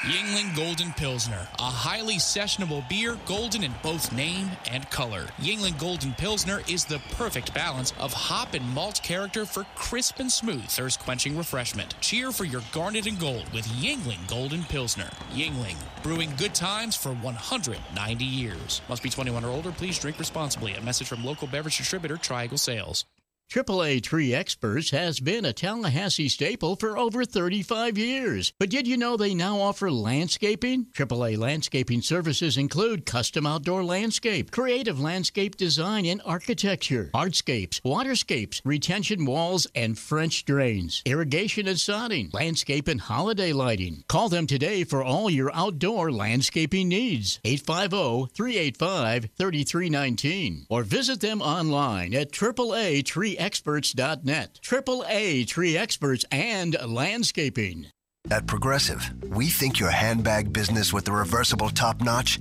Yuengling Golden Pilsner, a highly sessionable beer, golden in both name and color. Yuengling Golden Pilsner is the perfect balance of hop and malt character for crisp and smooth thirst-quenching refreshment. Cheer for your garnet and gold with Yuengling Golden Pilsner. Yuengling, brewing good times for 190 years. Must be 21 or older. Please drink responsibly. A message from local beverage distributor Triangle Sales. AAA Tree Experts has been a Tallahassee staple for over 35 years. But did you know they now offer landscaping? AAA landscaping services include custom outdoor landscape, creative landscape design and architecture, hardscapes, waterscapes, retention walls, and French drains, irrigation and sodding, landscape and holiday lighting. Call them today for all your outdoor landscaping needs. 850-385-3319 or visit them online at AAA Experts.net. AAA Tree Experts and Landscaping. At Progressive, we think your handbag business with the reversible top notch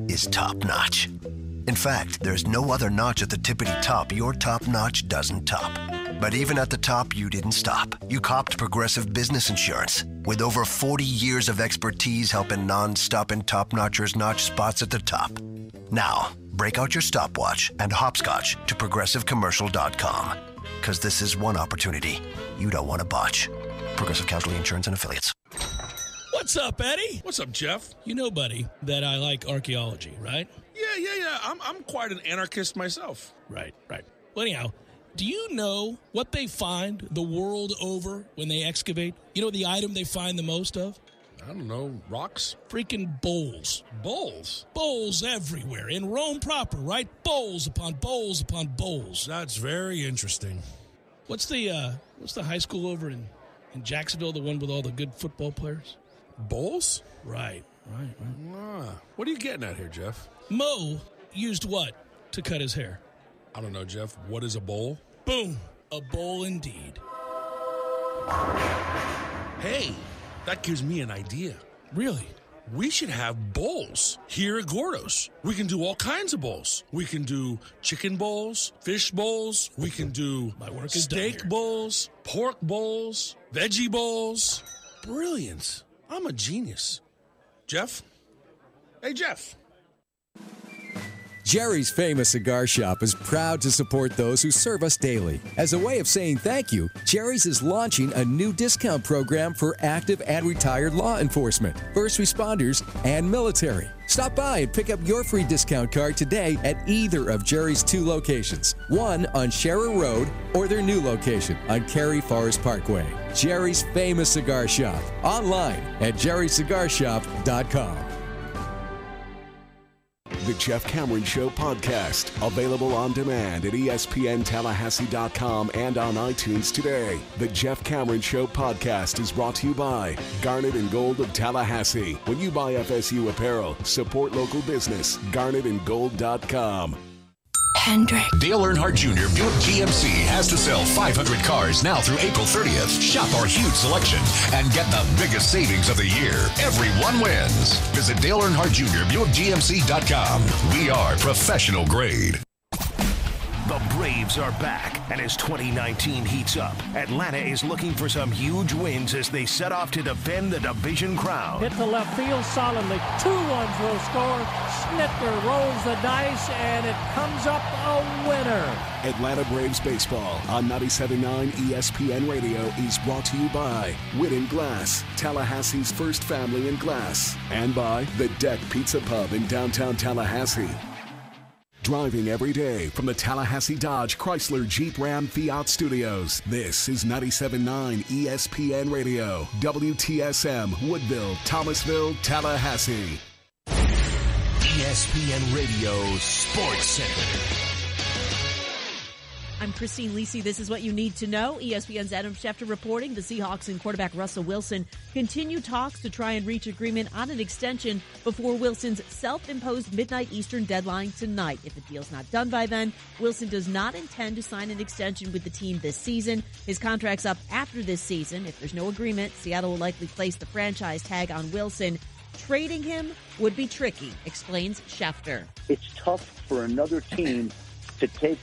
is top notch. In fact, there's no other notch at the tippity top your top notch doesn't top. But even at the top, you didn't stop. You copped Progressive Business Insurance. With over 40 years of expertise helping non-stop and top-notchers notch spots at the top. Now, break out your stopwatch and hopscotch to ProgressiveCommercial.com. Because this is one opportunity you don't want to botch. Progressive Casualty Insurance and Affiliates. What's up, Eddie? What's up, Jeff? You know, buddy, that I like archaeology, right? Yeah. I'm quite an anarchist myself. Right. Well, anyhow, do you know what they find the world over when they excavate? You know the item they find the most of? I don't know, rocks? Freaking bowls. Bowls? Bowls everywhere. In Rome proper, right? Bowls upon bowls upon bowls. That's very interesting. What's the high school over in Jacksonville, the one with all the good football players? Bowls? Right. What are you getting at here, Jeff? Mo used what to cut his hair? I don't know, Jeff. What is a bowl? Boom. A bowl indeed. Hey, that gives me an idea. Really? We should have bowls here at Gordo's. We can do all kinds of bowls. We can do chicken bowls, fish bowls. We can do steak bowls, pork bowls, veggie bowls. Brilliant. I'm a genius. Jeff? Hey, Jeff. Jerry's Famous Cigar Shop is proud to support those who serve us daily. As a way of saying thank you, Jerry's is launching a new discount program for active and retired law enforcement, first responders, and military. Stop by and pick up your free discount card today at either of Jerry's 2 locations, one on Scherer Road or their new location on Cary Forest Parkway. Jerry's Famous Cigar Shop, online at jerrycigarshop.com. The Jeff Cameron Show podcast, available on demand at ESPNTallahassee.com and on iTunes today. The Jeff Cameron Show podcast is brought to you by Garnet and Gold of Tallahassee. When you buy FSU apparel, support local business. GarnetandGold.com. Hendrick. Dale Earnhardt Jr. Buick GMC has to sell 500 cars now through April 30th. Shop our huge selection and get the biggest savings of the year. Everyone wins. Visit Dale Earnhardt Jr. BuickGMC.com. We are professional grade. The Braves are back, and as 2019 heats up, Atlanta is looking for some huge wins as they set off to defend the division crown. Hit to left field solidly. 2 runs will score. Schnitker rolls the dice, and it comes up a winner. Atlanta Braves baseball on 97.9 ESPN Radio is brought to you by Whitten Glass, Tallahassee's first family in glass, and by The Deck Pizza Pub in downtown Tallahassee. Driving every day from the Tallahassee Dodge Chrysler Jeep Ram Fiat Studios. This is 97.9 ESPN Radio, WTSM, Woodville, Thomasville, Tallahassee. ESPN Radio Sports Center. I'm Christine Lisi. This is what you need to know. ESPN's Adam Schefter reporting the Seahawks and quarterback Russell Wilson continue talks to try and reach agreement on an extension before Wilson's self-imposed midnight Eastern deadline tonight. If the deal's not done by then, Wilson does not intend to sign an extension with the team this season. His contract's up after this season. If there's no agreement, Seattle will likely place the franchise tag on Wilson. Trading him would be tricky, explains Schefter. It's tough for another team to take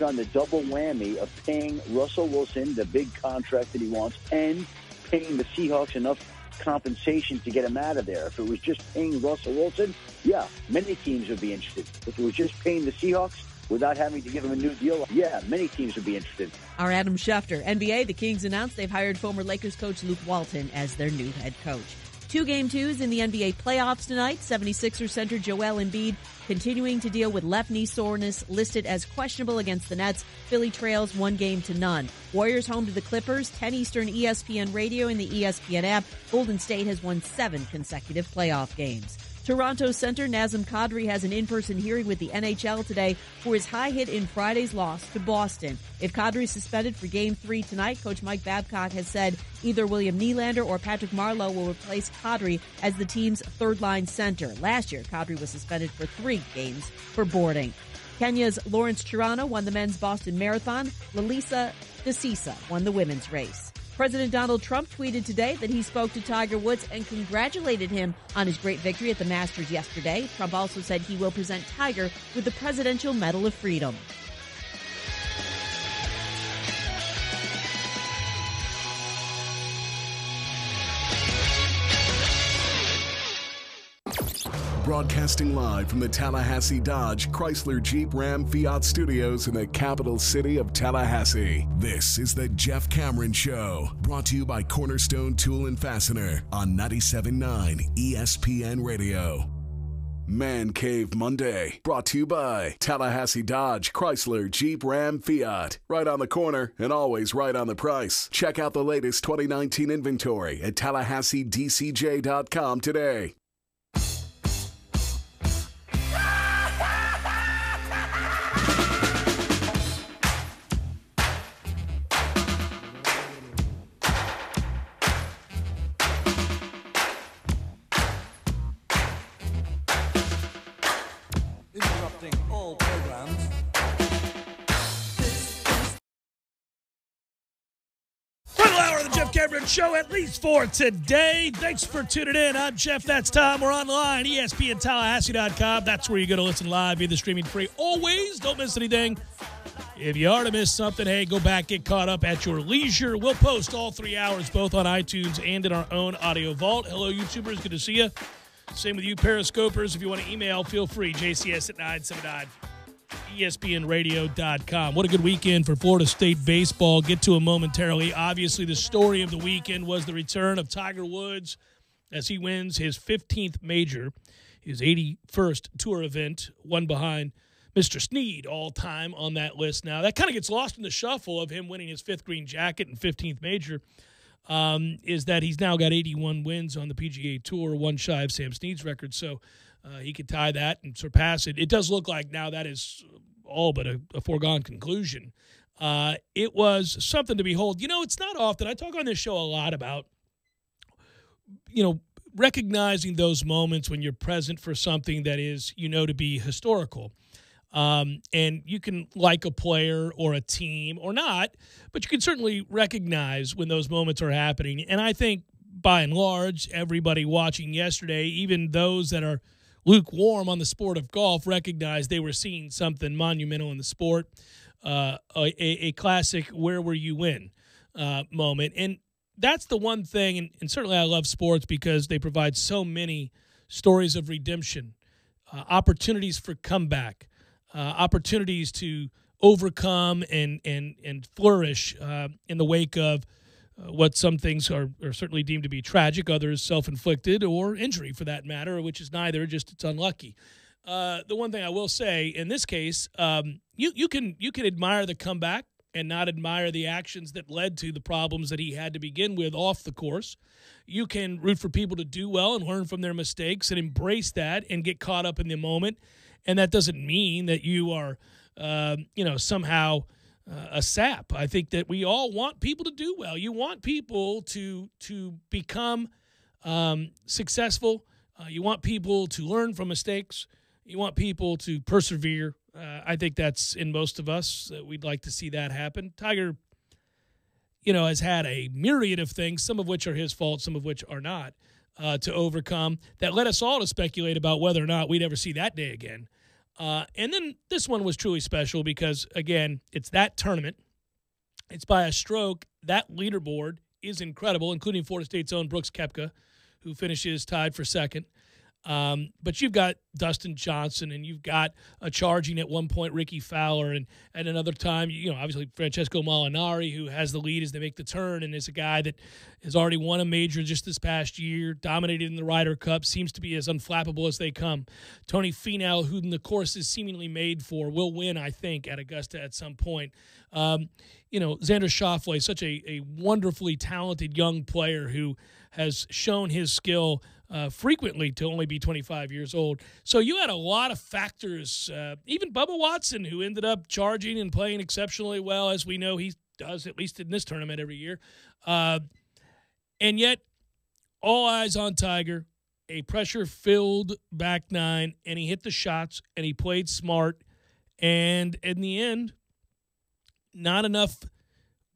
on the double whammy of paying Russell Wilson the big contract that he wants and paying the Seahawks enough compensation to get him out of there. If it was just paying Russell Wilson, yeah, many teams would be interested. If it was just paying the Seahawks without having to give him a new deal, yeah, many teams would be interested. Our Adam Schefter. NBA, the Kings announced they've hired former Lakers coach Luke Walton as their new head coach. 2 Game 2s in the NBA playoffs tonight. 76ers center Joel Embiid continuing to deal with left knee soreness, listed as questionable against the Nets. Philly trails 1-0. Warriors home to the Clippers. 10 Eastern ESPN Radio and the ESPN app. Golden State has won 7 consecutive playoff games. Toronto center Nazem Kadri has an in-person hearing with the NHL today for his high hit in Friday's loss to Boston. If Kadri is suspended for Game 3 tonight, Coach Mike Babcock has said either William Nylander or Patrick Marleau will replace Kadri as the team's third-line center. Last year, Kadri was suspended for 3 games for boarding. Kenya's Lawrence Chirano won the men's Boston Marathon. Lalisa Desisa won the women's race. President Donald Trump tweeted today that he spoke to Tiger Woods and congratulated him on his great victory at the Masters yesterday. Trump also said he will present Tiger with the Presidential Medal of Freedom. Broadcasting live from the Tallahassee Dodge Chrysler Jeep Ram Fiat Studios in the capital city of Tallahassee. This is the Jeff Cameron Show, brought to you by Cornerstone Tool and Fastener on 97.9 ESPN Radio. Man Cave Monday, brought to you by Tallahassee Dodge Chrysler Jeep Ram Fiat. Right on the corner and always right on the price. Check out the latest 2019 inventory at TallahasseeDCJ.com today. All programs. Final hour of the Jeff Cameron Show, at least for today. Thanks for tuning in. I'm Jeff. That's Tom. We're online, ESPNTallahassee.com. That's where you go to listen live, either streaming free. Always, don't miss anything. If you are to miss something, hey, go back, get caught up at your leisure. We'll post all 3 hours, both on iTunes and in our own audio vault. Hello, YouTubers. Good to see you. Same with you, Periscopers. If you want to email, feel free. JCS at 979 ESPNradio.com. What a good weekend for Florida State baseball. Get to it momentarily. Obviously, the story of the weekend was the return of Tiger Woods as he wins his 15th major, his 81st tour event, one behind Mr. Snead all time on that list. Now, that kind of gets lost in the shuffle of him winning his 5th green jacket and 15th major. Is that he's now got 81 wins on the PGA Tour, one shy of Sam Snead's record, so he could tie that and surpass it. It does look like now that is all but a foregone conclusion. It was something to behold. You know, it's not often. I talk on this show a lot about, you know, recognizing those moments when you're present for something that is, you know, to be historical. And you can like a player or a team or not, but you can certainly recognize when those moments are happening. And I think, by and large, everybody watching yesterday, even those that are lukewarm on the sport of golf, recognized they were seeing something monumental in the sport, a classic where were you when moment. And that's the one thing, and certainly I love sports because they provide so many stories of redemption, opportunities for comeback, opportunities to overcome and flourish in the wake of what some things are certainly deemed to be tragic, others self-inflicted or injury for that matter, which is neither, just it's unlucky. The one thing I will say in this case, you can admire the comeback and not admire the actions that led to the problems that he had to begin with off the course. You can root for people to do well and learn from their mistakes and embrace that and get caught up in the moment. And that doesn't mean that you are, somehow a sap. I think that we all want people to do well. You want people to become successful. You want people to learn from mistakes. You want people to persevere. I think that's in most of us. We'd like to see that happen. Tiger, has had a myriad of things, some of which are his fault, some of which are not, to overcome, that led us all to speculate about whether or not we'd ever see that day again. And then this one was truly special because, again, it's that tournament. It's by a stroke. That leaderboard is incredible, including Florida State's own Brooks Koepka, who finishes tied for second. But you've got Dustin Johnson, and you've got charging at one point Ricky Fowler, and at another time, obviously Francesco Molinari, who has the lead as they make the turn, and is a guy that has already won a major just this past year, dominated in the Ryder Cup, seems to be as unflappable as they come. Tony Finau, who the course is seemingly made for, will win, I think, at Augusta at some point. Xander Schauffele, such a wonderfully talented young player who has shown his skill frequently to only be 25 years old. So you had a lot of factors. Even Bubba Watson, who ended up charging and playing exceptionally well, as we know he does, at least in this tournament every year. And yet, all eyes on Tiger, a pressure-filled back nine, and he hit the shots, and he played smart. And in the end, not enough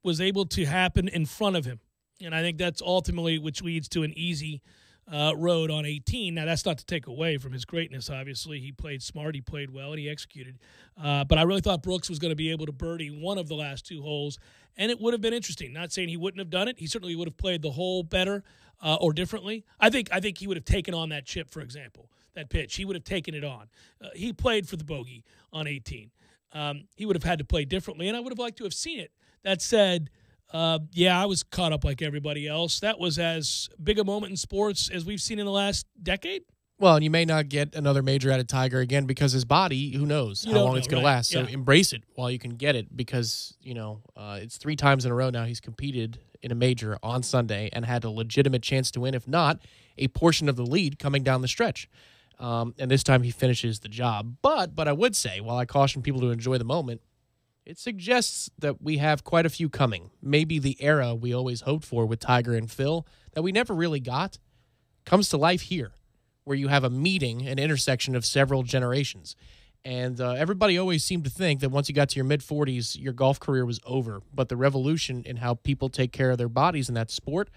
was able to happen in front of him. And I think that's ultimately which leads to an easy road on 18. Now, that's not to take away from his greatness, obviously. He played smart, he played well, and he executed. But I really thought Brooks was going to be able to birdie one of the last 2 holes, and it would have been interesting. Not saying he wouldn't have done it. He certainly would have played the hole better or differently. I think he would have taken on that chip, for example, that pitch. He would have taken it on. He played for the bogey on 18. He would have had to play differently, and I would have liked to have seen it. That said, I was caught up like everybody else. That was as big a moment in sports as we've seen in the last decade. Well, and you may not get another major out of Tiger again because his body, who knows how long it's going to last. So embrace it while you can get it because, it's 3 times in a row now he's competed in a major on Sunday and had a legitimate chance to win, if not a portion of the lead coming down the stretch. And this time he finishes the job. But I would say, while I caution people to enjoy the moment, it suggests that we have quite a few coming. Maybe the era we always hoped for with Tiger and Phil that we never really got comes to life here, where you have a meeting, an intersection of several generations. And everybody always seemed to think that once you got to your mid-40s, your golf career was over. But the revolution in how people take care of their bodies in that sport,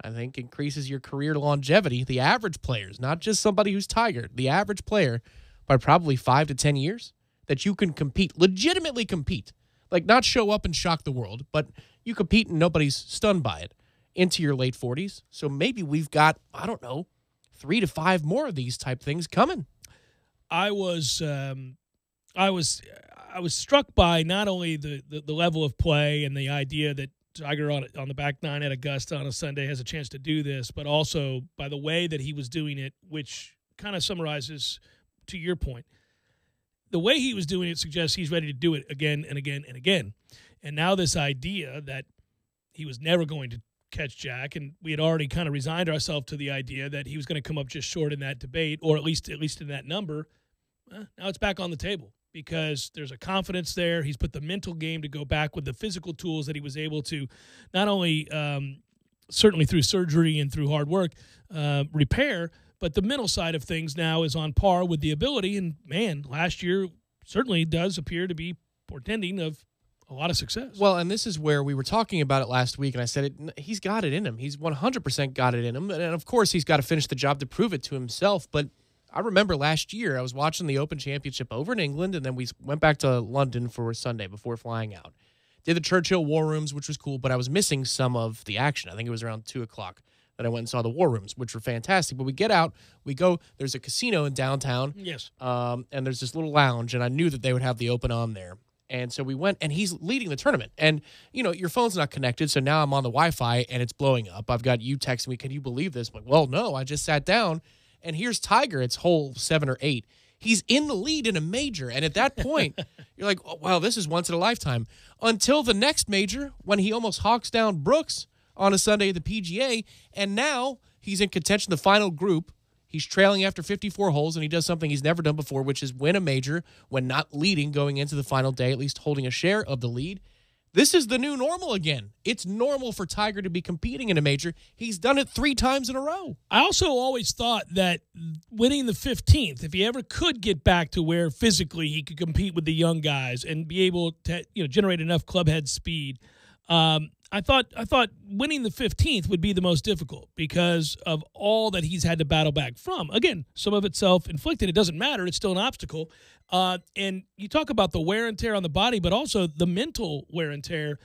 I think, increases your career longevity. The average players, not just somebody who's Tiger, the average player, by probably 5 to 10 years, that you can compete, legitimately compete. Like, not show up and shock the world, but you compete and nobody's stunned by it into your late 40s. So maybe we've got, 3 to 5 more of these type things coming. I was struck by not only the level of play and the idea that Tiger on the back 9 at Augusta on a Sunday has a chance to do this, but also by the way that he was doing it, which kind of summarizes, to your point, the way he was doing it suggests he's ready to do it again and again and again. And now this idea that he was never going to catch Jack, and we had already kind of resigned ourselves to the idea that he was going to come up just short in that debate, or at least in that number. Now it's back on the table because there's a confidence there. He's put the mental game to go back with the physical tools that he was able to not only certainly through surgery and through hard work repair, but the mental side of things now is on par with the ability. And, man, last year certainly does appear to be portending of a lot of success. Well, and this is where we were talking about it last week, and I said he's got it in him. He's 100% got it in him. And, of course, he's got to finish the job to prove it to himself. But I remember last year I was watching the Open Championship over in England, and then we went back to London for Sunday before flying out. Did the Churchill War Rooms, which was cool, but I was missing some of the action. I think it was around 2 o'clock. That I went and saw the War Rooms, which were fantastic. But we get out, we go, there's a casino in downtown. Yes. And there's this little lounge, and I knew that they would have the Open on there. And so we went, and he's leading the tournament. And, your phone's not connected, so now I'm on the Wi-Fi, and it's blowing up. I've got you texting me, can you believe this? I'm like, well, no, I just sat down, and here's Tiger. It's hole 7 or 8. He's in the lead in a major. And at that point, you're like, oh, wow, this is once in a lifetime. Until the next major, when he almost hawks down Brooks on a Sunday at the PGA, and now he's in contention, the final group. He's trailing after 54 holes, and he does something he's never done before, which is win a major when not leading going into the final day, at least holding a share of the lead. This is the new normal again. It's normal for Tiger to be competing in a major. He's done it 3 times in a row. I also always thought that winning the 15th, if he ever could get back to where physically he could compete with the young guys and be able to generate enough clubhead speed, I thought winning the 15th would be the most difficult because of all that he's had to battle back from. Again, some of it self-inflicted. It doesn't matter. It's still an obstacle. And you talk about the wear and tear on the body, but also the mental wear and tear.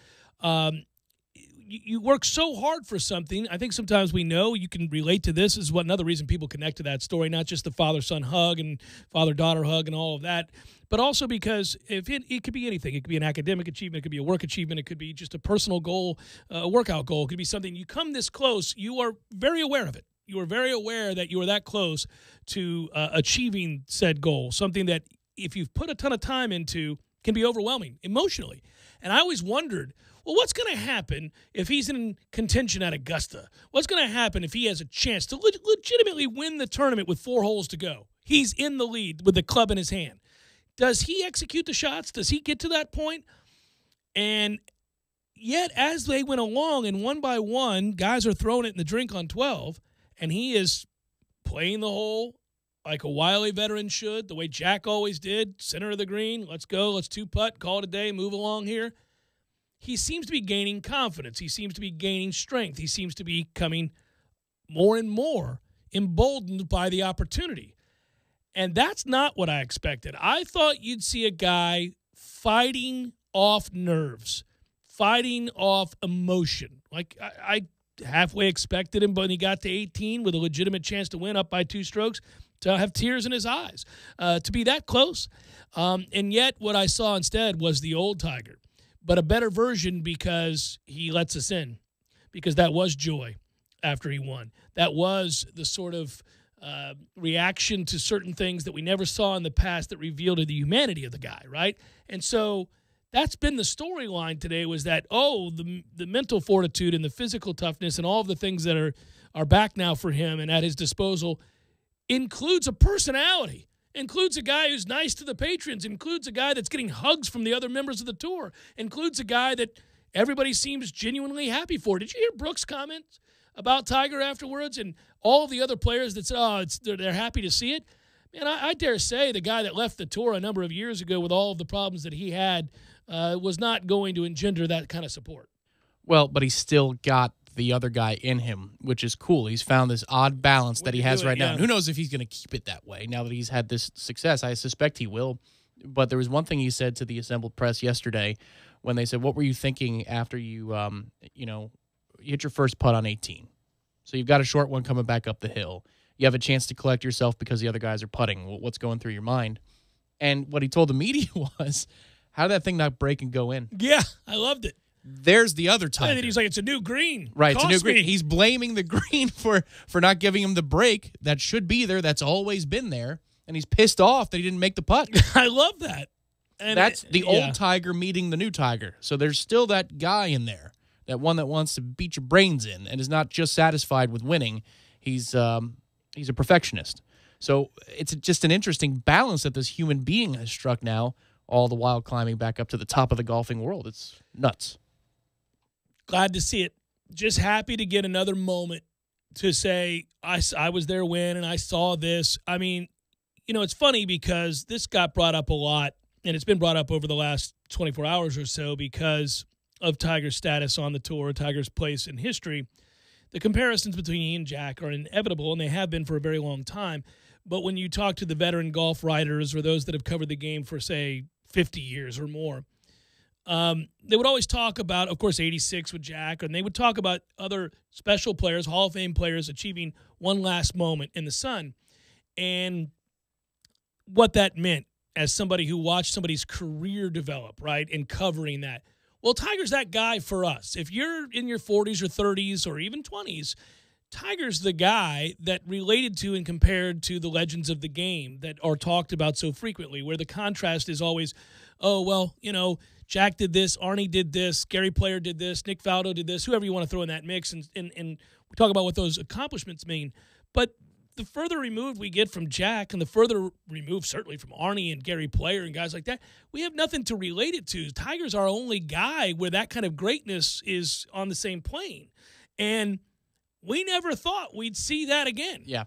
You work so hard for something. I think sometimes we know you can relate to this. This is another reason people connect to that story, not just the father-son hug and father-daughter hug and all of that, but also because it could be anything. It could be an academic achievement. It could be a work achievement. It could be just a personal goal, a workout goal. It could be something. You come this close, you are very aware of it. You are very aware that you are that close to achieving said goal, something that if you've put a ton of time into can be overwhelming emotionally. And I always wondered, well, what's going to happen if he's in contention at Augusta? What's going to happen if he has a chance to legitimately win the tournament with 4 holes to go? He's in the lead with the club in his hand. Does he execute the shots? Does he get to that point? And yet, as they went along, and one by one, guys are throwing it in the drink on 12, and he is playing the hole like a wily veteran should, the way Jack always did, center of the green, let's go, let's 2-putt, call it a day, move along here. he seems to be gaining confidence. He seems to be gaining strength. He seems to be becoming more and more emboldened by the opportunity. And that's not what I expected. I thought you'd see a guy fighting off nerves, fighting off emotion. Like I halfway expected him, but when he got to 18 with a legitimate chance to win up by 2 strokes, to have tears in his eyes, to be that close. And yet what I saw instead was the old Tiger, but a better version because he lets us in, because that was joy after he won. That was the sort of reaction to certain things that we never saw in the past that revealed the humanity of the guy, right? And so that's been the storyline today, was that, the mental fortitude and the physical toughness and all of the things that are back now for him and at his disposal includes a personality, includes a guy who's nice to the patrons, includes a guy that's getting hugs from the other members of the tour, includes a guy that everybody seems genuinely happy for. Did you hear Brooks' comments about Tiger afterwards and all the other players that said, they're happy to see it? Man, I dare say the guy that left the tour a number of years ago with all of the problems that he had was not going to engender that kind of support. Well, but he's still got the other guy in him, which is cool. He's found this odd balance that he has right now. And who knows if he's going to keep it that way now that he's had this success. I suspect he will. But there was one thing he said to the assembled press yesterday when they said, what were you thinking after you, you hit your first putt on 18? So you've got a short one coming back up the hill. You have a chance to collect yourself because the other guys are putting. What's going through your mind? And what he told the media was, how did that thing not break and go in? Yeah, I loved it. There's the other Tiger. And then he's like, it's a new green. Right, it's a new green. He's blaming the green for not giving him the break that should be there, that's always been there, and he's pissed off that he didn't make the putt. I love that. And that's the old Tiger meeting the new Tiger. So there's still that guy in there, that one that wants to beat your brains in and is not just satisfied with winning. He's a perfectionist. So it's just an interesting balance that this human being has struck now, all the while climbing back up to the top of the golfing world. It's nuts. Glad to see it. Just happy to get another moment to say, I was there when, and I saw this. I mean, it's funny because this got brought up a lot, and it's been brought up over the last 24 hours or so because of Tiger's status on the tour, Tiger's place in history. The comparisons between he and Jack are inevitable, and they have been for a very long time. But when you talk to the veteran golf writers or those that have covered the game for, say, 50 years or more, they would always talk about, of course, 86 with Jack, and they would talk about other special players, Hall of Fame players, achieving one last moment in the sun, and what that meant as somebody who watched somebody's career develop, right, and covering that. Well, Tiger's that guy for us. If you're in your 40s or 30s or even 20s, Tiger's the guy that related to and compared to the legends of the game that are talked about so frequently, where the contrast is always, Jack did this, Arnie did this, Gary Player did this, Nick Faldo did this, whoever you want to throw in that mix, and we talk about what those accomplishments mean. But the further removed we get from Jack and the further removed certainly from Arnie and Gary Player and guys like that, we have nothing to relate it to. Tiger's our only guy where that kind of greatness is on the same plane. And we never thought we'd see that again. Yeah.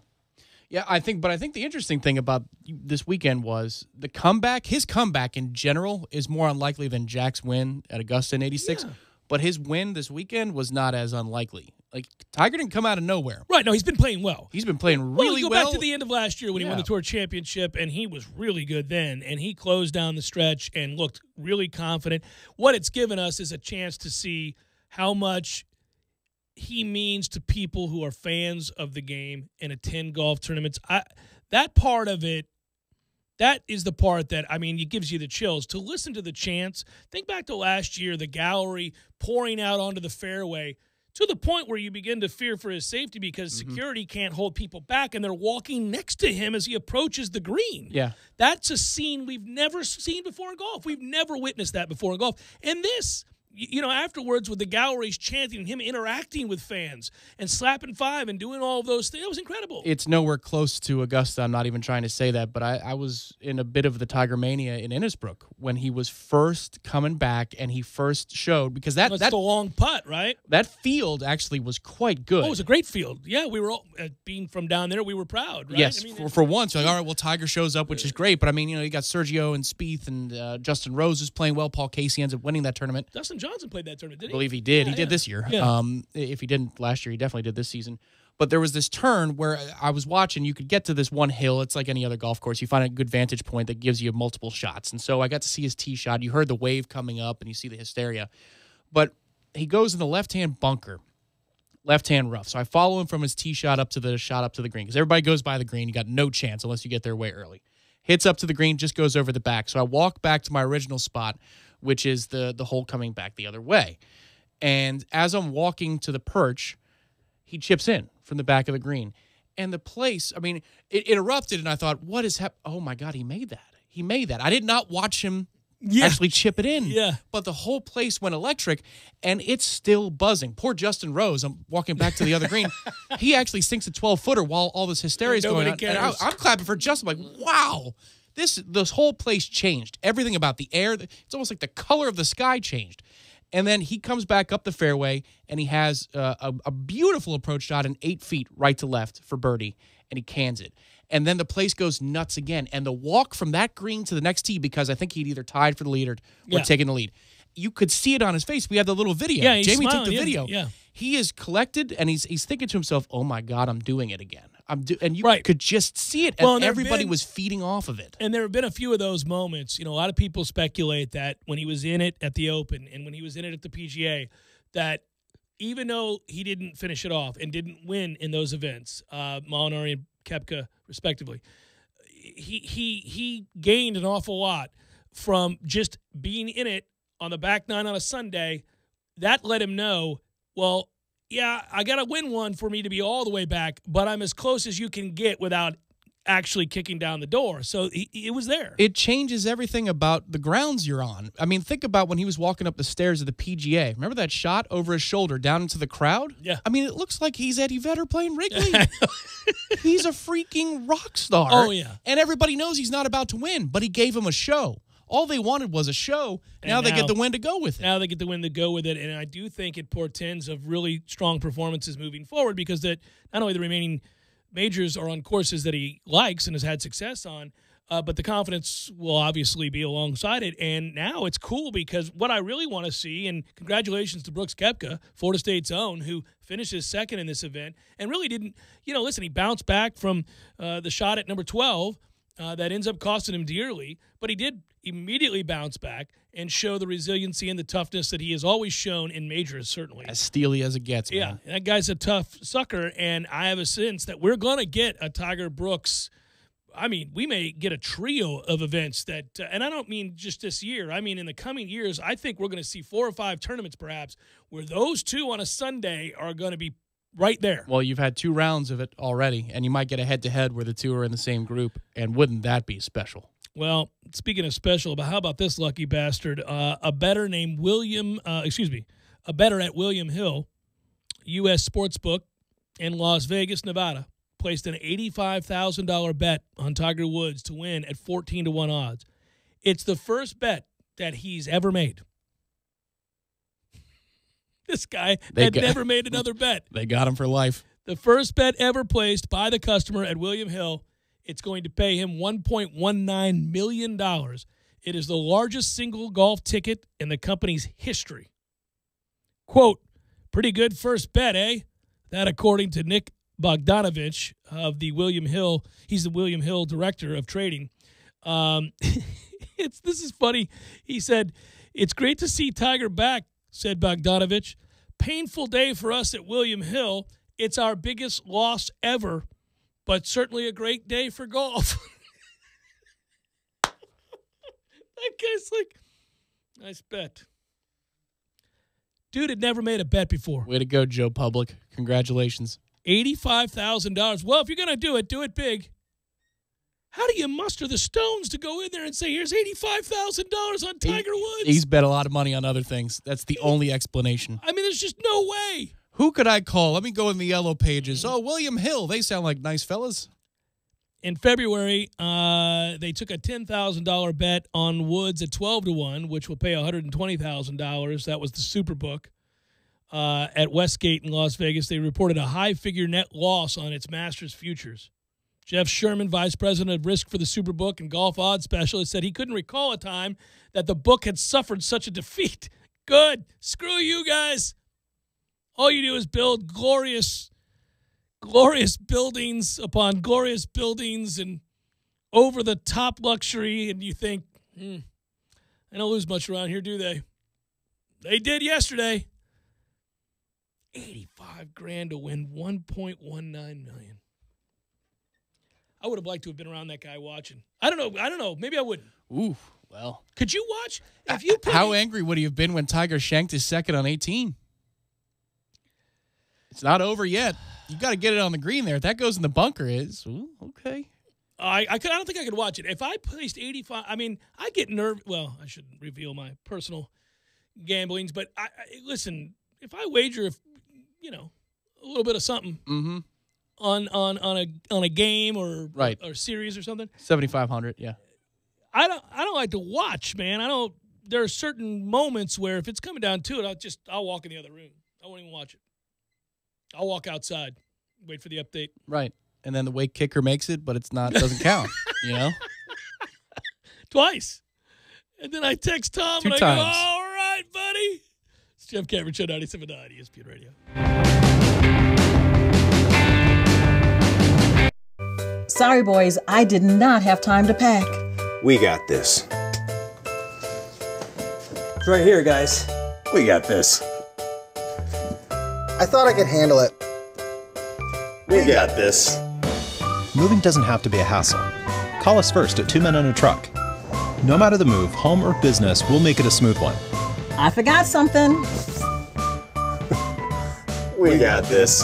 Yeah, I think the interesting thing about this weekend was the comeback. His comeback in general is more unlikely than Jack's win at Augusta in 86. Yeah. But his win this weekend was not as unlikely. Like, Tiger didn't come out of nowhere. Right, no, he's been playing well. He's been playing really well. Go back to the end of last year when he won the Tour Championship, and he was really good then, and he closed down the stretch and looked really confident. What it's given us is a chance to see how much he means to people who are fans of the game and attend golf tournaments. That part of it, that is the part that, it gives you the chills. To listen to the chants, think back to last year, the gallery pouring out onto the fairway to the point where you begin to fear for his safety because security can't hold people back, and they're walking next to him as he approaches the green. Yeah. That's a scene we've never seen before in golf. We've never witnessed that before in golf. And this, afterwards with the galleries chanting and him interacting with fans and slapping five and doing all of those things, it was incredible. It's nowhere close to Augusta. I'm not even trying to say that, but I was in a bit of the Tiger mania in Innisbrook when he was first coming back and he first showed, because that's the long putt, right? That field actually was quite good. Oh, it was a great field. Yeah, we were all, being from down there, we were proud, right? Yes, for once, you're like, all right, well, Tiger shows up, which is great, but you got Sergio and Spieth and Justin Rose is playing well. Paul Casey ends up winning that tournament. Dustin Johnson played that tournament, didn't he? I believe he did. Yeah, he did this year. Yeah. If he didn't last year, he definitely did this season. But there was this turn where I was watching. You could get to this one hill. It's like any other golf course. You find a good vantage point that gives you multiple shots. And so I got to see his tee shot. You heard the wave coming up, and you see the hysteria. But he goes in the left-hand bunker, left-hand rough. So I follow him from his tee shot up to the green, because everybody goes by the green. You got no chance unless you get there way early. Hits up to the green, just goes over the back. So I walk back to my original spot, which is the hole coming back the other way. And as I'm walking to the perch, he chips in from the back of the green. And the place, I mean, it erupted, and I thought, what is happening? Oh, my God, he made that. He made that. I did not watch him actually chip it in. Yeah. But the whole place went electric, and it's still buzzing. Poor Justin Rose, I'm walking back to the other green. He actually sinks a 12-footer while all this hysteria is going on. And I'm clapping for Justin. I'm like, wow. This whole place changed. Everything about the air, it's almost like the color of the sky changed. And then he comes back up the fairway, and he has a beautiful approach shot in 8 feet right to left for birdie, and he cans it. And then the place goes nuts again. And the walk from that green to the next tee, because I think he'd either tied for the lead or taken the lead, you could see it on his face. We have the little video. Yeah, he's Jamie smiling. took the video. Yeah. He is collected, and he's thinking to himself, oh, my God, I'm doing it again. And you could just see it, and everybody was feeding off of it. And there have been a few of those moments. You know, a lot of people speculate that when he was in it at the Open and when he was in it at the PGA, that even though he didn't finish it off and didn't win in those events, Molinari and Koepka respectively, he gained an awful lot from just being in it on the back nine on a Sunday. That let him know, well, yeah, I got to win one for me to be all the way back, but I'm as close as you can get without actually kicking down the door. So it was there. It changes everything about the grounds you're on. I mean, think about when he was walking up the stairs of the PGA. Remember that shot over his shoulder down into the crowd? Yeah. I mean, it looks like he's Eddie Vedder playing Wrigley. He's a freaking rock star. Oh, yeah. And everybody knows he's not about to win, but he gave him a show. All they wanted was a show. Now they get the win to go with it. Now they get the win to go with it, and I do think it portends of really strong performances moving forward, because that not only the remaining majors are on courses that he likes and has had success on, but the confidence will obviously be alongside it. And now it's cool, because what I really want to see, and congratulations to Brooks Koepka, Florida State's own, who finishes second in this event and really didn't, listen, he bounced back from the shot at number 12 that ends up costing him dearly, but he did immediately bounce back and show the resiliency and the toughness that he has always shown in majors, certainly. As steely as it gets, man. Yeah, that guy's a tough sucker, and I have a sense that we're going to get a Tiger Brooks. I mean, we may get a trio of events that, and I don't mean just this year. I mean, in the coming years, I think we're going to see 4 or 5 tournaments perhaps where those two on a Sunday are going to be right there. Well, you've had 2 rounds of it already, and you might get a head-to-head where the two are in the same group, and wouldn't that be special? Well, speaking of special, but how about this lucky bastard? A bettor named a bettor at William Hill, U.S. Sportsbook in Las Vegas, Nevada, placed an $85,000 bet on Tiger Woods to win at 14-1 odds. It's the first bet that he's ever made. This guy had never made another bet. They got him for life. The first bet ever placed by the customer at William Hill. It's going to pay him $1.19 million. It is the largest single golf ticket in the company's history. Quote, pretty good first bet, eh? That according to Nick Bogdanovich of the William Hill. He's the William Hill director of trading. This is funny. He said, it's great to see Tiger back, said Bogdanovich. Painful day for us at William Hill. It's our biggest loss ever, but certainly a great day for golf. That guy's like, nice bet. Dude had never made a bet before. Way to go, Joe Public. Congratulations. $85,000. Well, if you're going to do it big. How do you muster the stones to go in there and say, here's $85,000 on Tiger Woods? He's bet a lot of money on other things. That's the only explanation. I mean, there's just no way. Who could I call? Let me go in the yellow pages. Oh, William Hill. They sound like nice fellas. In February, they took a $10,000 bet on Woods at 12-1, which will pay $120,000. That was the Superbook. At Westgate in Las Vegas, they reported a high-figure net loss on its Masters futures. Jeff Sherman, vice president of risk for the Superbook and golf odds specialist, said he couldn't recall a time that the book had suffered such a defeat. Good. Screw you guys. All you do is build glorious buildings upon glorious buildings and over-the-top luxury, and you think, they don't lose much around here, do they? They did yesterday. $85,000 to win $1.19 million. I would have liked to have been around that guy watching. I don't know. Maybe I wouldn't. Ooh, well. Could you watch? If you How angry would he have been when Tiger shanked his second on 18? It's not over yet. You got to get it on the green there. If that goes in the bunker, ooh, okay. I don't think I could watch it. If I placed 85, I mean, I get nervous. Well, I shouldn't reveal my personal gamblings, but listen, if I wager, a little bit of something on a game or series or something, 7,500, yeah. I don't like to watch, man. There are certain moments where if it's coming down to it, I'll walk in the other room. I won't even watch it. I'll walk outside, wait for the update. Right. And then the wake kicker makes it, but doesn't count, Twice. And then I text Tom 2 and I times. go, all right, buddy. It's Jeff Cameron Show, 97.9 ESPN Radio. Sorry, boys, I did not have time to pack. We got this. It's right here, guys. We got this. I thought I could handle it. We got this. Moving doesn't have to be a hassle. Call us first at 2 Men on a Truck. No matter the move, home or business, we'll make it a smooth one. I forgot something. We got this.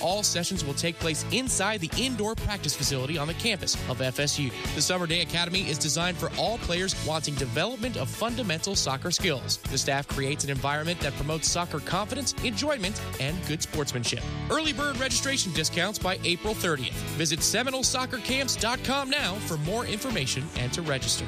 All sessions will take place inside the indoor practice facility on the campus of FSU. The Summer Day Academy is designed for all players wanting development of fundamental soccer skills. The staff creates an environment that promotes soccer confidence, enjoyment, and good sportsmanship. Early bird registration discounts by April 30th. Visit SeminoleSoccerCamps.com now for more information and to register.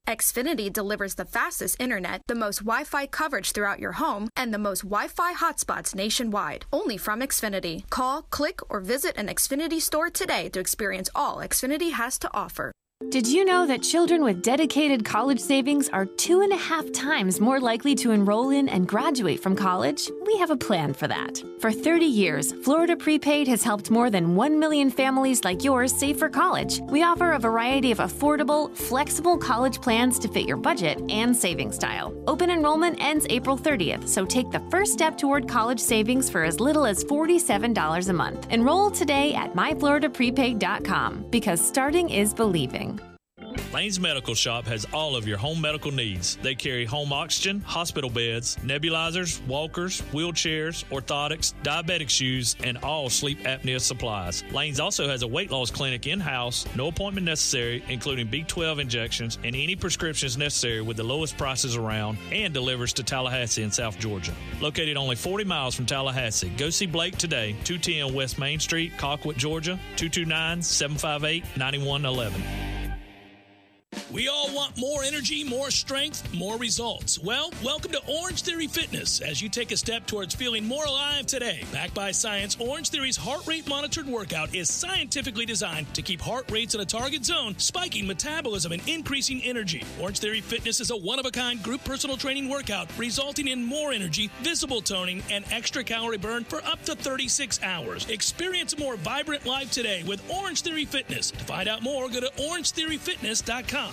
Xfinity delivers the fastest internet, the most Wi-Fi coverage throughout your home, and the most Wi-Fi hotspots nationwide. Only from Xfinity. Call, click, or visit an Xfinity store today to experience all Xfinity has to offer. Did you know that children with dedicated college savings are 2.5 times more likely to enroll in and graduate from college? We have a plan for that. For 30 years, Florida Prepaid has helped more than 1 million families like yours save for college. We offer a variety of affordable, flexible college plans to fit your budget and saving style. Open enrollment ends April 30th, so take the first step toward college savings for as little as $47 a month. Enroll today at myfloridaprepaid.com, because starting is believing. Lane's Medical Shop has all of your home medical needs. They carry home oxygen, hospital beds, nebulizers, walkers, wheelchairs, orthotics, diabetic shoes, and all sleep apnea supplies. Lane's also has a weight loss clinic in-house, no appointment necessary, including B12 injections and any prescriptions necessary with the lowest prices around, and delivers to Tallahassee in South Georgia. Located only 40 miles from Tallahassee, go see Blake today, 210 West Main Street, Colquitt, Georgia, 229-758-9111. We all want more energy, more strength, more results. Well, welcome to Orange Theory Fitness as you take a step towards feeling more alive today. Backed by science, Orange Theory's heart rate monitored workout is scientifically designed to keep heart rates in a target zone, spiking metabolism and increasing energy. Orange Theory Fitness is a one-of-a-kind group personal training workout resulting in more energy, visible toning, and extra calorie burn for up to 36 hours. Experience a more vibrant life today with Orange Theory Fitness. To find out more, go to orangetheoryfitness.com.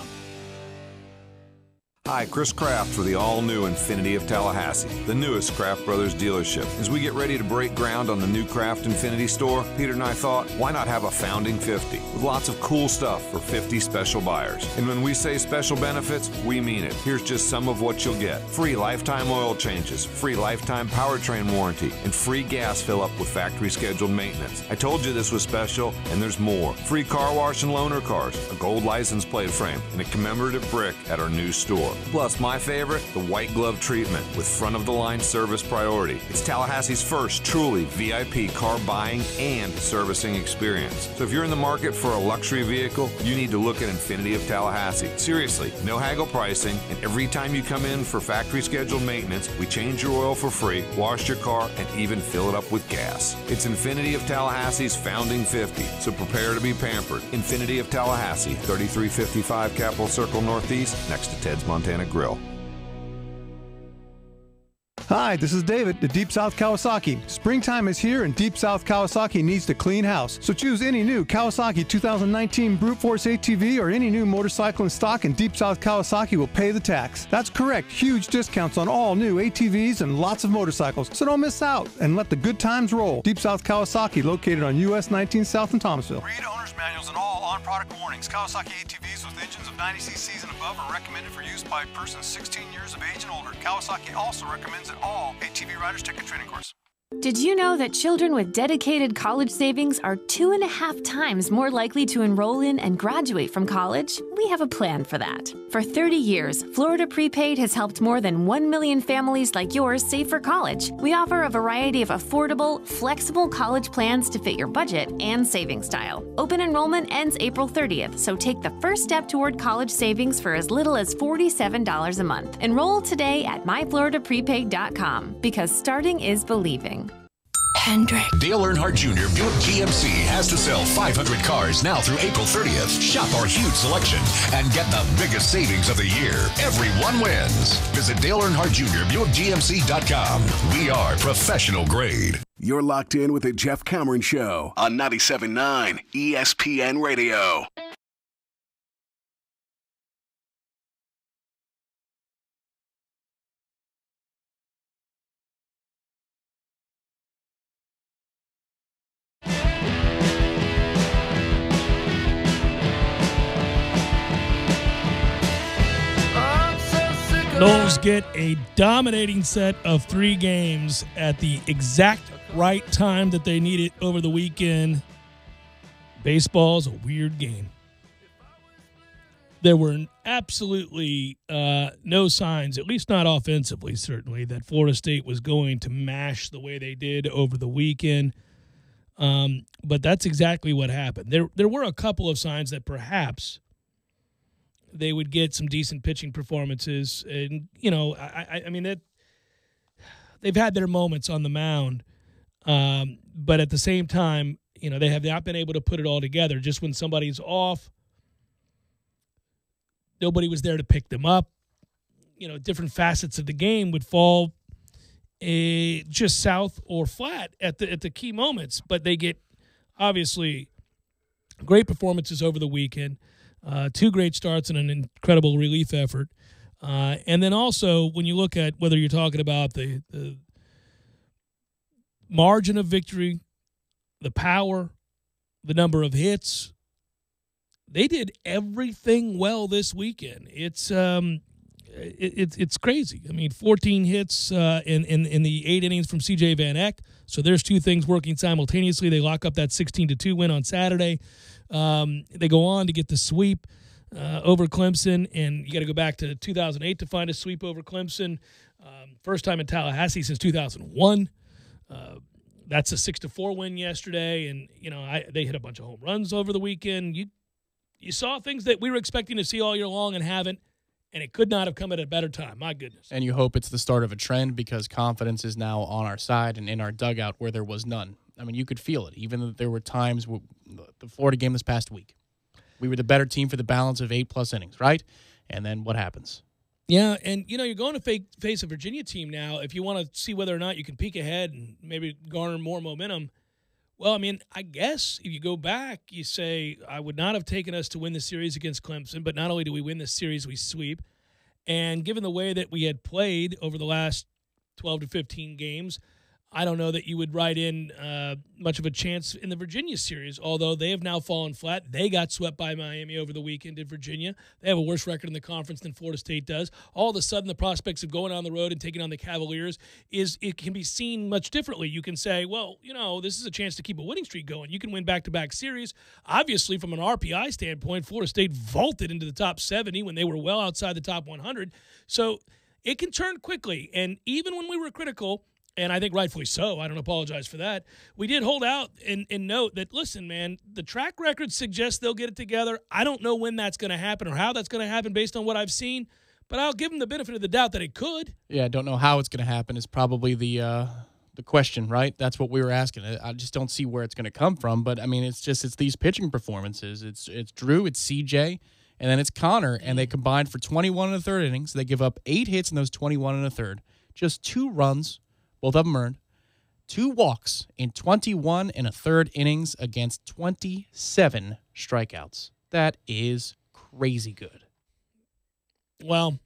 Hi, Chris Kraft for the all-new Infiniti of Tallahassee, the newest Kraft Brothers dealership. As we get ready to break ground on the new Kraft Infiniti store, Peter and I thought, why not have a founding 50 with lots of cool stuff for 50 special buyers? And when we say special benefits, we mean it. Here's just some of what you'll get. Free lifetime oil changes, free lifetime powertrain warranty, and free gas fill-up with factory-scheduled maintenance. I told you this was special, and there's more. Free car wash and loaner cars, a gold license plate frame, and a commemorative brick at our new store. store. Plus, my favorite, the white glove treatment with front-of-the-line service priority. It's Tallahassee's first truly VIP car buying and servicing experience. So if you're in the market for a luxury vehicle, you need to look at Infinity of Tallahassee. Seriously, no haggle pricing, and every time you come in for factory scheduled maintenance, we change your oil for free, wash your car, and even fill it up with gas. It's Infinity of Tallahassee's founding 50, so prepare to be pampered. Infinity of Tallahassee, 3355 Capitol Circle Northeast, next to Ted's Montana Grill. Hi, this is David at Deep South Kawasaki. Springtime is here and Deep South Kawasaki needs to clean house. So choose any new Kawasaki 2019 Brute Force ATV or any new motorcycle in stock and Deep South Kawasaki will pay the tax. That's correct, huge discounts on all new ATVs and lots of motorcycles. So don't miss out and let the good times roll. Deep South Kawasaki, located on US 19 South in Thomasville. Read owner's manuals and all on-product warnings. Kawasaki ATVs with engines of 90 cc's and above are recommended for use by persons 16 years of age and older. Kawasaki also recommends that all ATV riders take a training course. Did you know that children with dedicated college savings are 2.5 times more likely to enroll in and graduate from college? We have a plan for that. For 30 years, Florida Prepaid has helped more than 1 million families like yours save for college. We offer a variety of affordable, flexible college plans to fit your budget and saving style. Open enrollment ends April 30th, so take the first step toward college savings for as little as $47 a month. Enroll today at myfloridaprepaid.com, because starting is believing. Hendrick. Dale Earnhardt Jr. Buick GMC has to sell 500 cars now through April 30th. Shop our huge selection and get the biggest savings of the year. Everyone wins. Visit Dale Earnhardt Jr. BuickGMC.com. We are professional grade. You're locked in with the Jeff Cameron Show on 97.9 ESPN Radio. Noles get a dominating set of 3 games at the exact right time that they need it over the weekend. Baseball's a weird game. There were absolutely no signs, at least not offensively, certainly, that Florida State was going to mash the way they did over the weekend. But that's exactly what happened. There were a couple of signs that perhaps they would get some decent pitching performances. And, you know, I mean, that they've had their moments on the mound. But at the same time, you know, they have not been able to put it all together. Just when somebody's off, nobody was there to pick them up. You know, different facets of the game would fall just south or flat at the key moments. But they get, obviously, great performances over the weekend. 2 great starts and an incredible relief effort. And then also, when you look at whether you're talking about the margin of victory, the power, the number of hits, they did everything well this weekend. It's crazy. I mean, 14 hits in the 8 innings from C.J. Van Eck. So there's 2 things working simultaneously. They lock up that 16-2 win on Saturday. They go on to get the sweep over Clemson, and you got to go back to 2008 to find a sweep over Clemson. First time in Tallahassee since 2001. That's a 6-4 win yesterday, and you know they hit a bunch of home runs over the weekend. You saw things that we were expecting to see all year long and haven't, and it could not have come at a better time. My goodness. And you hope it's the start of a trend, because confidence is now on our side and in our dugout where there was none. I mean, you could feel it, even though there were times, the Florida game this past week, we were the better team for the balance of 8+ innings, right? And then what happens? Yeah, and, you know, you're going to face a Virginia team now. If you want to see whether or not you can peek ahead and maybe garner more momentum, well, I mean, I guess if you go back, you say, I would not have taken us to win the series against Clemson, but not only do we win this series, we sweep. And given the way that we had played over the last 12 to 15 games, I don't know that you would write in much of a chance in the Virginia series, although they have now fallen flat. They got swept by Miami over the weekend in Virginia. They have a worse record in the conference than Florida State does. All of a sudden, the prospects of going on the road and taking on the Cavaliers it can be seen much differently. You can say, well, this is a chance to keep a winning streak going. You can win back-to-back series. Obviously, from an RPI standpoint, Florida State vaulted into the top 70 when they were well outside the top 100. So it can turn quickly. And even when we were critical, and I think rightfully so, I don't apologize for that, we did hold out and note that, listen, man, the track record suggests they'll get it together. I don't know when that's going to happen or how that's going to happen based on what I've seen, but I'll give them the benefit of the doubt that it could. Yeah, I don't know how it's going to happen is probably the question, right? That's what we were asking. I just don't see where it's going to come from, but, I mean, it's these pitching performances. It's Drew, it's CJ, and then it's Connor, and they combined for 21 and a third innings. They give up 8 hits in those 21 and a third. Just 2 runs. Both of them earned 2 walks in 21 and a third innings against 27 strikeouts. That is crazy good. Well,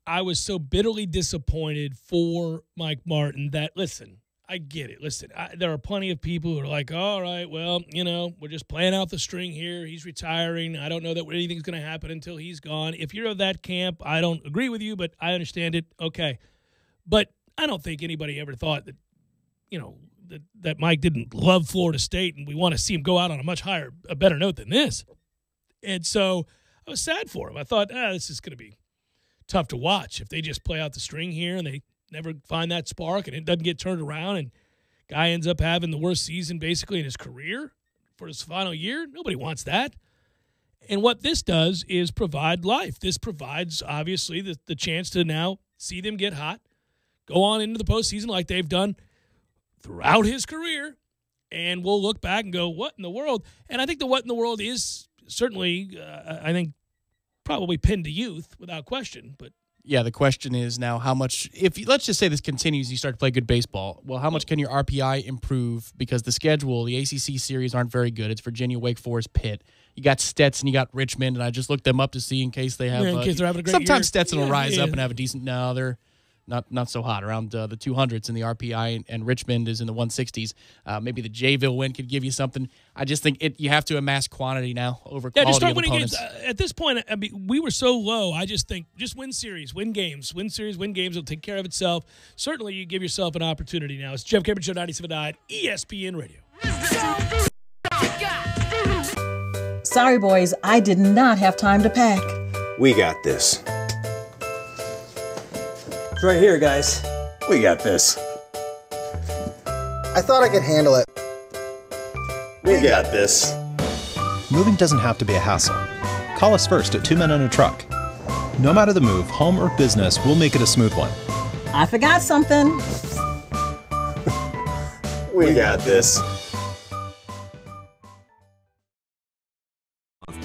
I was so bitterly disappointed for Mike Martin that, listen, I get it. Listen, there are plenty of people who are like, all right, well, we're just playing out the string here. He's retiring. I don't know that anything's going to happen until he's gone. If you're of that camp, I don't agree with you, but I understand it. Okay. But I don't think anybody ever thought that, that Mike didn't love Florida State and we want to see him go out on a better note than this. And so I was sad for him. I thought, this is going to be tough to watch if they just play out the string here and they never find that spark and it doesn't get turned around and guy ends up having the worst season basically in his career for his final year. Nobody wants that. And what this does is provide life. This provides, obviously, the chance to now see them get hot, go on into the postseason like they've done throughout his career, and we'll look back and go, what in the world? And I think the what in the world is certainly, I think, probably pinned to youth without question. But yeah, the question is now how much, let's just say this continues, you start to play good baseball, well, how much can your RPI improve? Because the schedule, the ACC series aren't very good. It's Virginia, Wake Forest, Pitt. You got Stetson, you got Richmond, and I just looked them up to see in case they have. In case they're having a great sometimes year. Stetson will rise up and have a decent. No, they're not so hot, around the 200s in the RPI, and Richmond is in the 160s. Maybe the Jayville win could give you something. I just think you have to amass quantity now over quality just start of winning opponents. games. At this point, I mean, we were so low. I just think just win series, win games. Win series, win games. It'll take care of itself. Certainly, you give yourself an opportunity now. It's Jeff Cameron Show, 97.9 ESPN Radio. Sorry, boys, I did not have time to pack. We got this. It's right here, guys. We got this. I thought I could handle it. We got this. Moving doesn't have to be a hassle. Call us first at 2 Men and a Truck. No matter the move, home or business, we'll make it a smooth one. I forgot something. We got this.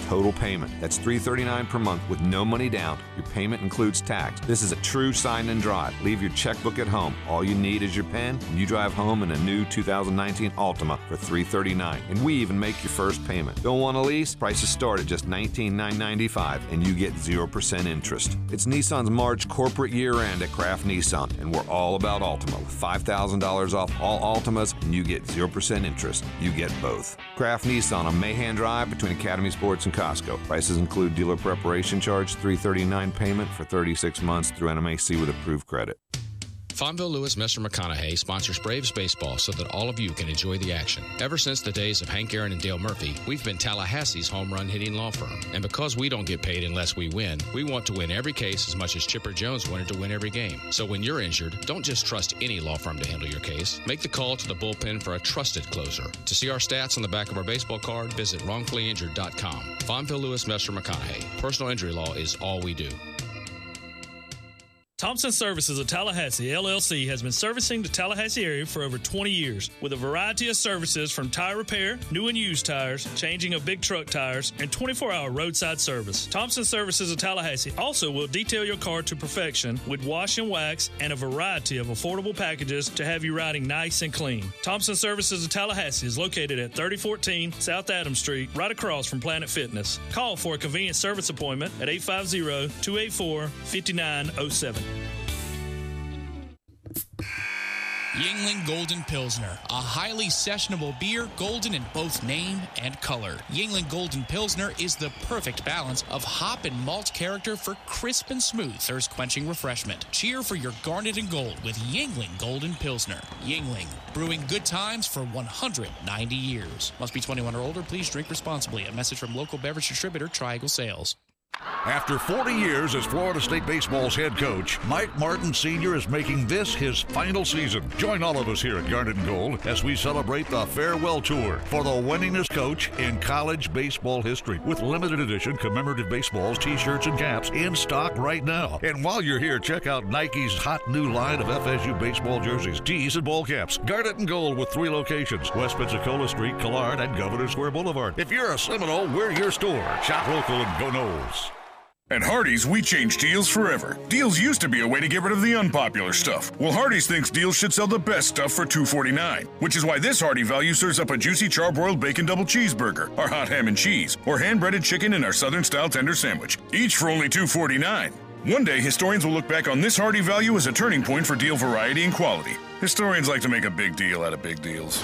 Total payment. That's $339 per month with no money down. Your payment includes tax. This is a true sign and drive. Leave your checkbook at home. All you need is your pen, and you drive home in a new 2019 Altima for $339. And we even make your first payment. Don't want to lease? Prices start at just $19,995, and you get 0% interest. It's Nissan's March corporate year-end at Kraft Nissan, and we're all about Altima. With $5,000 off all Altimas, and you get 0% interest. You get both. Kraft Nissan on Mahan Drive between Academy Sports and Costco. Prices include dealer preparation charge, $339 payment for 36 months through NMAC with approved credit. Fonville Lewis Messer McConaughey sponsors Braves baseball so that all of you can enjoy the action. Ever since the days of Hank Aaron and Dale Murphy, we've been Tallahassee's home run hitting law firm. And because we don't get paid unless we win, we want to win every case as much as Chipper Jones wanted to win every game. So when you're injured, don't just trust any law firm to handle your case. Make the call to the bullpen for a trusted closer. To see our stats on the back of our baseball card, visit wrongfullyinjured.com. Fonville Lewis Messer McConaughey. Personal injury law is all we do. Thompson Services of Tallahassee, LLC, has been servicing the Tallahassee area for over 20 years with a variety of services from tire repair, new and used tires, changing of big truck tires, and 24-hour roadside service. Thompson Services of Tallahassee also will detail your car to perfection with wash and wax and a variety of affordable packages to have you riding nice and clean. Thompson Services of Tallahassee is located at 3014 South Adams Street, right across from Planet Fitness. Call for a convenient service appointment at 850-284-5907. Yingling Golden Pilsner, a highly sessionable beer, golden in both name and color. Yingling Golden Pilsner is the perfect balance of hop and malt character for crisp and smooth thirst-quenching refreshment. Cheer for your garnet and gold with Yingling Golden Pilsner. Yingling, brewing good times for 190 years. Must be 21 or older. Please drink responsibly. A message from local beverage distributor Triangle Sales. After 40 years as Florida State Baseball's head coach, Mike Martin Sr. is making this his final season. Join all of us here at Garnet and Gold as we celebrate the farewell tour for the winningest coach in college baseball history with limited edition commemorative baseballs, t-shirts, and caps in stock right now. And while you're here, check out Nike's hot new line of FSU baseball jerseys, tees, and ball caps. Garnet and Gold with 3 locations, West Pensacola Street, Collard, and Governor Square Boulevard. If you're a Seminole, we're your store. Shop local and go Noles. At Hardee's, we change deals forever. Deals used to be a way to get rid of the unpopular stuff. Well, Hardee's thinks deals should sell the best stuff for $2.49, which is why this Hardy value serves up a juicy charbroiled bacon double cheeseburger, our hot ham and cheese, or hand-breaded chicken in our Southern-style tender sandwich, each for only $2.49. One day, historians will look back on this Hardy value as a turning point for deal variety and quality. Historians like to make a big deal out of big deals.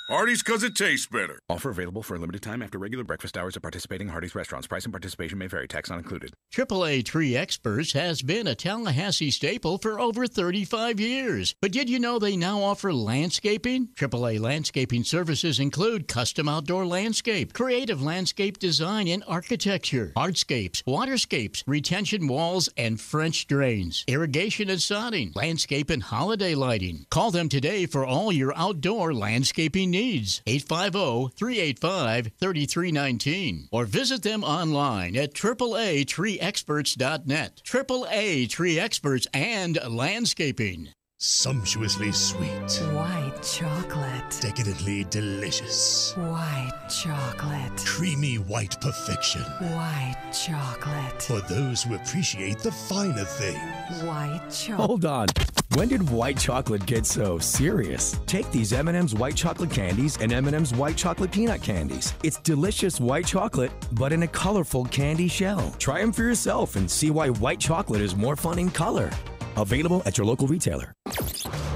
Hardee's, because it tastes better. Offer available for a limited time after regular breakfast hours at participating Hardee's restaurants. Price and participation may vary. Tax not included. AAA Tree Experts has been a Tallahassee staple for over 35 years. But did you know they now offer landscaping? AAA landscaping services include custom outdoor landscape, creative landscape design and architecture, hardscapes, waterscapes, retention walls, and French drains, irrigation and sodding, landscape and holiday lighting. Call them today for all your outdoor landscaping needs. 850-385-3319 or visit them online at AAATreeExperts.net. AAA Tree Experts and Landscaping. Sumptuously sweet. White chocolate. Decadently delicious. White chocolate. Creamy white perfection. White chocolate. For those who appreciate the finer things. White chocolate. Hold on. When did white chocolate get so serious? Take these M&M's white chocolate candies and M&M's white chocolate peanut candies. It's delicious white chocolate, but in a colorful candy shell. Try them for yourself and see why white chocolate is more fun in color. Available at your local retailer.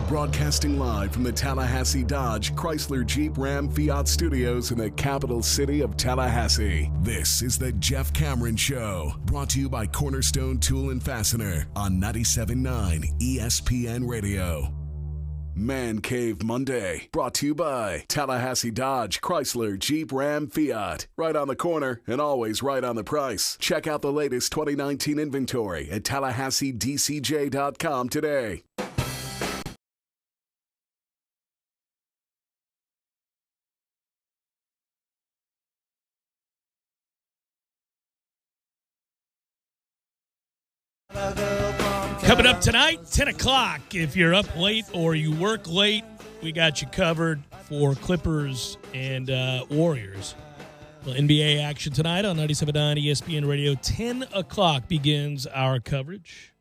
Broadcasting live from the Tallahassee Dodge, Chrysler, Jeep, Ram, Fiat studios in the capital city of Tallahassee. This is the Jeff Cameron Show, brought to you by Cornerstone Tool and Fastener on 97.9 ESPN Radio. Man Cave Monday, brought to you by Tallahassee Dodge, Chrysler, Jeep, Ram, Fiat. Right on the corner and always right on the price. Check out the latest 2019 inventory at TallahasseeDCJ.com today. Coming up tonight, 10 o'clock. If you're up late or you work late, we got you covered for Clippers and Warriors. Well, NBA action tonight on 97.9 ESPN Radio. 10 o'clock begins our coverage.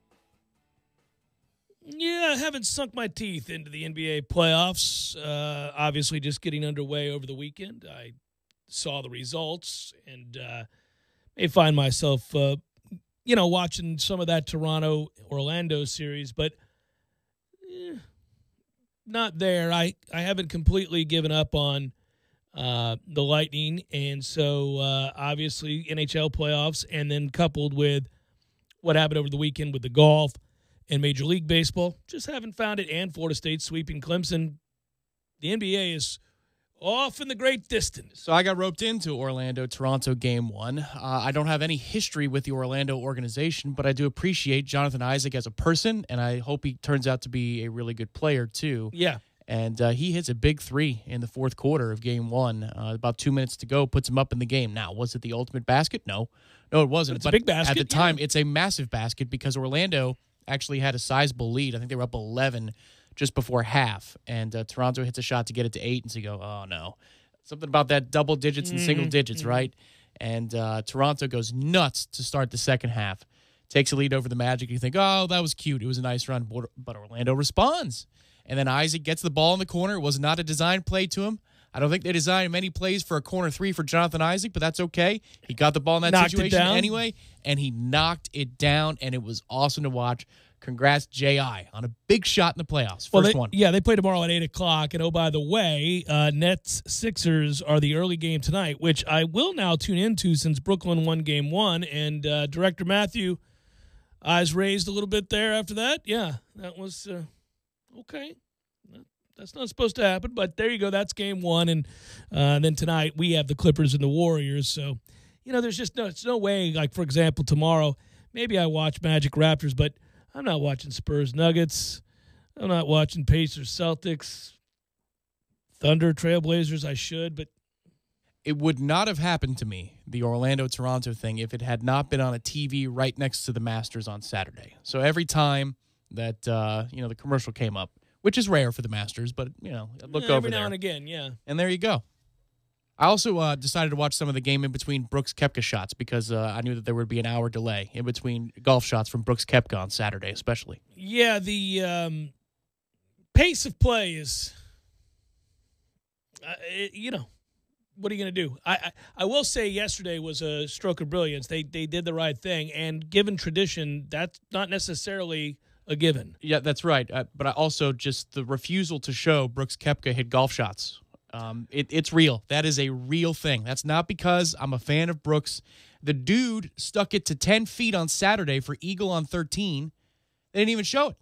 Yeah, I haven't sunk my teeth into the NBA playoffs. Obviously, just getting underway over the weekend. I saw the results and may find myself watching some of that Toronto-Orlando series, but not there. I haven't completely given up on the Lightning, and so obviously NHL playoffs, and then coupled with what happened over the weekend with the golf and Major League Baseball, just haven't found it, and Florida State sweeping Clemson. The NBA is off in the great distance. So I got roped into Orlando-Toronto Game 1. I don't have any history with the Orlando organization, but I do appreciate Jonathan Isaac as a person, and I hope he turns out to be a really good player too. Yeah. And he hits a big 3 in the fourth quarter of Game 1. About 2 minutes to go, puts him up in the game. Now, was it the ultimate basket? No, it wasn't. But it's a big basket. At the time, it's a massive basket because Orlando actually had a sizable lead. I think they were up 11 just before half, and Toronto hits a shot to get it to 8, and so you go, oh, no. Something about that double digits and single digits, right? And Toronto goes nuts to start the second half. Takes a lead over the Magic. You think, oh, that was cute. It was a nice run. But Orlando responds. And then Isaac gets the ball in the corner. It was not a design play to him. I don't think they designed many plays for a corner 3 for Jonathan Isaac, but that's okay. He got the ball in that situation anyway, and he knocked it down, and it was awesome to watch. Congrats, J.I., on a big shot in the playoffs. Well, First one. Yeah, they play tomorrow at 8 o'clock. And, oh, by the way, Nets-Sixers are the early game tonight, which I will now tune into since Brooklyn won Game 1. And Director Matthew, eyes raised a little bit there after that. Yeah, that was okay. That's not supposed to happen, but there you go. That's Game 1. And then tonight we have the Clippers and the Warriors. So, there's just no way, like, for example, tomorrow, maybe I watch Magic Raptors, but I'm not watching Spurs Nuggets. I'm not watching Pacers Celtics. Thunder Trailblazers, I should, but it would not have happened to me, the Orlando-Toronto thing, if it had not been on a TV right next to the Masters on Saturday. So every time that, the commercial came up, which is rare for the Masters, but, I'd look over every there. now and again, yeah. And there you go. I also decided to watch some of the game in between Brooks Koepka shots because I knew that there would be an hour delay in between golf shots from Brooks Koepka on Saturday, especially. Yeah, the pace of play is, what are you going to do? I will say yesterday was a stroke of brilliance. They did the right thing, and given tradition, that's not necessarily a given. Yeah, that's right. But I also just the refusal to show Brooks Koepka hit golf shots. It's real. That is a real thing. That's not because I'm a fan of Brooks. The dude stuck it to 10 feet on Saturday for eagle on 13. They didn't even show it.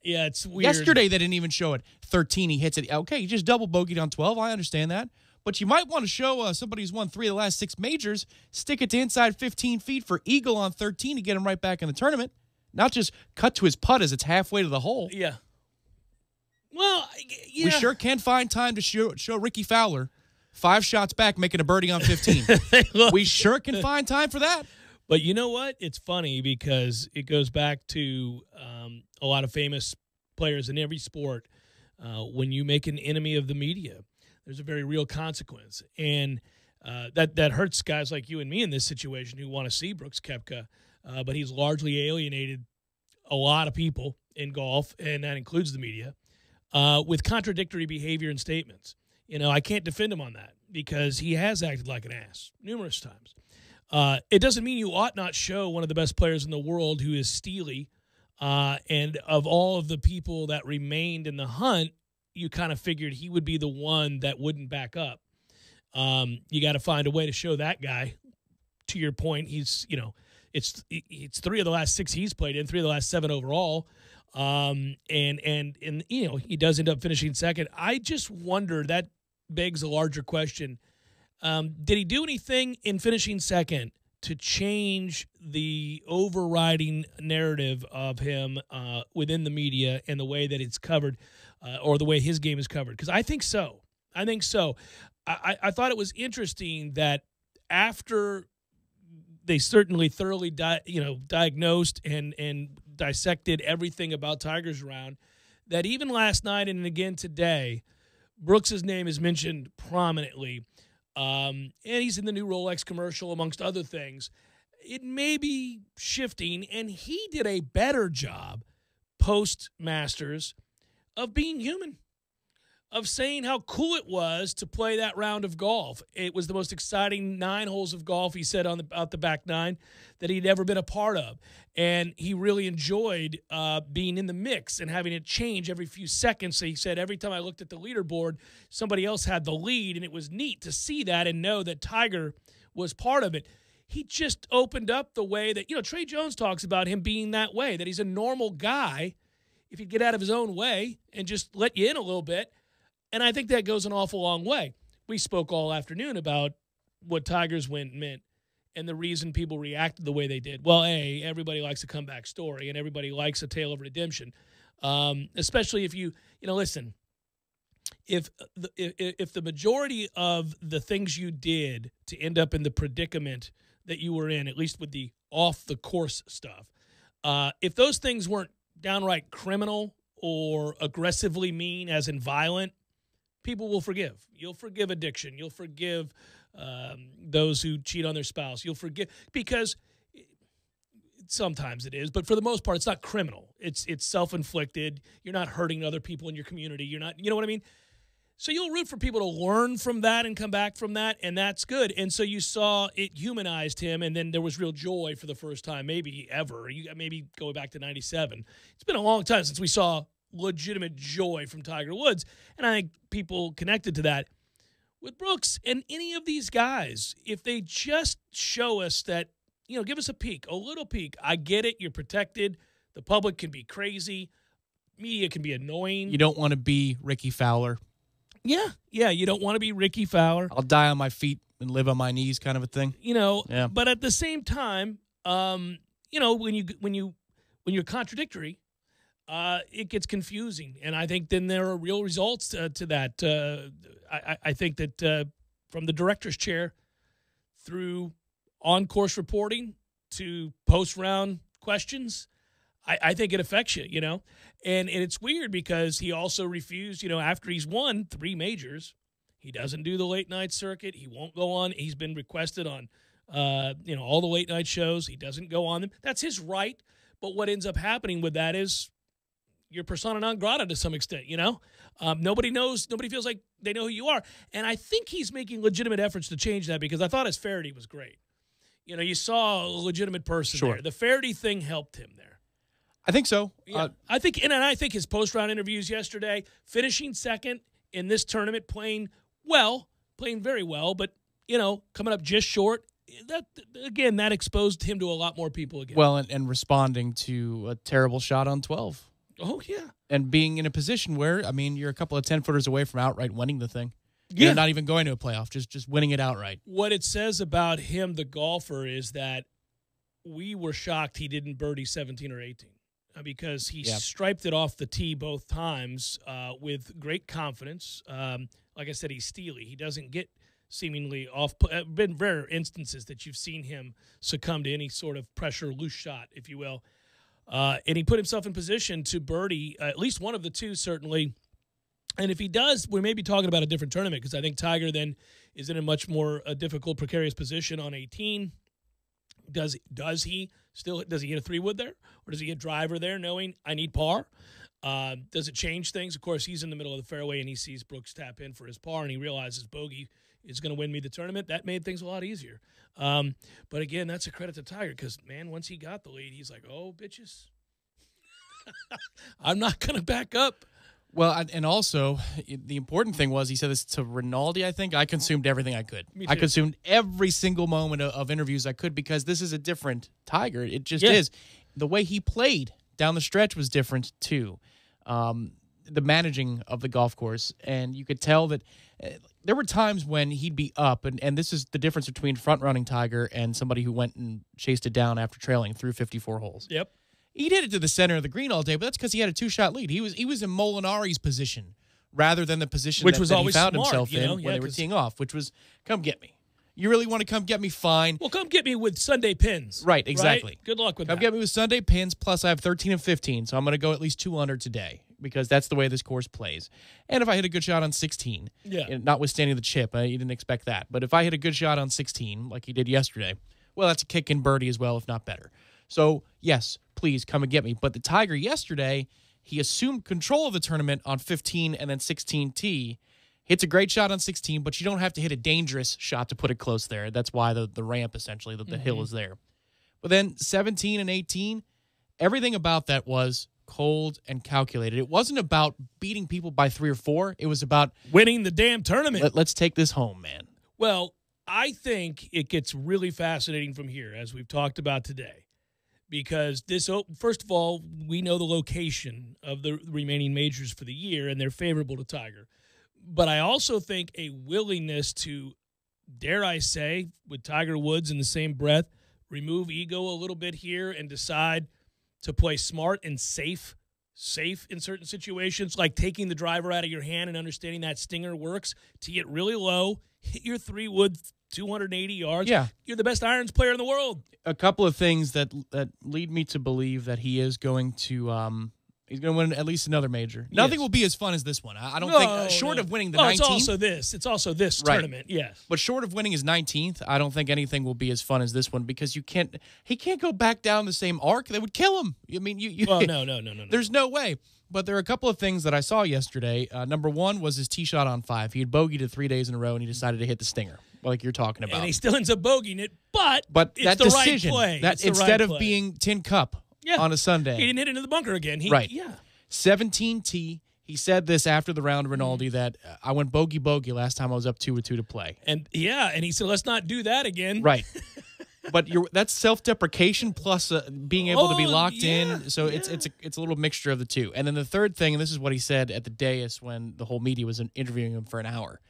Yeah, it's weird. Yesterday, they didn't even show it. 13, he hits it. Okay, he just double bogeyed on 12. I understand that. But you might want to show somebody who's won 3 of the last 6 majors, stick it to inside 15 feet for eagle on 13 to get him right back in the tournament. Not just cut to his putt as it's halfway to the hole. Yeah. Well, yeah. We sure can find time to show Ricky Fowler 5 shots back making a birdie on 15. We sure can find time for that. But you know what? It's funny because it goes back to a lot of famous players in every sport. When you make an enemy of the media, there's a very real consequence. And that hurts guys like you and me in this situation who want to see Brooks Koepka. But he's largely alienated a lot of people in golf, and that includes the media, with contradictory behavior and statements. I can't defend him on that because he has acted like an ass numerous times. It doesn't mean you ought not show one of the best players in the world who is steely. And of all of the people that remained in the hunt, you kind of figured he would be the one that wouldn't back up. You got to find a way to show that guy. To your point, he's, it's 3 of the last 6 he's played in, 3 of the last 7 overall. And he does end up finishing second. I just wonder, that begs a larger question. Did he do anything in finishing second to change the overriding narrative of him within the media and the way that it's covered or the way his game is covered? Because I think so. I thought it was interesting that after they certainly thoroughly diagnosed and dissected everything about Tiger's round, that even last night and again today, Brooks's name is mentioned prominently. And he's in the new Rolex commercial, amongst other things. It may be shifting, and he did a better job post-Masters of being human, of saying how cool it was to play that round of golf. It was the most exciting 9 holes of golf, he said, out the back 9, that he'd ever been a part of. And he really enjoyed being in the mix and having it change every few seconds. So he said, every time I looked at the leaderboard, somebody else had the lead, and it was neat to see that and know that Tiger was part of it. He just opened up the way that, Trey Jones talks about him being that way, that he's a normal guy if he'd get out of his own way and just let you in a little bit. And I think that goes an awful long way. We spoke all afternoon about what Tiger's win meant and the reason people reacted the way they did. Well, everybody likes a comeback story, and everybody likes a tale of redemption, especially if listen, if the majority of the things you did to end up in the predicament that you were in, at least with the off-the-course stuff, if those things weren't downright criminal or aggressively mean, as in violent, people will forgive. You'll forgive addiction. You'll forgive those who cheat on their spouse. You'll forgive, because sometimes it is, but for the most part, it's not criminal. It's self-inflicted. You're not hurting other people in your community. You're not, you know what I mean? So you'll root for people to learn from that and come back from that, and that's good. And so you saw it humanized him, and then there was real joy for the first time, maybe ever. Maybe going back to 97. It's been a long time since we saw legitimate joy from Tiger Woods, and I think people connected to that. With Brooks and any of these guys, if they just show us that, give us a little peek. I get it. You're protected. The public can be crazy. Media can be annoying. You don't want to be Ricky Fowler. Yeah, you don't want to be Ricky Fowler. I'll die on my feet and live on my knees, kind of a thing. But at the same time, when you're contradictory, it gets confusing, and I think then there are real results to that. I think that from the director's chair through on-course reporting to post-round questions, I think it affects you, And it's weird because he also refused, after he's won 3 majors, he doesn't do the late-night circuit. He won't go on. He's been requested on, all the late-night shows. He doesn't go on them. That's his right. But what ends up happening with that is you're persona non grata to some extent, Nobody feels like they know who you are. And I think he's making legitimate efforts to change that because I thought his Faraday was great. You saw a legitimate person there. The Faraday thing helped him there. I think so. Yeah. I think his post-round interviews yesterday, finishing second in this tournament, playing very well, but, coming up just short, that exposed him to a lot more people again. Well, and responding to a terrible shot on 12. Oh, yeah. And being in a position where, you're a couple of 10-footers away from outright winning the thing. You're not even going to a playoff, just winning it outright. What it says about him, the golfer, is that we were shocked he didn't birdie 17 or 18 because he striped it off the tee both times with great confidence. Like I said, he's steely. He doesn't get seemingly off. Been rare instances that you've seen him succumb to any sort of pressure, loose shot, if you will. And he put himself in position to birdie at least one of the two, certainly. And if he does, we may be talking about a different tournament because I think Tiger then is in a much more difficult, precarious position on 18. Does he hit a 3-wood there? Or does he hit driver there knowing I need par? Does it change things? Of course, he's in the middle of the fairway and he sees Brooks tap in for his par and he realizes bogey is going to win me the tournament. That made things a lot easier. But again, that's a credit to Tiger because, man, once he got the lead, he's like, oh, bitches. I'm not going to back up. Well, and also, the important thing was, he said this to Rinaldi, I think, I consumed everything I could. I consumed every single moment of interviews I could because this is a different Tiger. It just is. The way he played down the stretch was different, too. The managing of the golf course, and you could tell that there were times when he'd be up, and this is the difference between front-running Tiger and somebody who went and chased it down after trailing through 54 holes. Yep. He did it to the center of the green all day, but that's because he had a 2-shot lead. He was in Molinari's position rather than the position that he found himself in when they were teeing off, which was, come get me. You really want to come get me? Fine. Well, come get me with Sunday pins. Right, exactly. Right? Good luck with that. Come get me with Sunday pins, plus I have 13 and 15, so I'm going to go at least 2 under today because that's the way this course plays. And if I hit a good shot on 16, notwithstanding the chip, you didn't expect that, but if I hit a good shot on 16 like he did yesterday, well, that's a kick and birdie as well, if not better. So, yes, please come and get me. But the Tiger yesterday, he assumed control of the tournament on 15 and then 16 tee. Hits a great shot on 16, but you don't have to hit a dangerous shot to put it close there. That's why the ramp, essentially, the hill is there. But then 17 and 18, everything about that was cold and calculated. It wasn't about beating people by 3 or 4. It was about winning the damn tournament. Let's take this home, man. Well, I think it gets really fascinating from here, as we've talked about today. Because first of all, we know the location of the remaining majors for the year, and they're favorable to Tiger. But I also think a willingness to, dare I say, with Tiger Woods in the same breath, remove ego a little bit here and decide to play smart and safe in certain situations, like taking the driver out of your hand and understanding that stinger works, to get really low, hit your 3-wood 280 yards. Yeah. You're the best irons player in the world. A couple of things that lead me to believe that he is going to he's going to win at least another major. Yes. Nothing will be as fun as this one. I don't think, short of winning the 19th. It's also this tournament, yes. But short of winning his 19th, I don't think anything will be as fun as this one because he can't go back down the same arc. That would kill him. I mean, no. There's no way. but there are a couple of things that I saw yesterday. Number one was his tee shot on 5. He had bogeyed it 3 days in a row, and he decided to hit the stinger, like you're talking about. And he still ends up bogeying it, but it's that the decision, right play. that It's the instead right of play. being tin cup on a Sunday, he didn't hit into the bunker again. Right. Yeah. 17 tee. He said this after the round, Rinaldi, that I went bogey last time I was up 2-2 to play. And he said, let's not do that again. Right. But that's self-deprecation plus being able to be locked in. So it's a little mixture of the two. And then the third thing, and this is what he said at the dais when the whole media was interviewing him for an hour.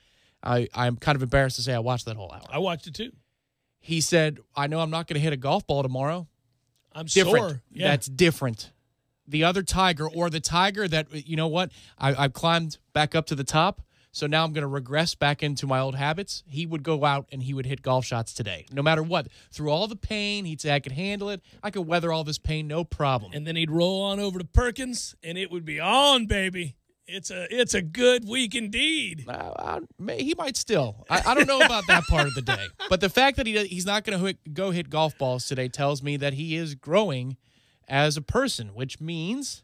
I'm kind of embarrassed to say I watched that whole hour. I watched it too. He said, I know I'm not going to hit a golf ball tomorrow. I'm different. sore. Yeah. That's different. The other Tiger, or the Tiger that, you know what, I've climbed back up to the top, so now I'm going to regress back into my old habits. He would go out and he would hit golf shots today, no matter what. Through all the pain, he'd say, I could handle it. I could weather all this pain, no problem. And then he'd roll on over to Perkins, and it would be on, baby. It's a good week indeed. He might still. I don't know about that part of the day. But the fact that he's not going to go hit golf balls today tells me that he is growing as a person, which means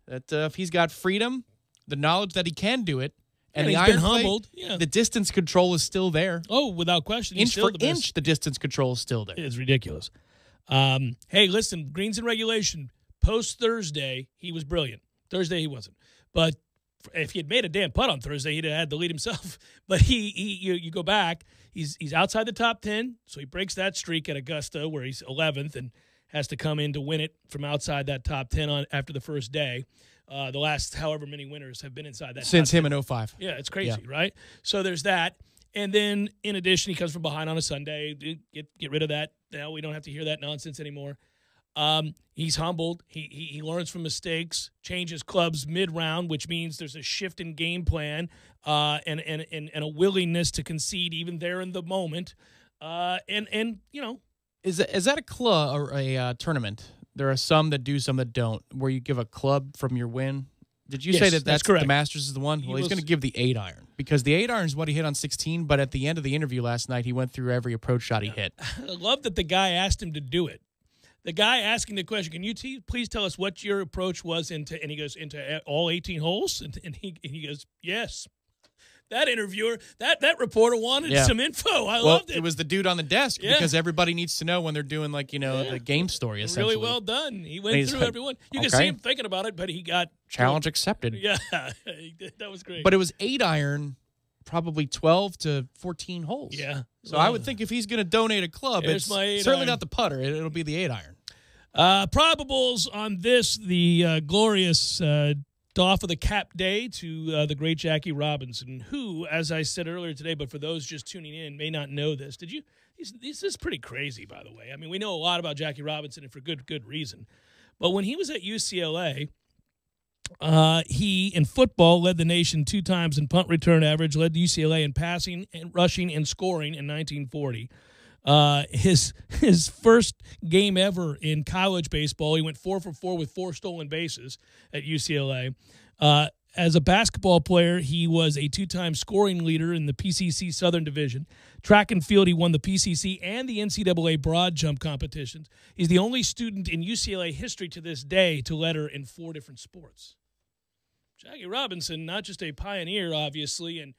that if he's got freedom, the knowledge that he can do it, and the he's iron been play, humbled. Yeah. the distance control is still there. Oh, without question. Inch for inch, the distance control is still there. It's ridiculous. Hey, listen, greens in regulation. Post-Thursday, he was brilliant. Thursday, he wasn't. But if he had made a damn putt on Thursday, he'd have had the lead himself. But you go back, he's outside the top 10, so he breaks that streak at Augusta where he's 11th and has to come in to win it from outside that top 10 after the first day. The last however many winners have been inside that since top him 10. in 05. Yeah, it's crazy, right? So there's that. And then, in addition, he comes from behind on a Sunday. Get rid of that. Now we don't have to hear that nonsense anymore. He's humbled. He learns from mistakes, changes clubs mid-round, which means there's a shift in game plan and a willingness to concede even there in the moment. And you know. Is that a club or a tournament? There are some that do, some that don't, where you give a club from your win. Did you say that's correct? The Masters is the one? Well, he's going to give the 8-iron because the 8-iron is what he hit on 16, but at the end of the interview last night, he went through every approach shot he hit. I love that the guy asked him to do it. The guy asking the question, can you please tell us what your approach was and he goes, into all 18 holes? And he goes, yes. That interviewer, that reporter wanted some info. I loved it. It was the dude on the desk because everybody needs to know when they're doing the game story, essentially. Really well done. He went through everyone. You can see him thinking about it, but he got... Challenge accepted. Yeah, that was great. But it was 8-iron, probably 12 to 14 holes. Yeah. So I would think if he's going to donate a club, it's certainly not the putter. It'll be the 8-iron. Probables on this, the glorious... doff of the cap day to the great Jackie Robinson, who, as I said earlier today, but for those just tuning in, may not know this. Did you? This is pretty crazy, by the way. I mean, we know a lot about Jackie Robinson, and for good reason. But when he was at UCLA, he, in football, led the nation 2 times in punt return average, led the UCLA in passing and rushing and scoring in 1940. His first game ever in college baseball, he went 4 for 4 with 4 stolen bases at UCLA. As a basketball player, he was a 2-time scoring leader in the PCC Southern Division. Track and field, he won the PCC and the NCAA broad jump competitions. He's the only student in UCLA history to this day to letter in 4 different sports. Jackie Robinson, not just a pioneer, obviously, and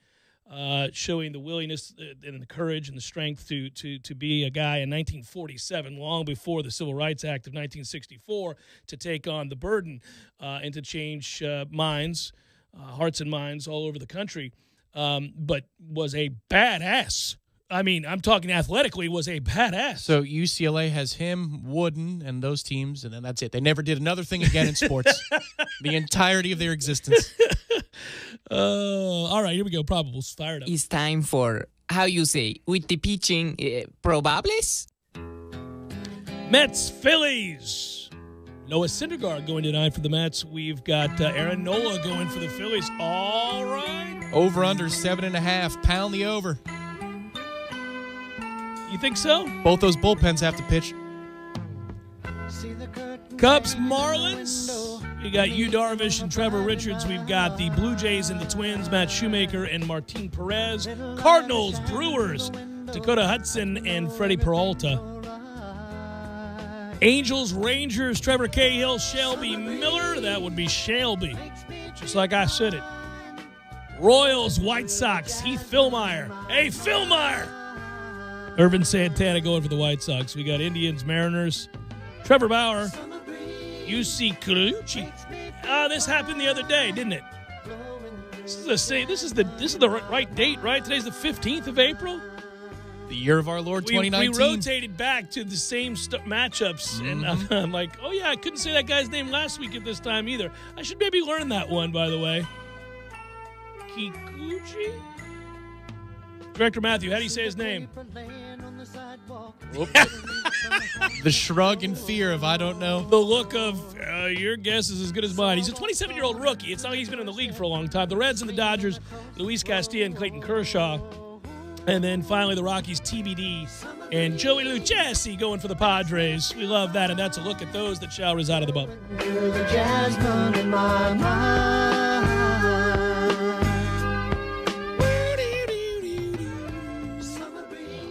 showing the willingness and the courage and the strength to be a guy in 1947, long before the Civil Rights Act of 1964, to take on the burden and to change hearts and minds all over the country, but was a badass. I mean, I'm talking athletically, was a badass. So UCLA has him, Wooden, and those teams, and then that's it. They never did another thing again in sports. The entirety of their existence. All right, here we go. Probables, fired up. It's time for, how you say, with the pitching, probables? Mets, Phillies. Noah Syndergaard going tonight for the Mets. We've got Aaron Nola going for the Phillies. All right. Over under 7.5. Pound the over. You think so? Both those bullpens have to pitch. Cubs, Marlins. We got Yu Darvish and Trevor Richards. We've got the Blue Jays and the Twins, Matt Shoemaker and Martin Perez. Cardinals, Brewers, Dakota Hudson and Freddie Peralta. Angels, Rangers, Trevor Cahill, Shelby Miller. That would be Shelby, just like I said it. Royals, White Sox, Heath Philmeyer. Hey, Philmeyer! Irvin Santana going for the White Sox. We got Indians, Mariners, Trevor Bauer, UC Colucci. This happened the other day, didn't it? This is the right date, right? Today's the 15th of April. The year of our Lord 2019. We rotated back to the same matchups, and I'm like, oh yeah, I couldn't say that guy's name last week at this time either. I should maybe learn that one, by the way. Kikuchi? Director Matthew, how do you say his name? The shrug and fear of I don't know. The look of your guess is as good as mine. He's a 27-year-old rookie. It's not like he's been in the league for a long time. The Reds and the Dodgers, Luis Castillo and Clayton Kershaw. And then finally the Rockies, TBD, and Joey Lucchesi going for the Padres. We love that, and that's a look at those that shall reside of the bubble. You're the jasmine in my mind.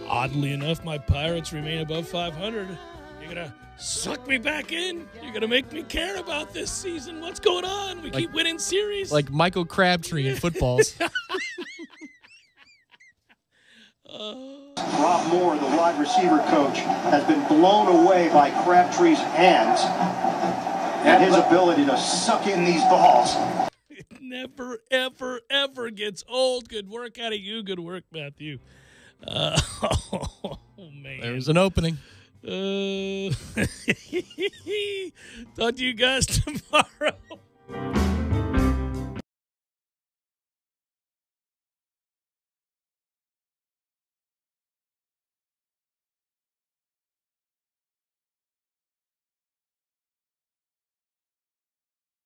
Oddly enough, my Pirates remain above 500. You're going to suck me back in? You're going to make me care about this season? What's going on? We keep winning series. Like Michael Crabtree in footballs. Rob Moore, the wide receiver coach, has been blown away by Crabtree's hands and his ability to suck in these balls. It never, ever, ever gets old. Good work out of you. Good work, Matthew. Oh, man. There's an opening. Talk to you guys tomorrow.